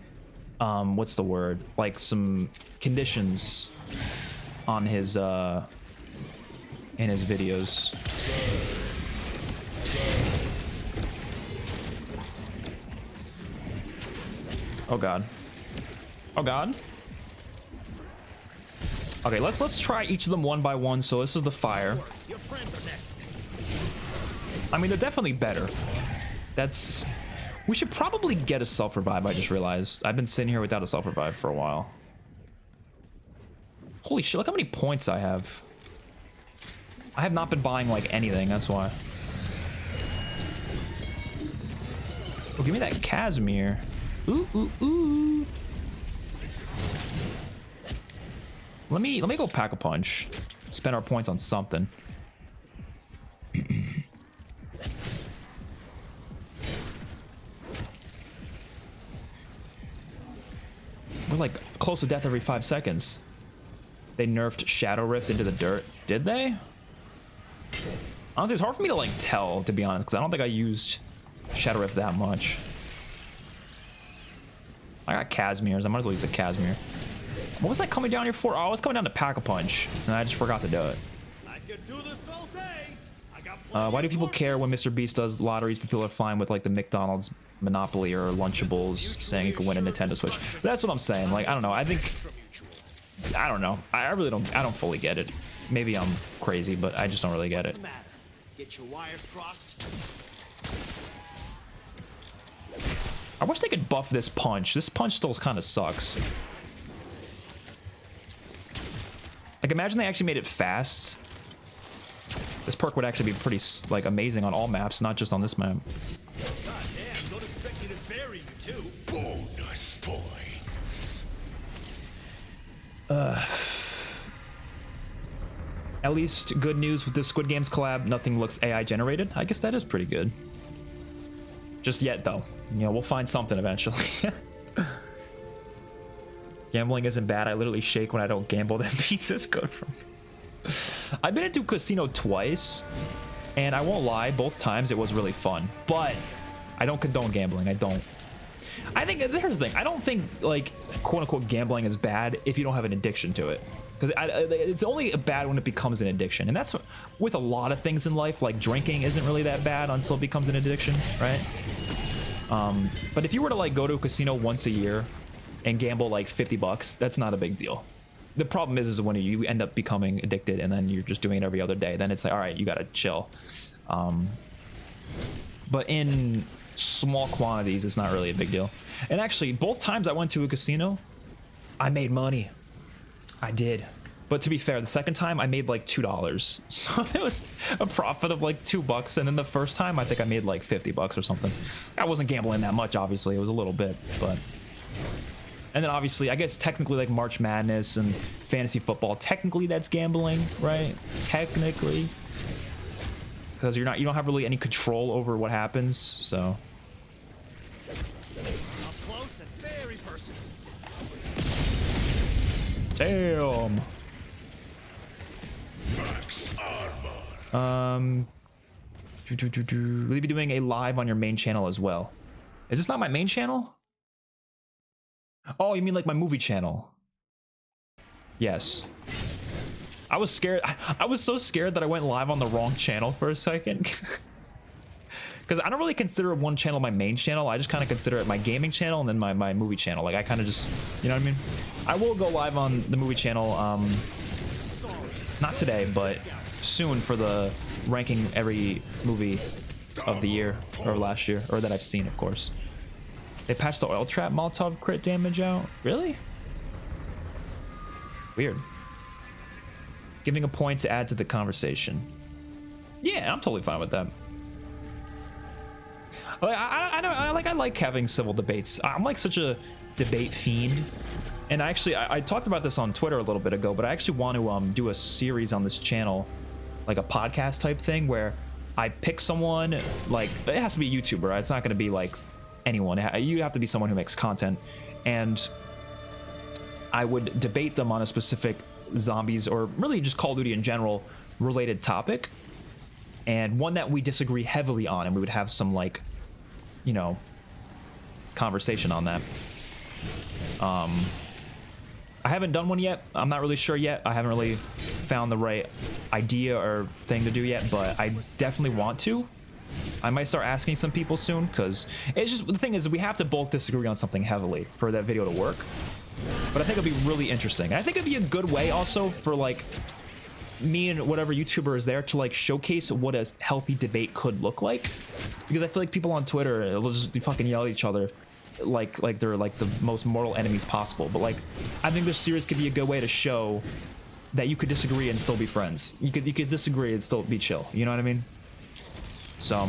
what's the word? Like some conditions on his in his videos. Oh god. Oh god. Okay, let's try each of them one by one. So this is the fire. Your friends are next. I mean, they're definitely better. We should probably get a self-revive. I just realized I've been sitting here without a self-revive for a while. Holy shit, look how many points I have. I have not been buying like anything, that's why. Oh, give me that Casimir. Ooh, ooh, ooh. Let me go pack a punch. Spend our points on something. We're like close to death every 5 seconds. They nerfed Shadow Rift into the dirt. Did they? Honestly, it's hard for me to like tell, to be honest, because I don't think I used Shadow Rift that much. I got Casimirs. I might as well use a Casimir. What was I coming down here for? Oh, I was coming down to pack a punch, and I just forgot to do it. I could do this all day. I got Why do people care when Mr. Beast does lotteries, but people are fine with like the McDonald's Monopoly or Lunchables saying you can win a Nintendo Switch? That's what I'm saying. Like, I don't know. I don't know. I really don't. I don't fully get it. Maybe I'm crazy, but I just don't really get it. Get your wires crossed. I wish they could buff this punch. This punch still kind of sucks. Like, imagine they actually made it fast. This perk would actually be pretty like amazing on all maps, not just on this map. God damn, don't expect me to bury you too. Bonus points. At least good news with this Squid Games collab, nothing looks AI generated. I guess that is pretty good. Just yet though, you know, we'll find something eventually. Gambling isn't bad. I literally shake when I don't gamble. That pizza's good for me. I've been into a casino twice, and I won't lie, both times it was really fun, but I don't condone gambling. I don't. I think here's the thing. I don't think like quote unquote gambling is bad if you don't have an addiction to it. Because it's only bad when it becomes an addiction, and that's with a lot of things in life. Like drinking isn't really that bad until it becomes an addiction, right? But if you were to like go to a casino once a year and gamble like $50, that's not a big deal. The problem is when you end up becoming addicted and then you're just doing it every other day, then it's like, all right, you gotta chill. But in small quantities, it's not really a big deal. And actually, both times I went to a casino, I made money. I did. But to be fair, the second time I made like $2. So it was a profit of like $2. And then the first time I think I made like $50 or something. I wasn't gambling that much, obviously. It was a little bit, but... And then obviously, I guess technically like March Madness and fantasy football, technically that's gambling, right? Technically. Because you don't have really any control over what happens, so... Up close and very personal. Damn. Will you be doing a live on your main channel as well? Is this not my main channel? Oh, you mean like my movie channel? Yes. I was scared. I was so scared that I went live on the wrong channel for a second. Because I don't really consider one channel my main channel. I just kind of consider it my gaming channel and then my movie channel. Like I kind of just, you know what I mean? I will go live on the movie channel, not today, but soon for the ranking every movie of the year or last year, or that I've seen, of course. They patched the oil trap Molotov crit damage out? Really? Weird. Giving a point to add to the conversation. Yeah, I'm totally fine with that. I like having civil debates. I'm like such a debate fiend. And I talked about this on Twitter a little bit ago, but I actually want to do a series on this channel, like a podcast type thing where I pick someone, like it has to be a YouTuber, right? It's not going to be like anyone. You have to be someone who makes content, and I would debate them on a specific zombies or really just Call of Duty in general related topic, and one that we disagree heavily on, and we would have some like, you know, conversation on that. I haven't done one yet. I'm not really sure yet. I haven't really found the right idea or thing to do yet, but I definitely want to. I might start asking some people soon, because it's just, the thing is we have to both disagree on something heavily for that video to work. But I think it'll be really interesting. And I think it'd be a good way also for like me and whatever YouTuber is there to like showcase what a healthy debate could look like. Because I feel like people on Twitter will just fucking yell at each other like they're like the most mortal enemies possible. But like I think this series could be a good way to show that you could disagree and still be friends. You could disagree and still be chill. You know what I mean? So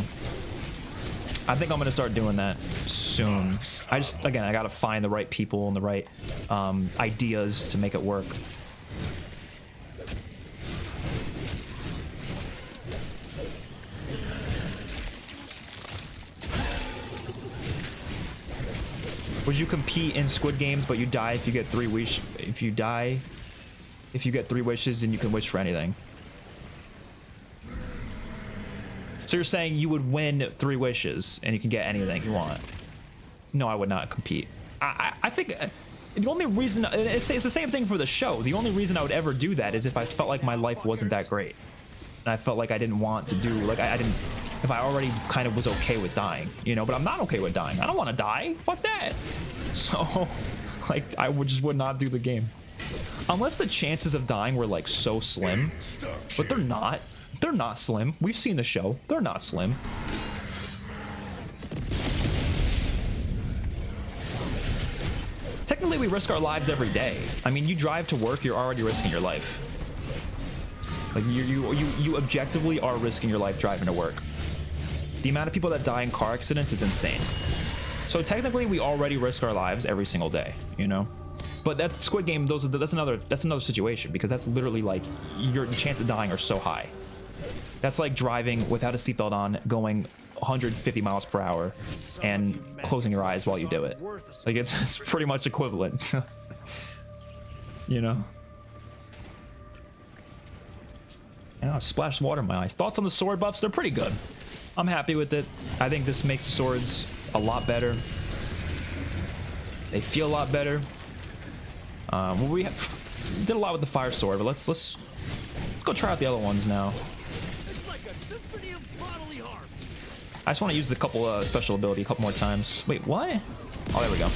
I think I'm gonna start doing that soon. I gotta find the right people and the right ideas to make it work. Would you compete in Squid Games, but you die if you get 3 wishes? If you get 3 wishes, and you can wish for anything. So you're saying you would win 3 wishes, and you can get anything you want? No, I would not compete. I think the only reason it's the same thing for the show. The only reason I would ever do that is if I felt like my life wasn't that great, and I felt like I didn't want to do like I didn't. If I already kind of was okay with dying, you know, but I'm not okay with dying. I don't want to die. Fuck that. So, like, I would not do the game. Unless the chances of dying were, like, so slim. But they're not. They're not slim. We've seen the show. They're not slim. Technically, we risk our lives every day. I mean, you drive to work, you're already risking your life. Like, you objectively are risking your life driving to work. The amount of people that die in car accidents is insane. So technically we already risk our lives every single day, you know? But that Squid Game, that's another situation, because that's literally like your chance of dying are so high. That's like driving without a seatbelt on, going 150 miles per hour, and closing your eyes while you do it. Like it's pretty much equivalent. You know. Yeah, splash water in my eyes. Thoughts on the sword buffs? They're pretty good. I'm happy with it. I think this makes the swords a lot better. They feel a lot better. Well, we did a lot with the fire sword, but let's go try out the other ones now. It's like a symphony of bodily harm. I just want to use the couple special ability a couple more times. Wait, what? Oh, there we go.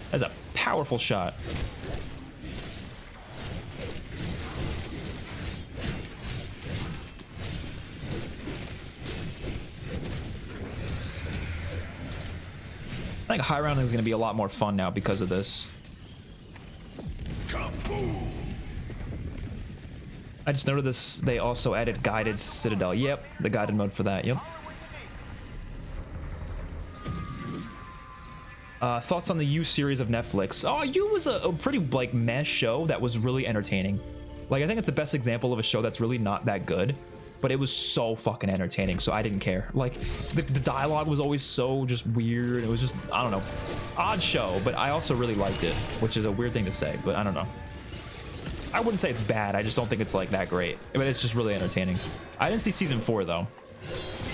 That's a powerful shot. I think high rounding is going to be a lot more fun now because of this. I just noted this. They also added guided citadel. Yep, the guided mode for that. Yep. Thoughts on the You series of Netflix? Oh, You was a pretty like meh show that was really entertaining. Like I think it's the best example of a show that's really not that good, but it was so fucking entertaining, so I didn't care. Like the dialogue was always so just weird. It was just, I don't know, odd show, but I also really liked it, which is a weird thing to say, but I don't know. I wouldn't say it's bad. I just don't think it's like that great, but it's just really entertaining. I didn't see season 4 though.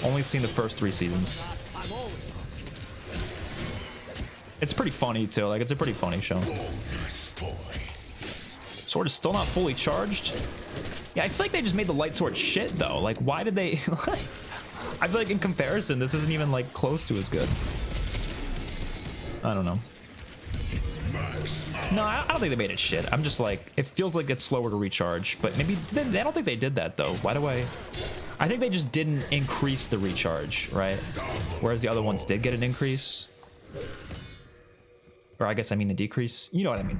Only seen the first 3 seasons. It's pretty funny too. Like it's a pretty funny show. Sword is still not fully charged. Yeah, I feel like they just made the light sword shit though. Like why did they I feel like in comparison this isn't even like close to as good. I don't know. No, I don't think they made it shit. I'm just like, it feels like it's slower to recharge, but maybe I don't think they did that though. Why do I think they just didn't increase the recharge, right? Whereas the other ones did get an increase. Or I guess I mean a decrease. You know what I mean.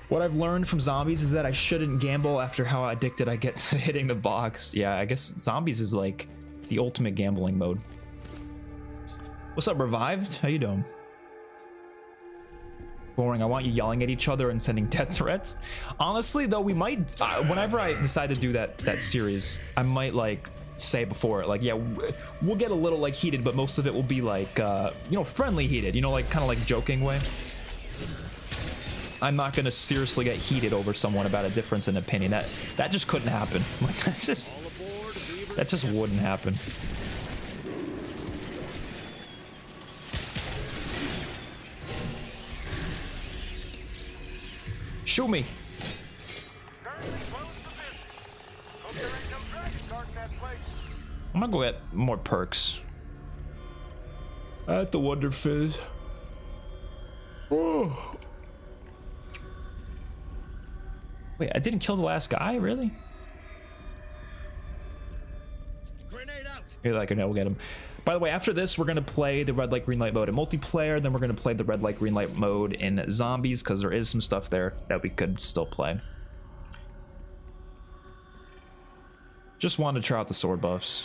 What I've learned from zombies is that I shouldn't gamble after how addicted I get to hitting the box. Yeah, I guess zombies is like the ultimate gambling mode. What's up, Revived? How you doing? Boring. I want you yelling at each other and sending death threats. Honestly, though, we might, whenever I decide to do that series, I might like say before, like, yeah, we'll get a little like heated, but most of it will be like, you know, friendly heated, you know, like kind of like joking way. I'm not gonna seriously get heated over someone about a difference in opinion. That just couldn't happen. Like that just wouldn't happen. Shoot me. I'm gonna go get more perks. At the Wonder Fizz. Oh. Wait, I didn't kill the last guy, really? Grenade out. Here, like, we'll get him. By the way, after this, we're gonna play the red light, green light mode in multiplayer. Then we're gonna play the red light, green light mode in zombies because there is some stuff there that we could still play. Just wanted to try out the sword buffs.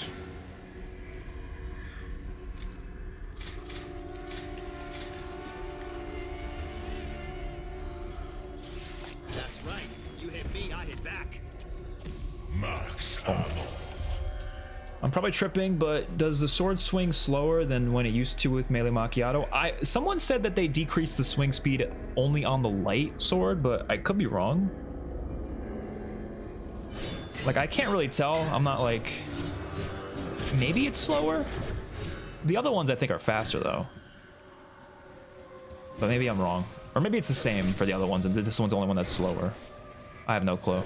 That's right. You hit me, I hit back. Max ammo. I'm probably tripping, but does the sword swing slower than when it used to with melee macchiato? Someone said that they decreased the swing speed only on the light sword, but I could be wrong. Like, I can't really tell. I'm not like, maybe it's slower. The other ones I think are faster though, but maybe I'm wrong, or maybe it's the same for the other ones and this one's the only one that's slower. I have no clue.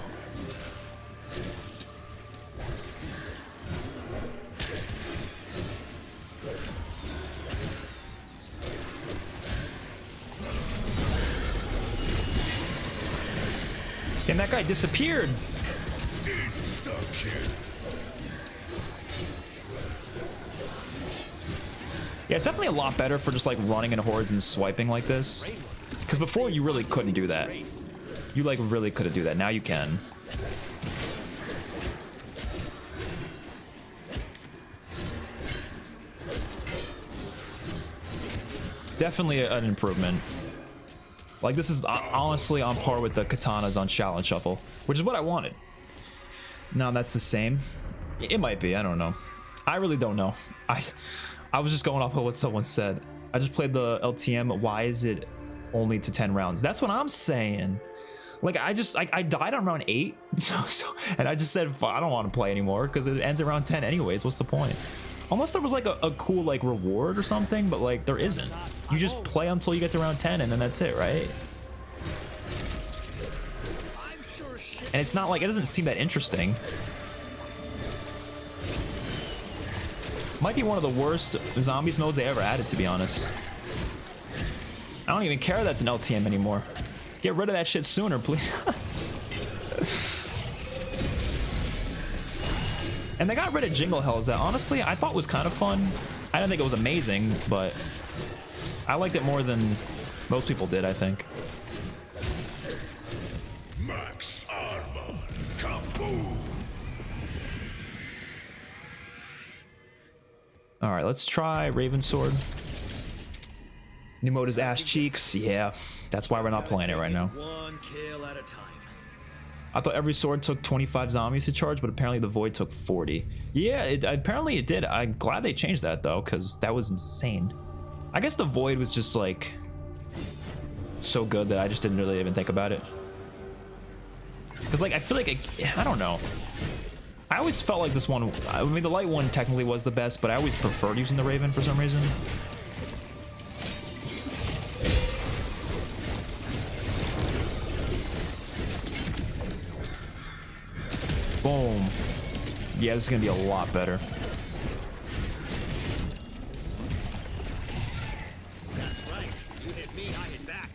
And that guy disappeared. Yeah, it's definitely a lot better for just like running in hordes and swiping like this. Because before you really couldn't do that. You like really couldn't do that. Now you can. Definitely an improvement. Like, this is honestly on par with the katanas on Shao and Shuffle, which is what I wanted. Now that's the same. It might be. I don't know. I really don't know. I was just going off of what someone said. I just played the LTM. Why is it only to 10 rounds? That's what I'm saying. Like, I died on round 8, and I just said I don't want to play anymore because it ends at round 10 anyways. What's the point? Unless there was like a cool like reward or something, but like there isn't. You just play until you get to round 10 and then that's it, right? And it's not like, it doesn't seem that interesting. Might be one of the worst zombies modes they ever added, to be honest. I don't even care that's an LTM anymore. Get rid of that shit sooner, please. And they got rid of Jingle Hells that honestly I thought was kind of fun. I didn't think it was amazing, but I liked it more than most people did, I think. Max armor. Kaboom. All right, let's try Raven Sword. New mode is Ass Cheeks. Yeah, that's why we're not playing it right now. One kill at a time. I thought every sword took 25 zombies to charge, but apparently the Void took 40. Yeah, apparently it did. I'm glad they changed that though, because that was insane. I guess the Void was just like so good that I just didn't really even think about it. Because like I feel like I don't know. I always felt like this one. I mean, the light one technically was the best, but I always preferred using the Raven for some reason. Boom. Yeah, this is gonna be a lot better. That's right. You hit me, I hit back.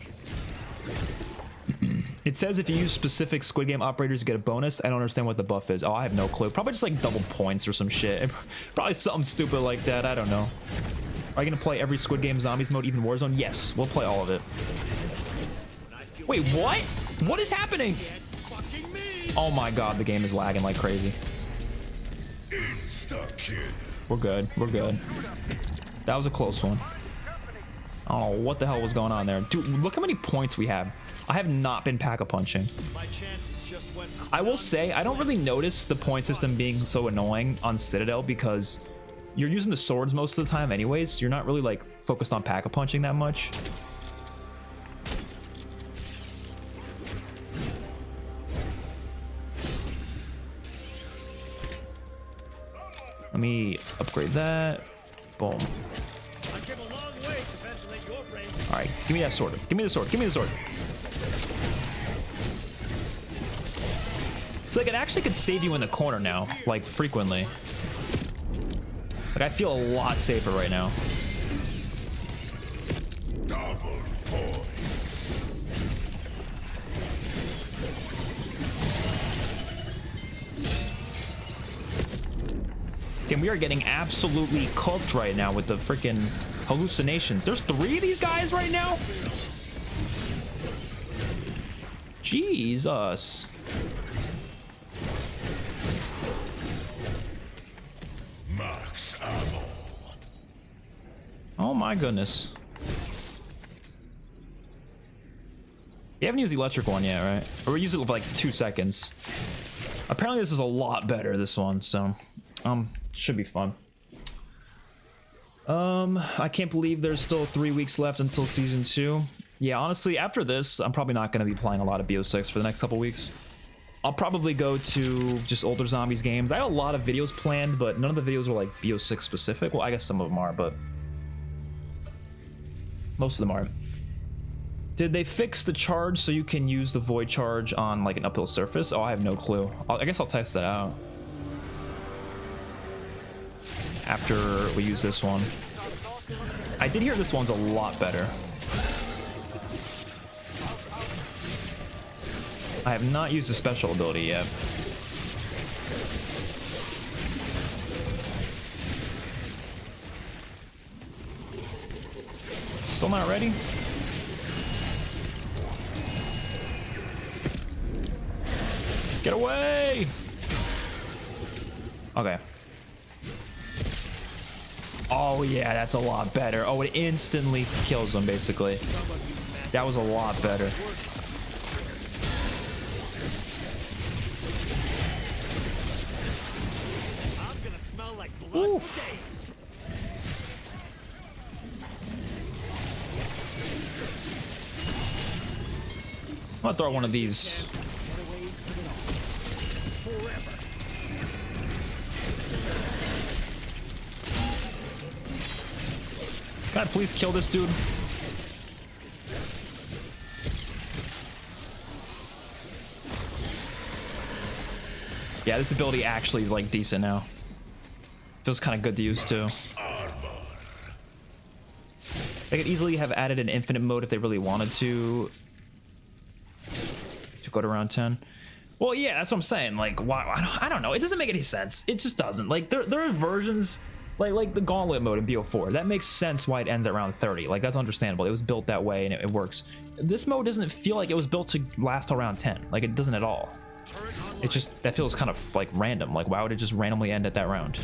It says if you use specific Squid Game operators, you get a bonus. I don't understand what the buff is. Oh, I have no clue. Probably just like double points or some shit. Probably something stupid like that. I don't know. Are you gonna play every Squid Game Zombies mode, even Warzone? Yes, we'll play all of it. Wait, what? What is happening? Oh my god, the game is lagging like crazy. Insta-kill. We're good. We're good. That was a close one. I don't know what the hell was going on there. Dude, look how many points we have. I have not been pack-a-punching. I will say, I don't really notice the point system being so annoying on Citadel because you're using the swords most of the time anyways, so you're not really like focused on pack-a-punching that much. Let me upgrade that. Boom. All right, give me that sword. Give me the sword. Give me the sword. So like it actually could save you in the corner now, like frequently. Like I feel a lot safer right now. Double points. Damn, we are getting absolutely cooked right now with the freaking hallucinations. There's 3 of these guys right now? Jesus. Max ammo. Oh my goodness. You haven't used the electric one yet, right? Or we used it for like 2 seconds. Apparently this is a lot better, this one, so should be fun. I can't believe there's still 3 weeks left until season 2. Yeah, honestly, after this, I'm probably not going to be playing a lot of BO6 for the next couple weeks. I'll probably go to just older zombies games. I have a lot of videos planned, but none of the videos are like BO6 specific. Well, I guess some of them are, but most of them aren't. Did they fix the charge so you can use the void charge on like an uphill surface? Oh, I have no clue. I guess I'll test that out after we use this one. I did hear this one's a lot better. I have not used the special ability yet. Still not ready? Get away! Okay. Oh yeah, that's a lot better. Oh, it instantly kills them basically. That was a lot better. I'm gonna smell like blood for days. I'm gonna throw one of these. Can I please kill this dude? Yeah, this ability actually is like decent now. Feels kind of good to use too. They could easily have added an infinite mode if they really wanted to go to round 10. Well, yeah, that's what I'm saying. Like, why? I don't know. It doesn't make any sense. It just doesn't. Like, there are versions like the gauntlet mode in BO4. That makes sense why it ends at round 30. Like, that's understandable. It was built that way and it works. This mode doesn't feel like it was built to last till round 10. Like, it doesn't at all. It just, that feels kind of like random. Like, why would it just randomly end at that round?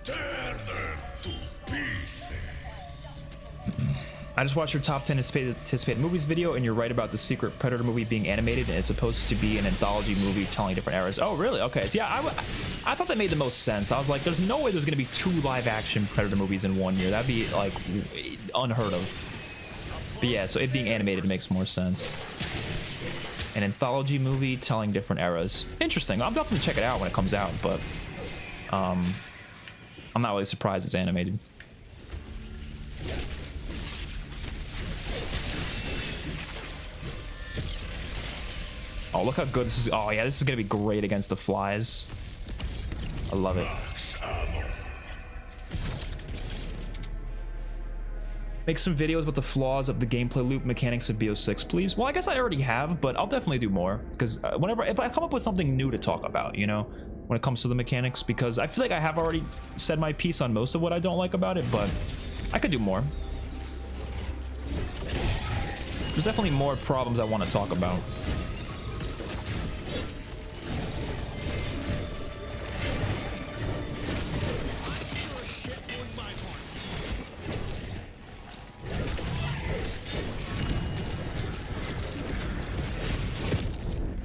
Turn them to pieces. I just watched your top 10 anticipated movies video, and you're right about the secret Predator movie being animated, and it's supposed to be an anthology movie telling different eras. Oh, really? Okay. So, yeah, I thought that made the most sense. I was like, there's no way there's going to be 2 live-action Predator movies in 1 year. That'd be, like, unheard of. But, yeah, so it being animated makes more sense. An anthology movie telling different eras. Interesting. I'll definitely check it out when it comes out, but I'm not really surprised it's animated. Oh, look how good this is. Oh, yeah, this is going to be great against the flies. I love it. Make some videos with the flaws of the gameplay loop mechanics of BO6, please. Well, I guess I already have, but I'll definitely do more. Because if I come up with something new to talk about, you know, when it comes to the mechanics, because I feel like I have already said my piece on most of what I don't like about it, but I could do more. There's definitely more problems I want to talk about.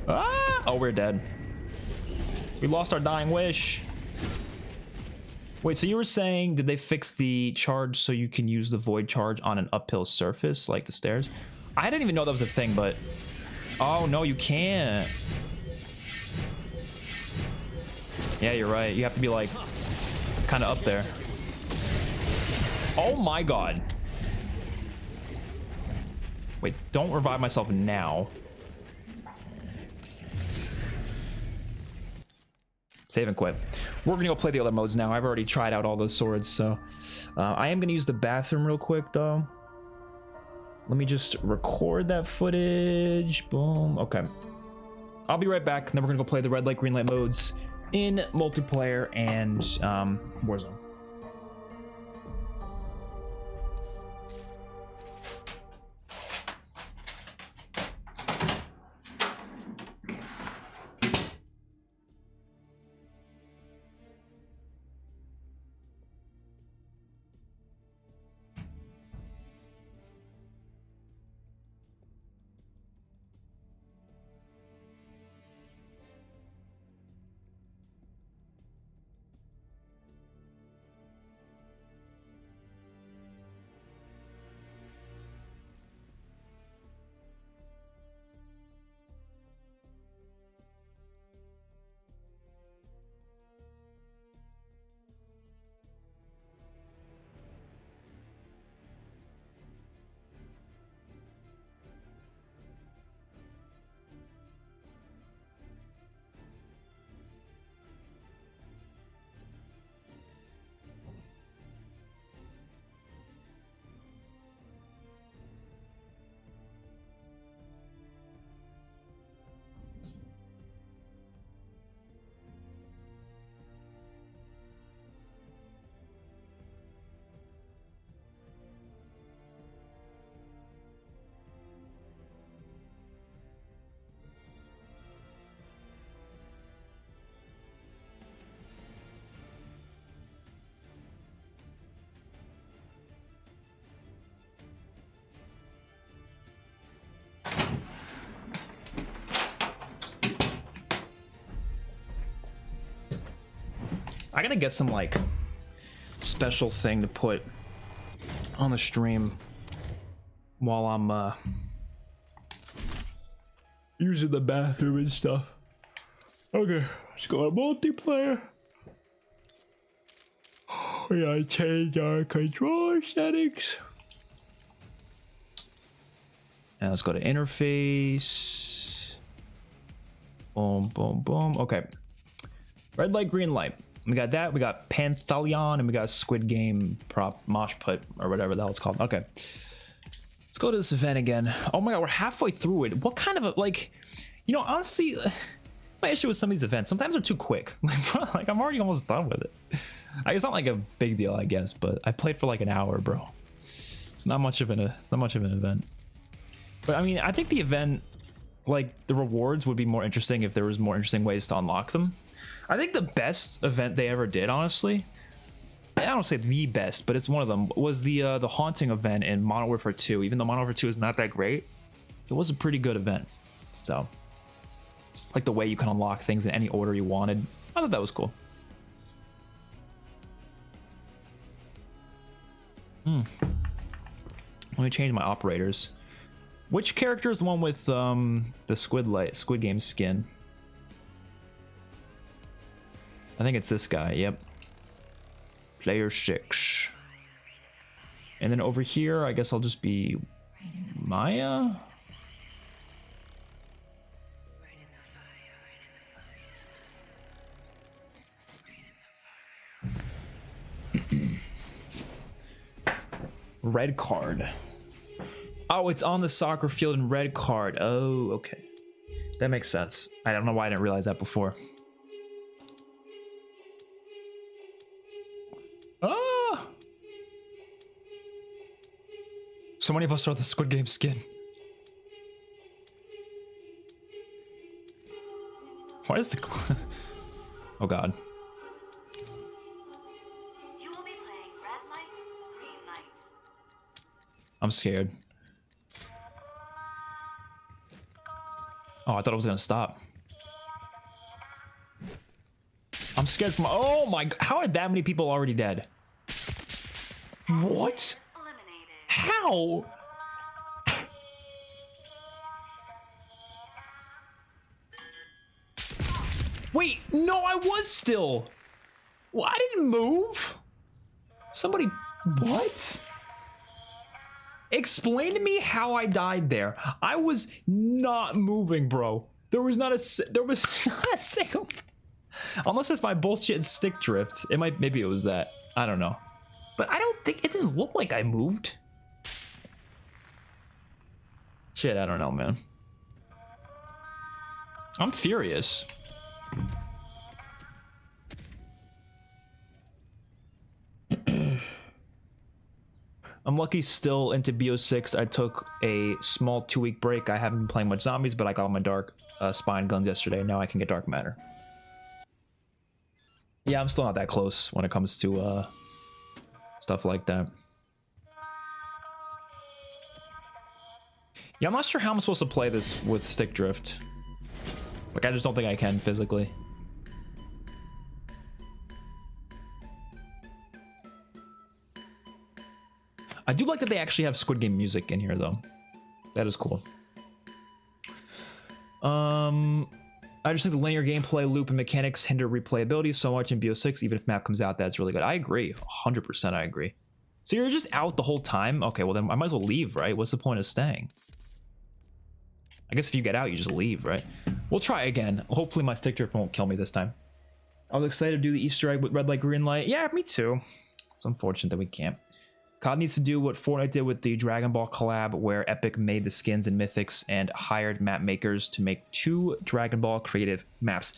Ah! Oh, we're dead. We lost our dying wish. Wait, so you were saying, did they fix the charge so you can use the void charge on an uphill surface, like the stairs? I didn't even know that was a thing, but... Oh, no, you can't. Yeah, you're right. You have to be, like, kind of up there. Oh, my God. Wait, don't revive myself now. Save and quit. We're gonna go play the other modes now. I've already tried out all those swords, so I am gonna use the bathroom real quick though. Let me just record that footage. Boom. Okay. I'll be right back. And then we're gonna go play the red light, green light modes in multiplayer and Warzone. I gotta get some like special thing to put on the stream while I'm using the bathroom and stuff. Okay, let's go to multiplayer. We gotta change our controller settings. And let's go to interface. Boom, boom, boom. Okay. Red light, green light. We got that. We got Panthalion, and we got Squid Game prop mosh put or whatever the hell it's called. Okay. Let's go to this event again. Oh my god, we're halfway through it. What kind of a, like, you know, honestly, my issue with some of these events, sometimes they're too quick. Like I'm already almost done with it. It's not like a big deal, I guess, but I played for like an hour, bro. It's not much of an event. But I mean, I think the event, like the rewards would be more interesting if there was more interesting ways to unlock them. I think the best event they ever did, honestly, I don't say the best, but it's one of them, was the haunting event in Modern Warfare 2. Even though Modern Warfare 2 is not that great, it was a pretty good event. So, like the way you can unlock things in any order you wanted, I thought that was cool. Let me change my operators. Which character is the one with the Squid Game skin? I think it's this guy. Yep. Player 6. And then over here, I guess I'll just be Maya. Red card. Oh, it's on the soccer field in red card. Oh, okay. That makes sense. I don't know why I didn't realize that before. Ah! So many of us are the Squid Game skin. Why is the... Oh, God. You will be playing red light, green light. I'm scared. Oh, I thought it was gonna stop. I'm scared from... Oh my... How are that many people already dead? What? Eliminated. How? Wait, no, I was still. Well, I didn't move. Somebody... What? Explain to me how I died there. I was not moving, bro. There was not a single... Unless it's my bullshit stick drift. It might... Maybe it was that. I don't know. But I don't think... It didn't look like I moved. Shit, I don't know, man. I'm furious. I'm lucky still into BO6. I took a small 2-week break. I haven't been playing much zombies, but I got all my dark spine guns yesterday. Now I can get dark matter. Yeah, I'm still not that close when it comes to stuff like that. Yeah, I'm not sure how I'm supposed to play this with stick drift. Like, I just don't think I can physically. I do like that they actually have Squid Game music in here, though. That is cool. I just think the linear gameplay loop and mechanics hinder replayability so much in BO6. Even if map comes out, that's really good. I agree. 100% I agree. So you're just out the whole time? Okay, well then I might as well leave, right? What's the point of staying? I guess if you get out, you just leave, right? We'll try again. Hopefully my stick drift won't kill me this time. I was excited to do the Easter egg with red light, green light. Yeah, me too. It's unfortunate that we can't. COD needs to do what Fortnite did with the Dragon Ball collab, where Epic made the skins and mythics and hired map makers to make 2 Dragon Ball creative maps.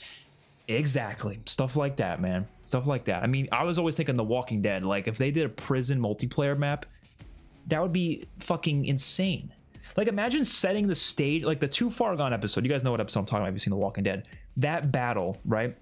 Exactly. Stuff like that, man. Stuff like that. I mean, I was always thinking The Walking Dead. Like, if they did a prison multiplayer map, that would be fucking insane. Like, imagine setting the stage, like the Too Far Gone episode. You guys know what episode I'm talking about if you've seen The Walking Dead. That battle, right?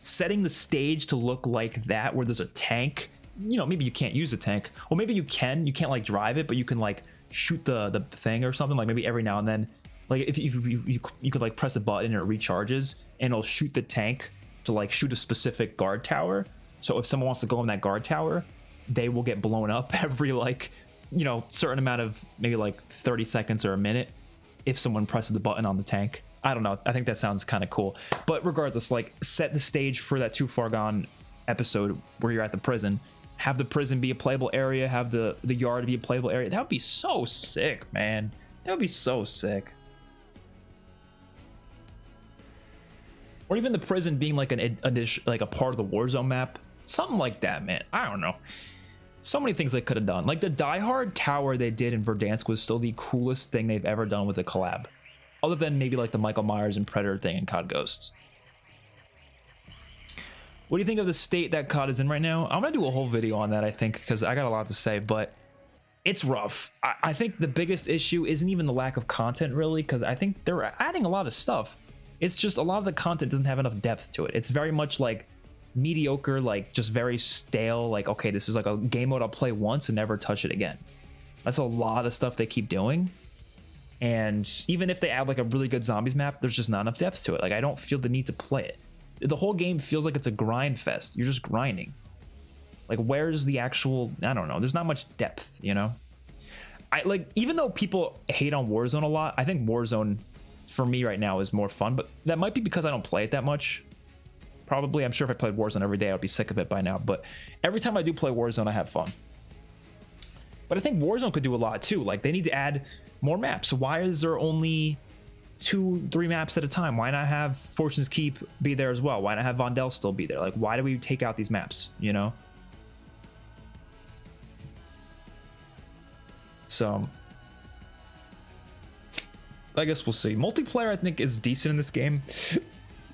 Setting the stage to look like that, where there's a tank. You know, maybe you can't use a tank. Or maybe you can't like drive it, but you can like shoot the thing or something. Like maybe every now and then, like if you could like press a button and it recharges and it'll shoot the tank to like shoot a specific guard tower. So if someone wants to go in that guard tower, they will get blown up every like, you know, certain amount of maybe like 30 seconds or a minute if someone presses the button on the tank. I don't know. I think that sounds kind of cool. But regardless, like set the stage for that Too Far Gone episode where you're at the prison. Have the prison be a playable area. Have the yard be a playable area. That would be so sick, man. That would be so sick. Or even the prison being like an addition, like a part of the Warzone map. Something like that, man. I don't know. So many things they could have done. Like the Die Hard tower they did in Verdansk was still the coolest thing they've ever done with a collab. Other than maybe like the Michael Myers and Predator thing in COD Ghosts. What do you think of the state that COD is in right now? I'm gonna do a whole video on that, I think, because I got a lot to say, but it's rough. I think the biggest issue isn't even the lack of content, really, because I think they're adding a lot of stuff. It's just a lot of the content doesn't have enough depth to it. It's very much like mediocre, like just very stale, like, okay, this is like a game mode I'll play once and never touch it again. That's a lot of stuff they keep doing. And even if they add like a really good zombies map, there's just not enough depth to it. Like I don't feel the need to play it. The whole game feels like it's a grind fest. You're just grinding. Like where's the actual, I don't know, there's not much depth, you know? I like, even though people hate on Warzone a lot, I think Warzone for me right now is more fun, but that might be because I don't play it that much. Probably, I'm sure if I played Warzone every day, I'd be sick of it by now, but every time I do play Warzone, I have fun. But I think Warzone could do a lot too. Like they need to add more maps. Why is there only 2-3 maps at a time? Why not have Fortune's Keep be there as well? Why not have Vondel still be there? Like why do we take out these maps, you know? So I guess we'll see. Multiplayer I think is decent in this game.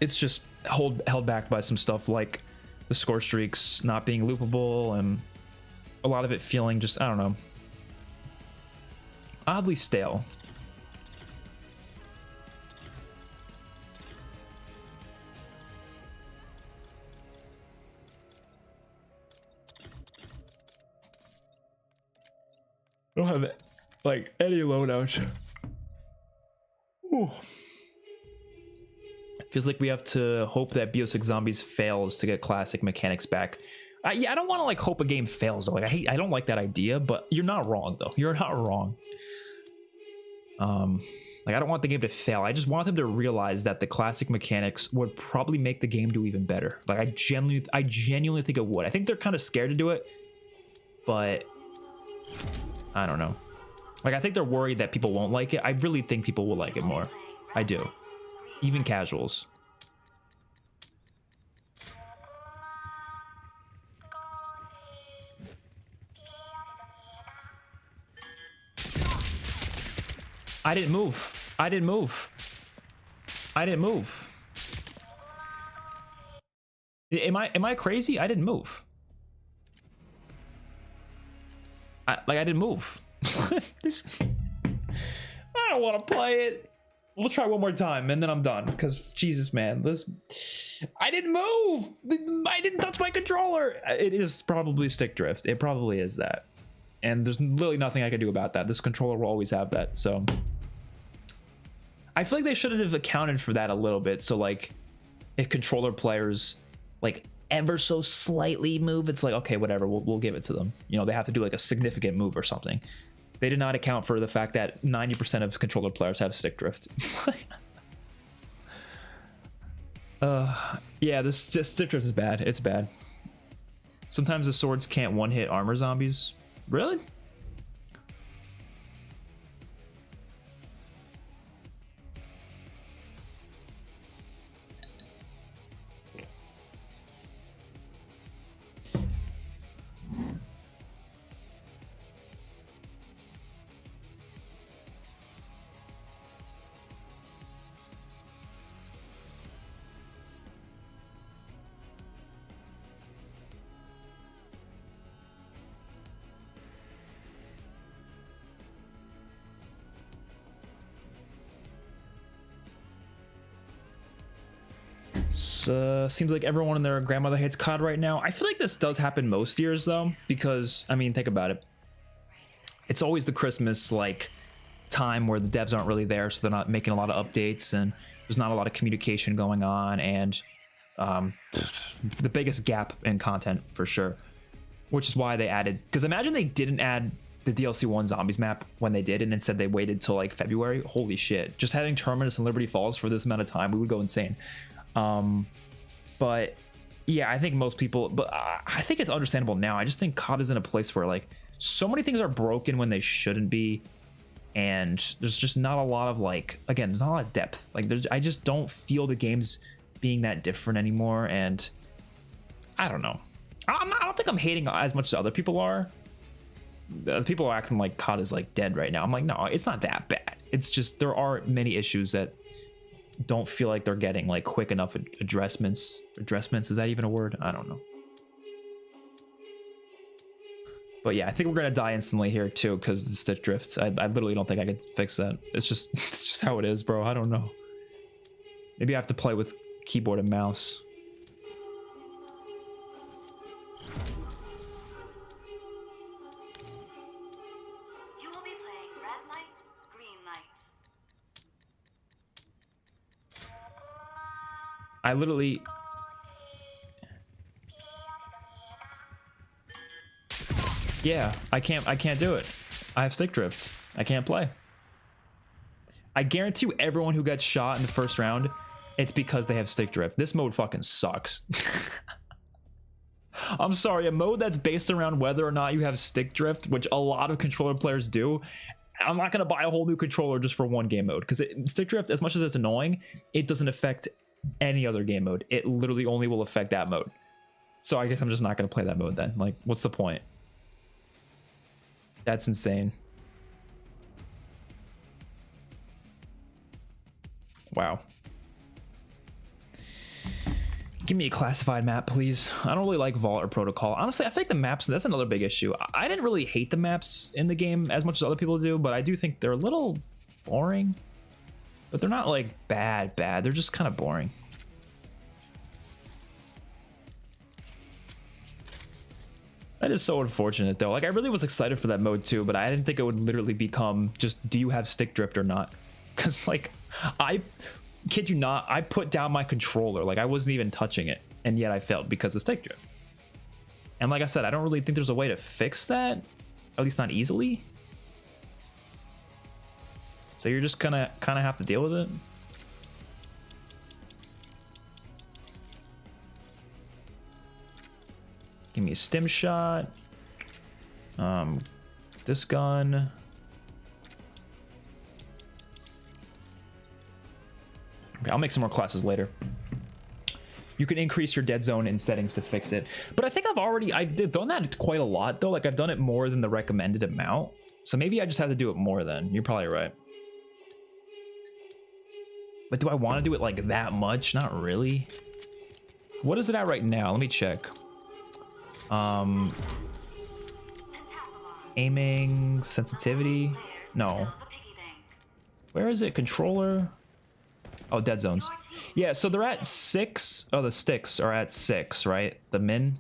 It's just held back by some stuff like the score streaks not being loopable and a lot of it feeling just, I don't know, oddly stale. I don't have like any loadout. Ooh. Feels like we have to hope that Bioshock Zombies fails to get classic mechanics back. Yeah, I don't want to like hope a game fails though. Like I don't like that idea, but you're not wrong though. You're not wrong. Like I don't want the game to fail. I just want them to realize that the classic mechanics would probably make the game do even better. Like I genuinely think it would. I think they're kind of scared to do it, but I don't know. Like I think they're worried that people won't like it. I really think people will like it more. I do. Even casuals. I didn't move. I didn't move. I didn't move. Am I crazy? I didn't move. I didn't move. This, I don't want to play it. We'll try one more time and then I'm done. Because Jesus, man, this. I didn't move. I didn't touch my controller. It is probably stick drift. It probably is that. And there's literally nothing I can do about that. This controller will always have that. So I feel like they should have accounted for that a little bit. So like, if controller players like ever so slightly move, it's like, okay, whatever, we'll give it to them. You know, they have to do like a significant move or something. They did not account for the fact that 90% of controller players have stick drift. Yeah, this stick drift is bad. It's bad. Sometimes the swords can't one-hit armor zombies. Really? Seems like everyone and their grandmother hates COD right now. I feel like this does happen most years though, because I mean, think about it. It's always the Christmas like time where the devs aren't really there, so they're not making a lot of updates and there's not a lot of communication going on, and The biggest gap in content for sure, which is why they added, because imagine they didn't add the DLC 1 zombies map when they did, and instead they waited till like February. Holy shit, just having Terminus and Liberty Falls for this amount of time, we would go insane. But yeah, I think most people, but I think it's understandable now. I just think COD is in a place where like so many things are broken when they shouldn't be, and there's just not a lot of like, again, there's not a lot of depth. Like I just don't feel the games being that different anymore, and I don't know. I don't think I'm hating as much as other people are. People are acting like COD is like dead right now. I'm like, no, it's not that bad. It's just there are many issues that don't feel like they're getting like quick enough addressments. Is that even a word? I don't know. But yeah, I think we're gonna die instantly here too because the stick drift. I literally don't think I could fix that. It's just how it is, bro. I don't know. Maybe I have to play with keyboard and mouse. You will be playing red light, green light. I literally. Yeah, I can't do it. I have stick drift. I can't play. I guarantee you everyone who gets shot in the first round, it's because they have stick drift. This mode fucking sucks. I'm sorry, a mode that's based around whether or not you have stick drift, which a lot of controller players do. I'm not gonna buy a whole new controller just for one game mode, because stick drift, as much as it's annoying, it doesn't affect any other game mode. It literally only will affect that mode. So I guess I'm just not gonna play that mode then. Like, what's the point? That's insane. Wow. Give me a classified map, please. I don't really like Vault or Protocol. Honestly, I think the maps, that's another big issue. I didn't really hate the maps in the game as much as other people do, but I do think they're a little boring. But they're not like bad. They're just kind of boring. That is so unfortunate though. Like I really was excited for that mode too, but I didn't think it would literally become just, do you have stick drift or not? Because like, I kid you not, I put down my controller, like I wasn't even touching it, and yet I failed because of stick drift. And like I said, I don't really think there's a way to fix that, at least not easily. So you're just gonna kind of have to deal with it. Give me a stim shot. This gun. Okay, I'll make some more classes later. You can increase your dead zone in settings to fix it. But I think I've done that quite a lot though. Like I've done it more than the recommended amount. So maybe I just have to do it more then. You're probably right. But do I want to do it like that much? Not really. What is it at right now? Let me check. Aiming, sensitivity. No. Where is it? Controller. Oh, dead zones. Yeah, so they're at 6. Oh, the sticks are at 6, right? The min.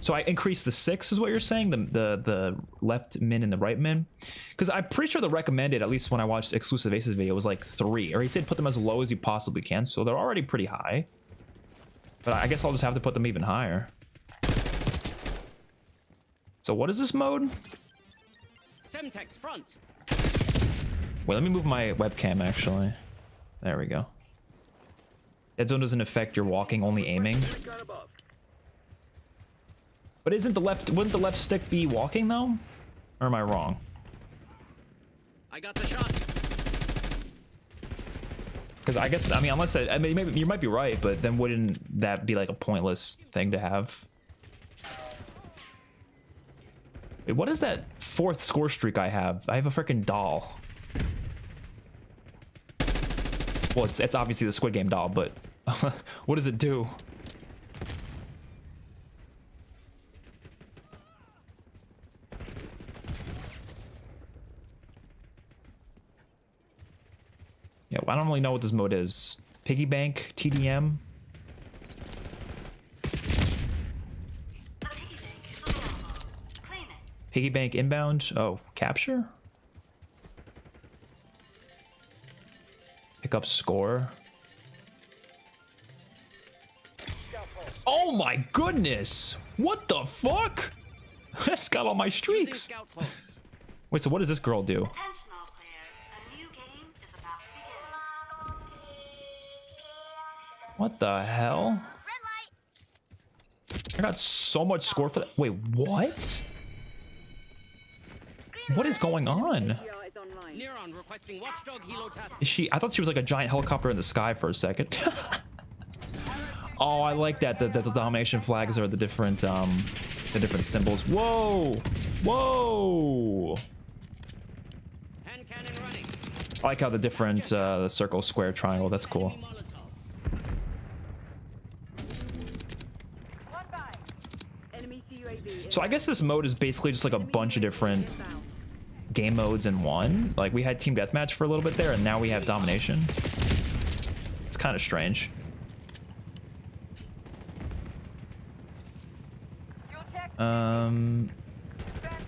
So I increased the 6 is what you're saying? The left min and the right min? Because I'm pretty sure the recommended, at least when I watched Exclusive Aces video, was like 3. Or he said put them as low as you possibly can. So they're already pretty high. But I guess I'll just have to put them even higher. So what is this mode? Semtex front. Wait, let me move my webcam actually. There we go. Dead zone doesn't affect your walking, only aiming. But wouldn't the left stick be walking though? Or am I wrong? I got the shot. Because I guess, I mean, maybe you might be right, but then wouldn't that be like a pointless thing to have? Wait, what is that 4th score streak I have? I have a freaking doll. Well, it's obviously the Squid Game doll, but what does it do? Yeah, well, I don't really know what this mode is. Piggy bank, TDM. Piggy bank inbound. Oh, capture. Pick up score. Oh my goodness! What the fuck? That's got all my Using streaks. scout pulse. Wait, so what does this girl do? Attention all players, a new game is about to begin. What the hell? I got so much score for that. Wait, what? What is going on? Neuron requesting watchdog helo task. Is she? I thought she was like a giant helicopter in the sky for a second. Oh, I like that. The domination flags are the different symbols. Whoa, whoa! Hand cannon running. I like how the different the circle, square, triangle. That's cool. Enemy Molotov. So I guess this mode is basically just like a bunch of different game modes in one. Like we had team deathmatch for a little bit there, and now we have domination. It's kind of strange.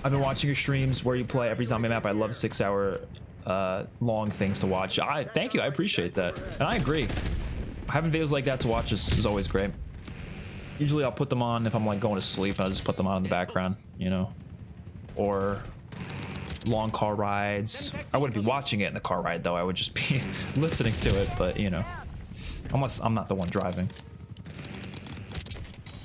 I've been watching your streams where you play every zombie map. I love 6-hour long things to watch. Thank you, I appreciate that, and I agree. Having videos like that to watch is always great. Usually I'll put them on if I'm like going to sleep. I'll just put them on in the background, you know, or long car rides. I wouldn't be watching it in the car ride though. I would just be listening to it, but you know, unless I'm not the one driving.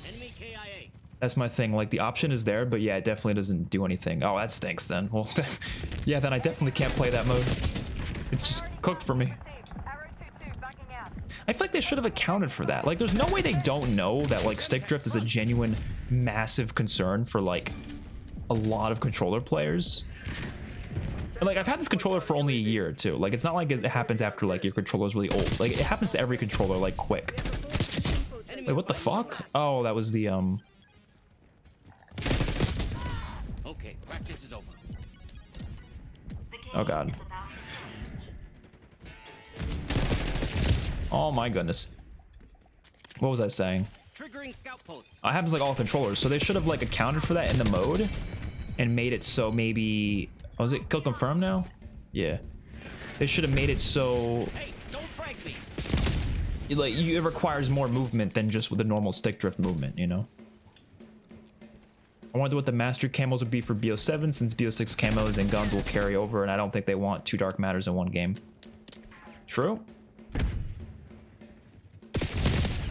Enemy KIA. That's my thing. Like the option is there, but yeah, it definitely doesn't do anything. Oh, that stinks then. Well, yeah, then I definitely can't play that mode. It's just cooked for me. I feel like they should have accounted for that. Like, there's no way they don't know that like stick drift is a genuine, massive concern for like a lot of controller players. And like, I've had this controller for only a year or two. Like, it's not like it happens after like your controller's really old. Like, it happens to every controller like quick. Wait, what the fuck? Oh, that was the Okay, practice is over. The game Oh god. is about to change. Oh my goodness. What was I saying? Triggering scout pulse. It happens like all controllers, so they should have like accounted for that in the mode and made it so maybe, oh, is it kill confirm now? Yeah, they should have made it so Hey, don't frag me. like it requires more movement than just with the normal stick drift movement, you know. I wonder what the master camos would be for BO7, since BO6 camos and guns will carry over, and I don't think they want 2 dark matters in one game. True.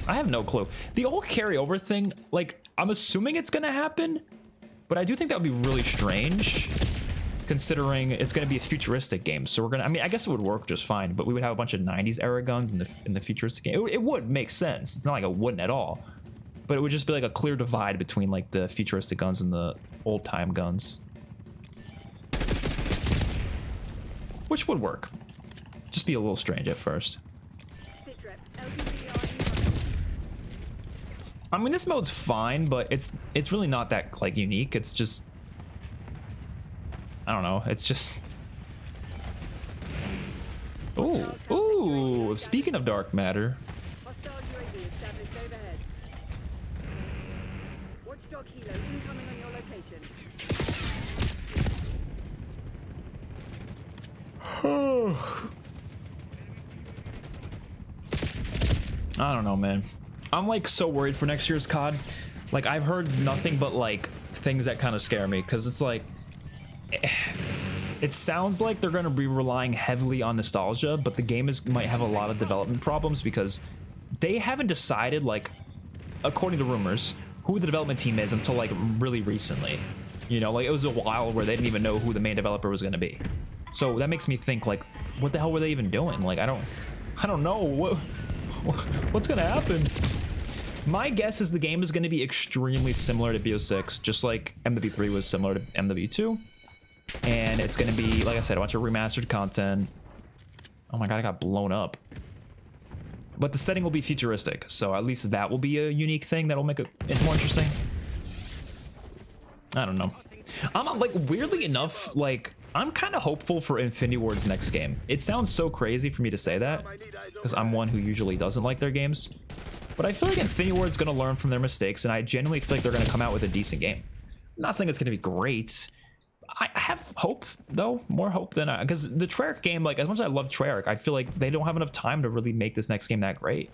I have no clue. The whole carryover thing, like, I'm assuming it's gonna happen, but I do think that would be really strange, considering it's gonna be a futuristic game. So we're gonna, I mean, I guess it would work just fine, but we would have a bunch of 90s era guns in the futuristic game. It would make sense. It's not like it wouldn't at all, but it would just be like a clear divide between like the futuristic guns and the old time guns, which would work. Just be a little strange at first. I mean, this mode's fine, but it's really not that like unique. It's just, I don't know. It's just, ooh. Speaking of dark matter, Hostile UAV established overhead. Watchdog helo incoming on your location. I don't know, man. I'm like so worried for next year's COD. Like, I've heard nothing but like things that kind of scare me, because it's like it sounds like they're going to be relying heavily on nostalgia, but the game might have a lot of development problems because they haven't decided, like, according to rumors, who the development team is until like really recently. You know, like it was a while where they didn't even know who the main developer was going to be. So that makes me think, like, what the hell were they even doing? Like, I don't know what's gonna happen. My guess is the game is going to be extremely similar to BO6, just like MW3 was similar to MW2. And it's going to be, like I said, a bunch of remastered content. Oh my god, I got blown up. But the setting will be futuristic, so at least that will be a unique thing that'll make it more interesting. I don't know. I'm like, weirdly enough, like, I'm kind of hopeful for Infinity Ward's next game. It sounds so crazy for me to say that, because I'm one who usually doesn't like their games. But I feel like Infinity Ward's going to learn from their mistakes, and I genuinely feel like they're going to come out with a decent game. I'm not saying it's going to be great. I have hope, though. More hope than because the Treyarch game, like, as much as I love Treyarch, I feel like they don't have enough time to really make this next game that great.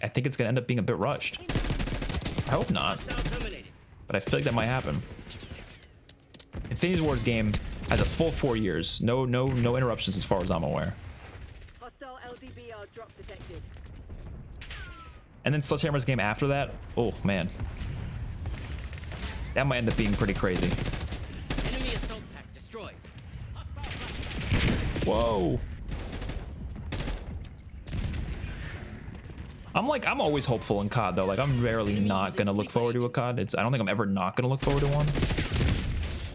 I think it's going to end up being a bit rushed. I hope not, Hostile terminated. but I feel like that might happen. Infinity Ward's game has a full 4 years. No interruptions as far as I'm aware. Hostile LDBR drop detected. And then Sledgehammer's game after that, oh man. That might end up being pretty crazy. Enemy assault pack destroyed. Whoa. I'm always hopeful in COD though. Like I'm rarely not gonna look forward to a COD. I don't think I'm ever not gonna look forward to one.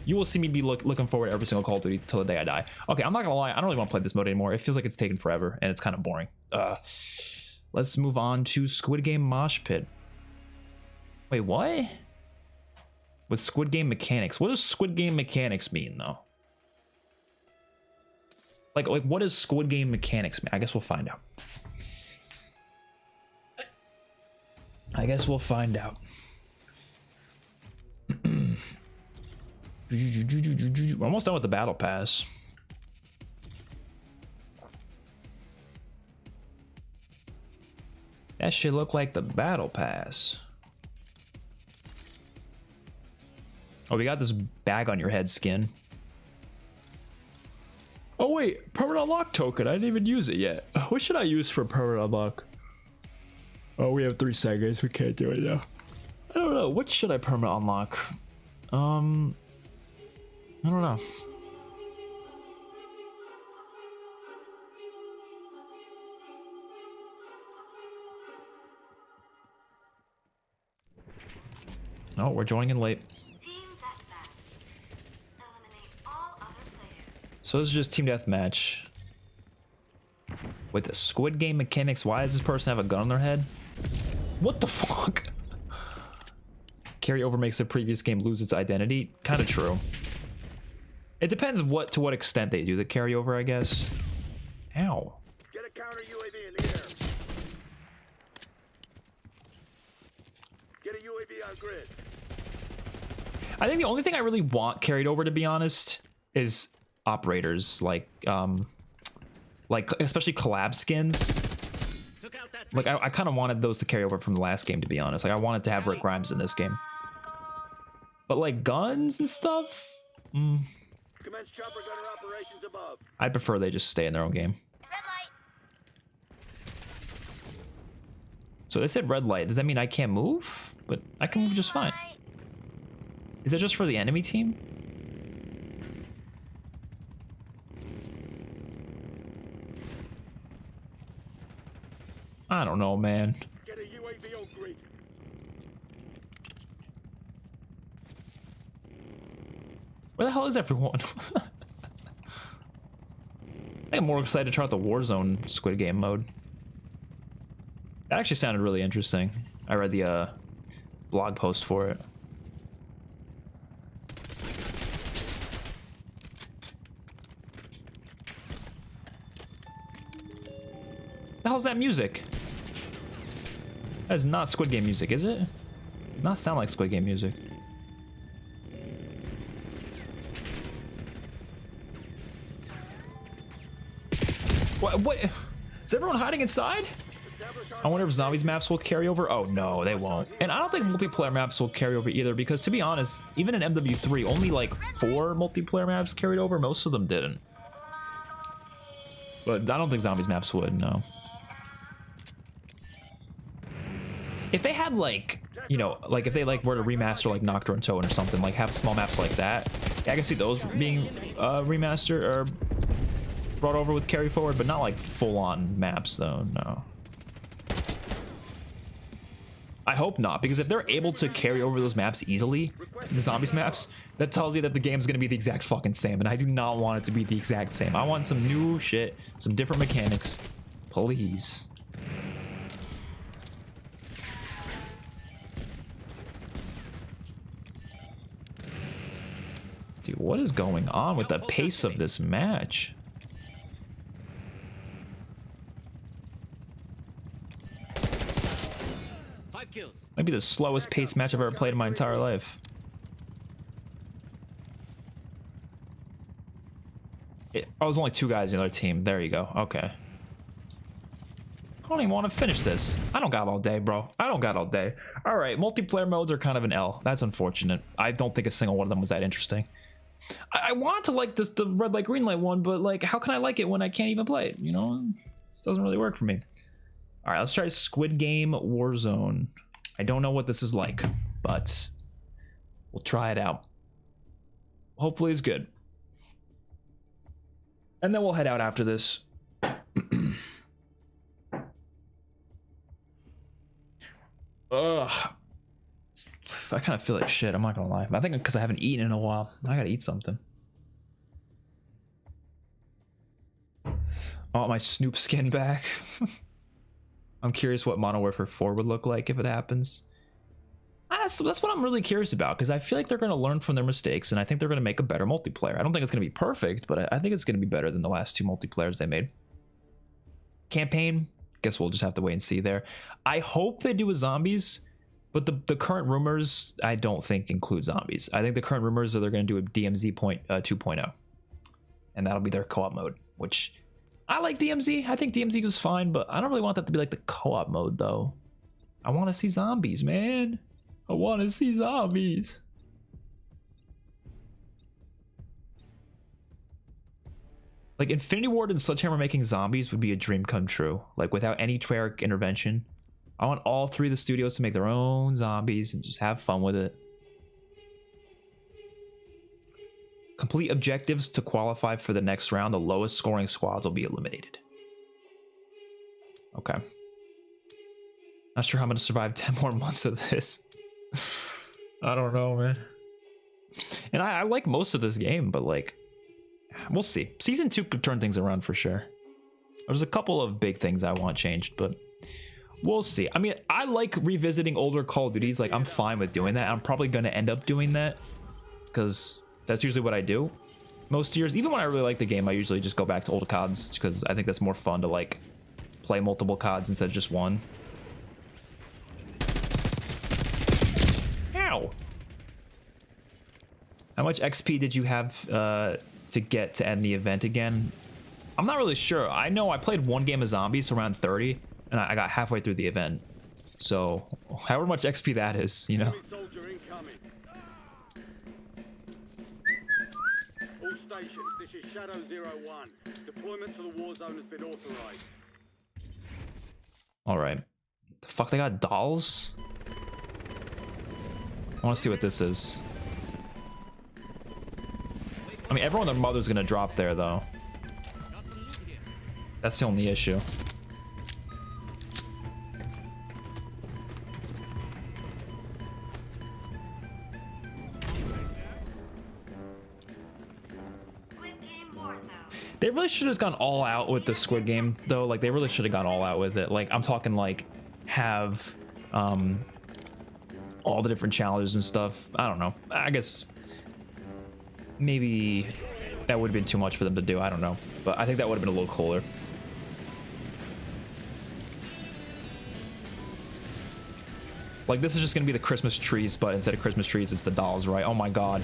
You will see me be looking forward to every single Call of Duty till the day I die. Okay, I'm not gonna lie. I don't really want to play this mode anymore. It feels like it's taken forever and it's kind of boring. Let's move on to Squid Game Mosh Pit. Wait, what? With Squid Game mechanics. What does Squid Game mechanics mean though? Like what does Squid Game mechanics mean? I guess we'll find out. We're almost done with the battle pass. That should look like the battle pass. Oh, we got this bag on your head skin. Oh wait, permanent unlock token. I didn't even use it yet. What should I use for permanent unlock? Oh, we have 3 seconds. We can't do it now. I don't know. What should I permanent unlock? I don't know. Oh, we're joining in late. Team deathmatch. Eliminate all other players. So this is just team deathmatch. With the Squid Game mechanics, why does this person have a gun on their head? What the fuck? Carryover makes the previous game lose its identity. Kind of true. It depends to what extent they do the carryover, I guess. Ow. Get a counter UAV in the air. Get a UAV on grid. I think the only thing I really want carried over, to be honest, is operators, like especially collab skins. Took out that Like I kind of wanted those to carry over from the last game, to be honest. Like I wanted to have Rick Grimes in this game. But like guns and stuff, Commence chopper gunner operations above. I'd prefer they just stay in their own game. Red light. So they said red light. Does that mean I can't move? But I can move just fine. Is that just for the enemy team? I don't know, man. Get a UAV on grid. Where the hell is everyone? I think I'm more excited to try out the Warzone Squid Game mode. That actually sounded really interesting. I read the blog post for it. The hell's that music? That is not Squid Game music, is it? It does not sound like Squid Game music. What? Is everyone hiding inside? I wonder if zombies maps will carry over. Oh no, they won't. And I don't think multiplayer maps will carry over either, because to be honest, even in MW3, only like 4 multiplayer maps carried over. Most of them didn't. But I don't think zombies maps would, no. If they had like, you know, like if they like were to remaster like Nocturne Tone or something, like have small maps like that, yeah, I can see those being remastered or brought over with carry forward, but not like full-on maps though, no. I hope not, because if they're able to carry over those maps easily, the zombies maps, that tells you that the game's gonna be the exact fucking same, and I do not want it to be the exact same. I want some new shit, some different mechanics, please. Dude, what is going on with the pace of this match? Might be the slowest paced match I've ever played in my entire life. Oh, there's only 2 guys in the other team. There you go. Okay. I don't even want to finish this. I don't got all day, bro. I don't got all day. All right, multiplayer modes are kind of an L. That's unfortunate. I don't think a single one of them was that interesting. I wanted to like this, the red light, green light one, but like, how can I like it when I can't even play it? You know, this doesn't really work for me. All right, let's try Squid Game Warzone. I don't know what this is like, but we'll try it out. Hopefully it's good. And then we'll head out after this. Ugh. I kind of feel like shit, I'm not gonna lie. I think because I haven't eaten in a while. I gotta eat something. I want my Snoop skin back. I'm curious what Modern Warfare 4 would look like if it happens. That's what I'm really curious about, because I feel like they're going to learn from their mistakes, and I think they're going to make a better multiplayer. I don't think it's going to be perfect, but I think it's going to be better than the last two multiplayers they made. Campaign, guess we'll just have to wait and see there. I hope they do with zombies, but the current rumors I don't think include zombies. I think the current rumors are they're going to do a DMZ 2.0, and that'll be their co-op mode, which I like DMZ. I think DMZ was fine, but I don't really want that to be like the co-op mode, though. I want to see zombies, man. I want to see zombies. Like, Infinity Ward and Sledgehammer making zombies would be a dream come true. Like, without any Treyarch intervention. I want all three of the studios to make their own zombies and just have fun with it. Complete objectives to qualify for the next round. The lowest scoring squads will be eliminated. Okay. Not sure how I'm going to survive 10 more months of this. I don't know, man. And I like most of this game, but like, we'll see. Season 2 could turn things around for sure. There's a couple of big things I want changed, but we'll see. I mean, I like revisiting older Call of Duties. Like, I'm fine with doing that. I'm probably going to end up doing that because that's usually what I do most years. Even when I really like the game, I usually just go back to old CODs because I think that's more fun to like play multiple CODs instead of just one. Ow! How much XP did you have to get to end the event again? I'm not really sure. I know I played one game of zombies, around 30, and I got halfway through the event. So, however much XP that is, you know. Soldier incoming. All stations, this is Shadow 01. Deployment to the war zone has been authorized. Alright. The fuck, they got dolls? I want to see what this is. I mean, everyone and their mother's gonna drop there, though. That's the only issue. They really should have gone all out with the Squid Game, though. Like, they really should have gone all out with it. Like, I'm talking, like, have all the different challenges and stuff. I don't know. I guess maybe that would have been too much for them to do. I don't know. But I think that would have been a little cooler. Like, this is just going to be the Christmas trees, but instead of Christmas trees, it's the dolls, right? Oh my god.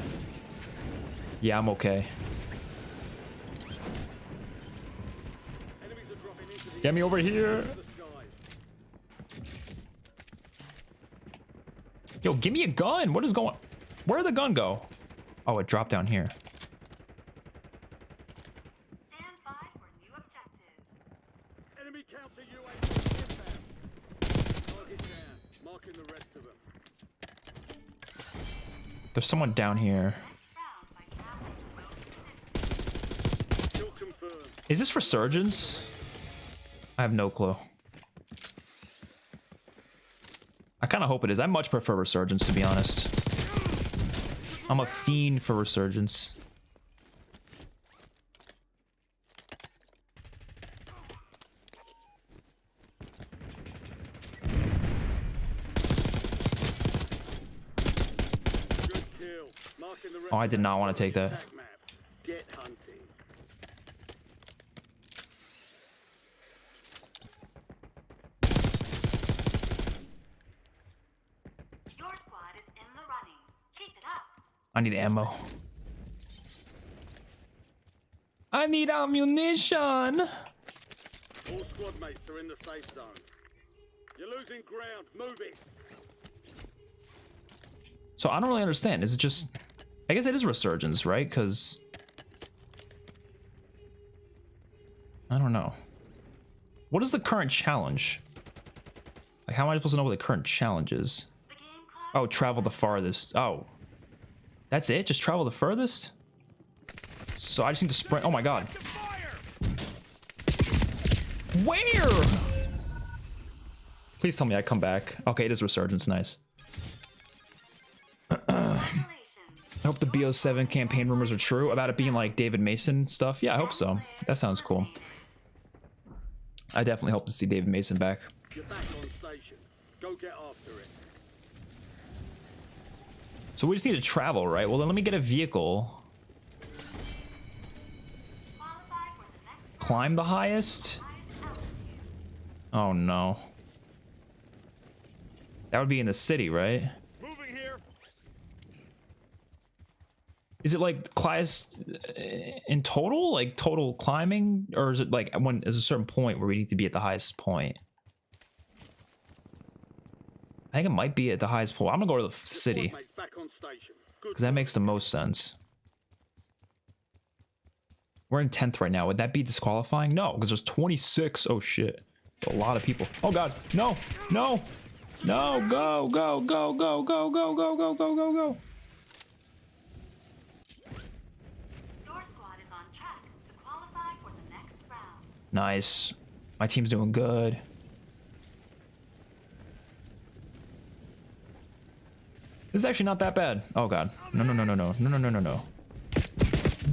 Yeah, I'm okay. Get me over here. Yo, give me a gun. What is going... Where'd the gun go? Oh, it dropped down here. Stand by for new objective. Enemy counter UAV inbound. Target down. Marking the rest of them. There's someone down here. Kill confirmed. Is this Resurgence? I have no clue. I kind of hope it is. I much prefer Resurgence, to be honest. I'm a fiend for Resurgence. Good kill. Marking the rest Oh, I of did them. not want to take that. Attack map. Get hunting. Your squad is in the running. Keep it up. I need ammo. I need ammunition. All squad mates are in the safe zone. You're losing ground. Move it. So I don't really understand. Is it just... I guess it is resurgence, right? Because... I don't know. What is the current challenge? Like, how am I supposed to know what the current challenge is? Oh, travel the farthest. Oh. That's it? Just travel the furthest? So I just need to sprint. Oh my god. Where? Please tell me I come back. Okay, it is resurgence. Nice. I hope the BO7 campaign rumors are true about it being like David Mason stuff. Yeah, I hope so. That sounds cool. I definitely hope to see David Mason back. You're back on station. Go get after it. So we just need to travel, right? Well, then let me get a vehicle. Climb the highest? Oh no. That would be in the city, right? Moving here. Is it like class in total? Like total climbing? Or is it like when there's a certain point where we need to be at the highest point? I think it might be at the highest point. I'm gonna go to the city. Squad mates back on station. Good. Because that makes the most sense. We're in 10th right now. Would that be disqualifying? No, because there's 26. Oh shit. A lot of people. Oh god. No. No. No. Go. Go. Go. Go. Go. Go. Go. Go. Go. Go. Go. Your squad is on track to qualify for the next round. Nice. My team's doing good. This is actually not that bad. Oh god. No, no, no, no, no. No, no, no, no, no.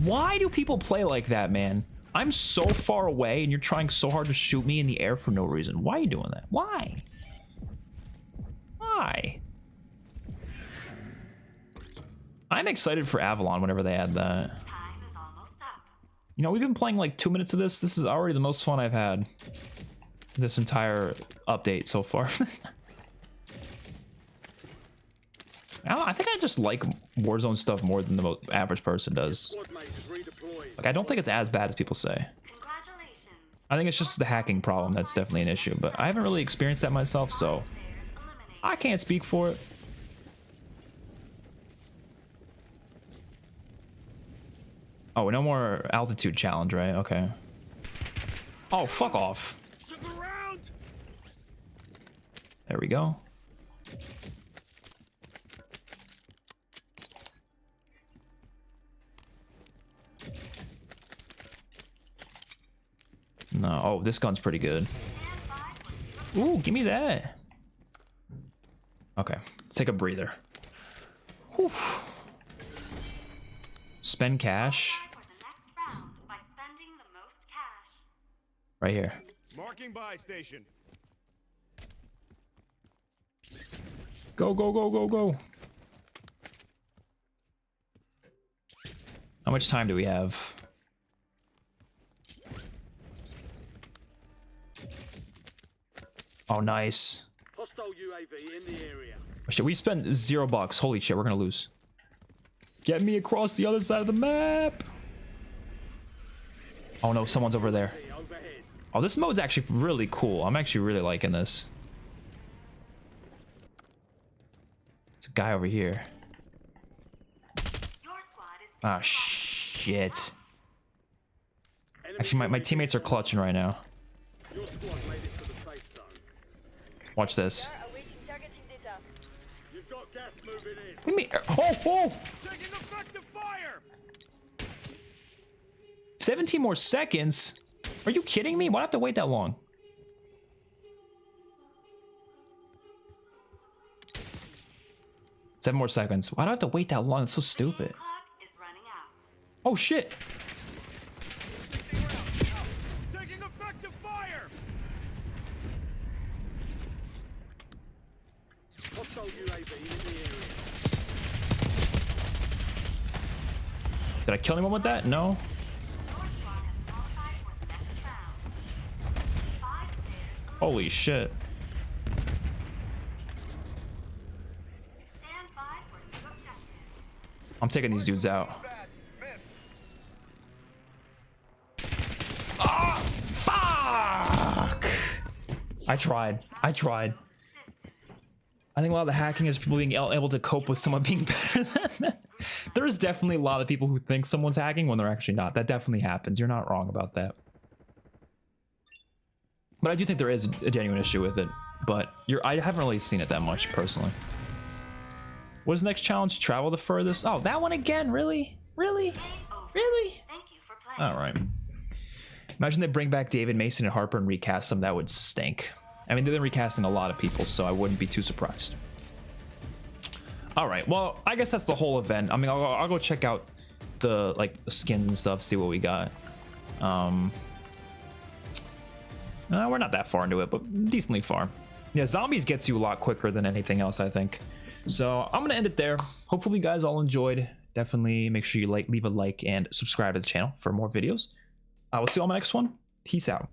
Why do people play like that, man? I'm so far away and you're trying so hard to shoot me in the air for no reason. Why are you doing that? Why? Why? I'm excited for Avalon whenever they add that. Time is almost up. You know, we've been playing like 2 minutes of this. This is already the most fun I've had this entire update so far. I think I just like Warzone stuff more than the average person does. Squad mates redeployed. Like, I don't think it's as bad as people say. Congratulations. I think it's just the hacking problem that's definitely an issue, but I haven't really experienced that myself, so I can't speak for it. Oh, no more altitude challenge, right? Okay. Oh, fuck off. Stick around. There we go. No. Oh, this gun's pretty good. Ooh, give me that. Okay, let's take a breather. Whew. Spend cash. For the next round by spending the most cash. Right here. Marking buy station. Go, go, go, go, go. How much time do we have? Oh, nice. Hostile UAV in the area. Oh, shit, we spent $0. Holy shit, we're gonna lose. Get me across the other side of the map. Oh no, someone's over there. Overhead. Oh, this mode's actually really cool. I'm actually really liking this. There's a guy over here. Your squad is Ah, shit. Enemy Actually, my UAV teammates are clutching right now. Your squad made it to the safe zone. Watch this. Awaiting targeting data. You've got gas moving in. Give me. Oh, oh! Taking effective fire. 17 more seconds? Are you kidding me? Why do I have to wait that long? Seven more seconds. Why do I have to wait that long? It's so stupid. clock is running out. Oh, shit. Taking effective fire. Hostile UAV in the area. Did I kill anyone with that? No. Your squad has qualified for the next round. 5 players Holy shit. stand by for new objectives. I'm taking these dudes out. Ah! Fuck! I tried. I think a lot of the hacking is people being able to cope with someone being better than them. There's definitely a lot of people who think someone's hacking when they're actually not. That definitely happens. You're not wrong about that. But I do think there is a genuine issue with it. But I haven't really seen it that much personally. What is the next challenge? Travel the furthest? Oh, that one again? Really? Really? Really? Thank you for playing. All right. Imagine they bring back David Mason and Harper and recast them. That would stink. I mean, they've been recasting a lot of people, so I wouldn't be too surprised. All right. Well, I guess that's the whole event. I mean, I'll go check out the skins and stuff, see what we got. We're not that far into it, but decently far. Yeah, zombies gets you a lot quicker than anything else, I think. So I'm gonna end it there. Hopefully you guys all enjoyed. Definitely make sure you leave a like and subscribe to the channel for more videos. I will see you on my next one. Peace out.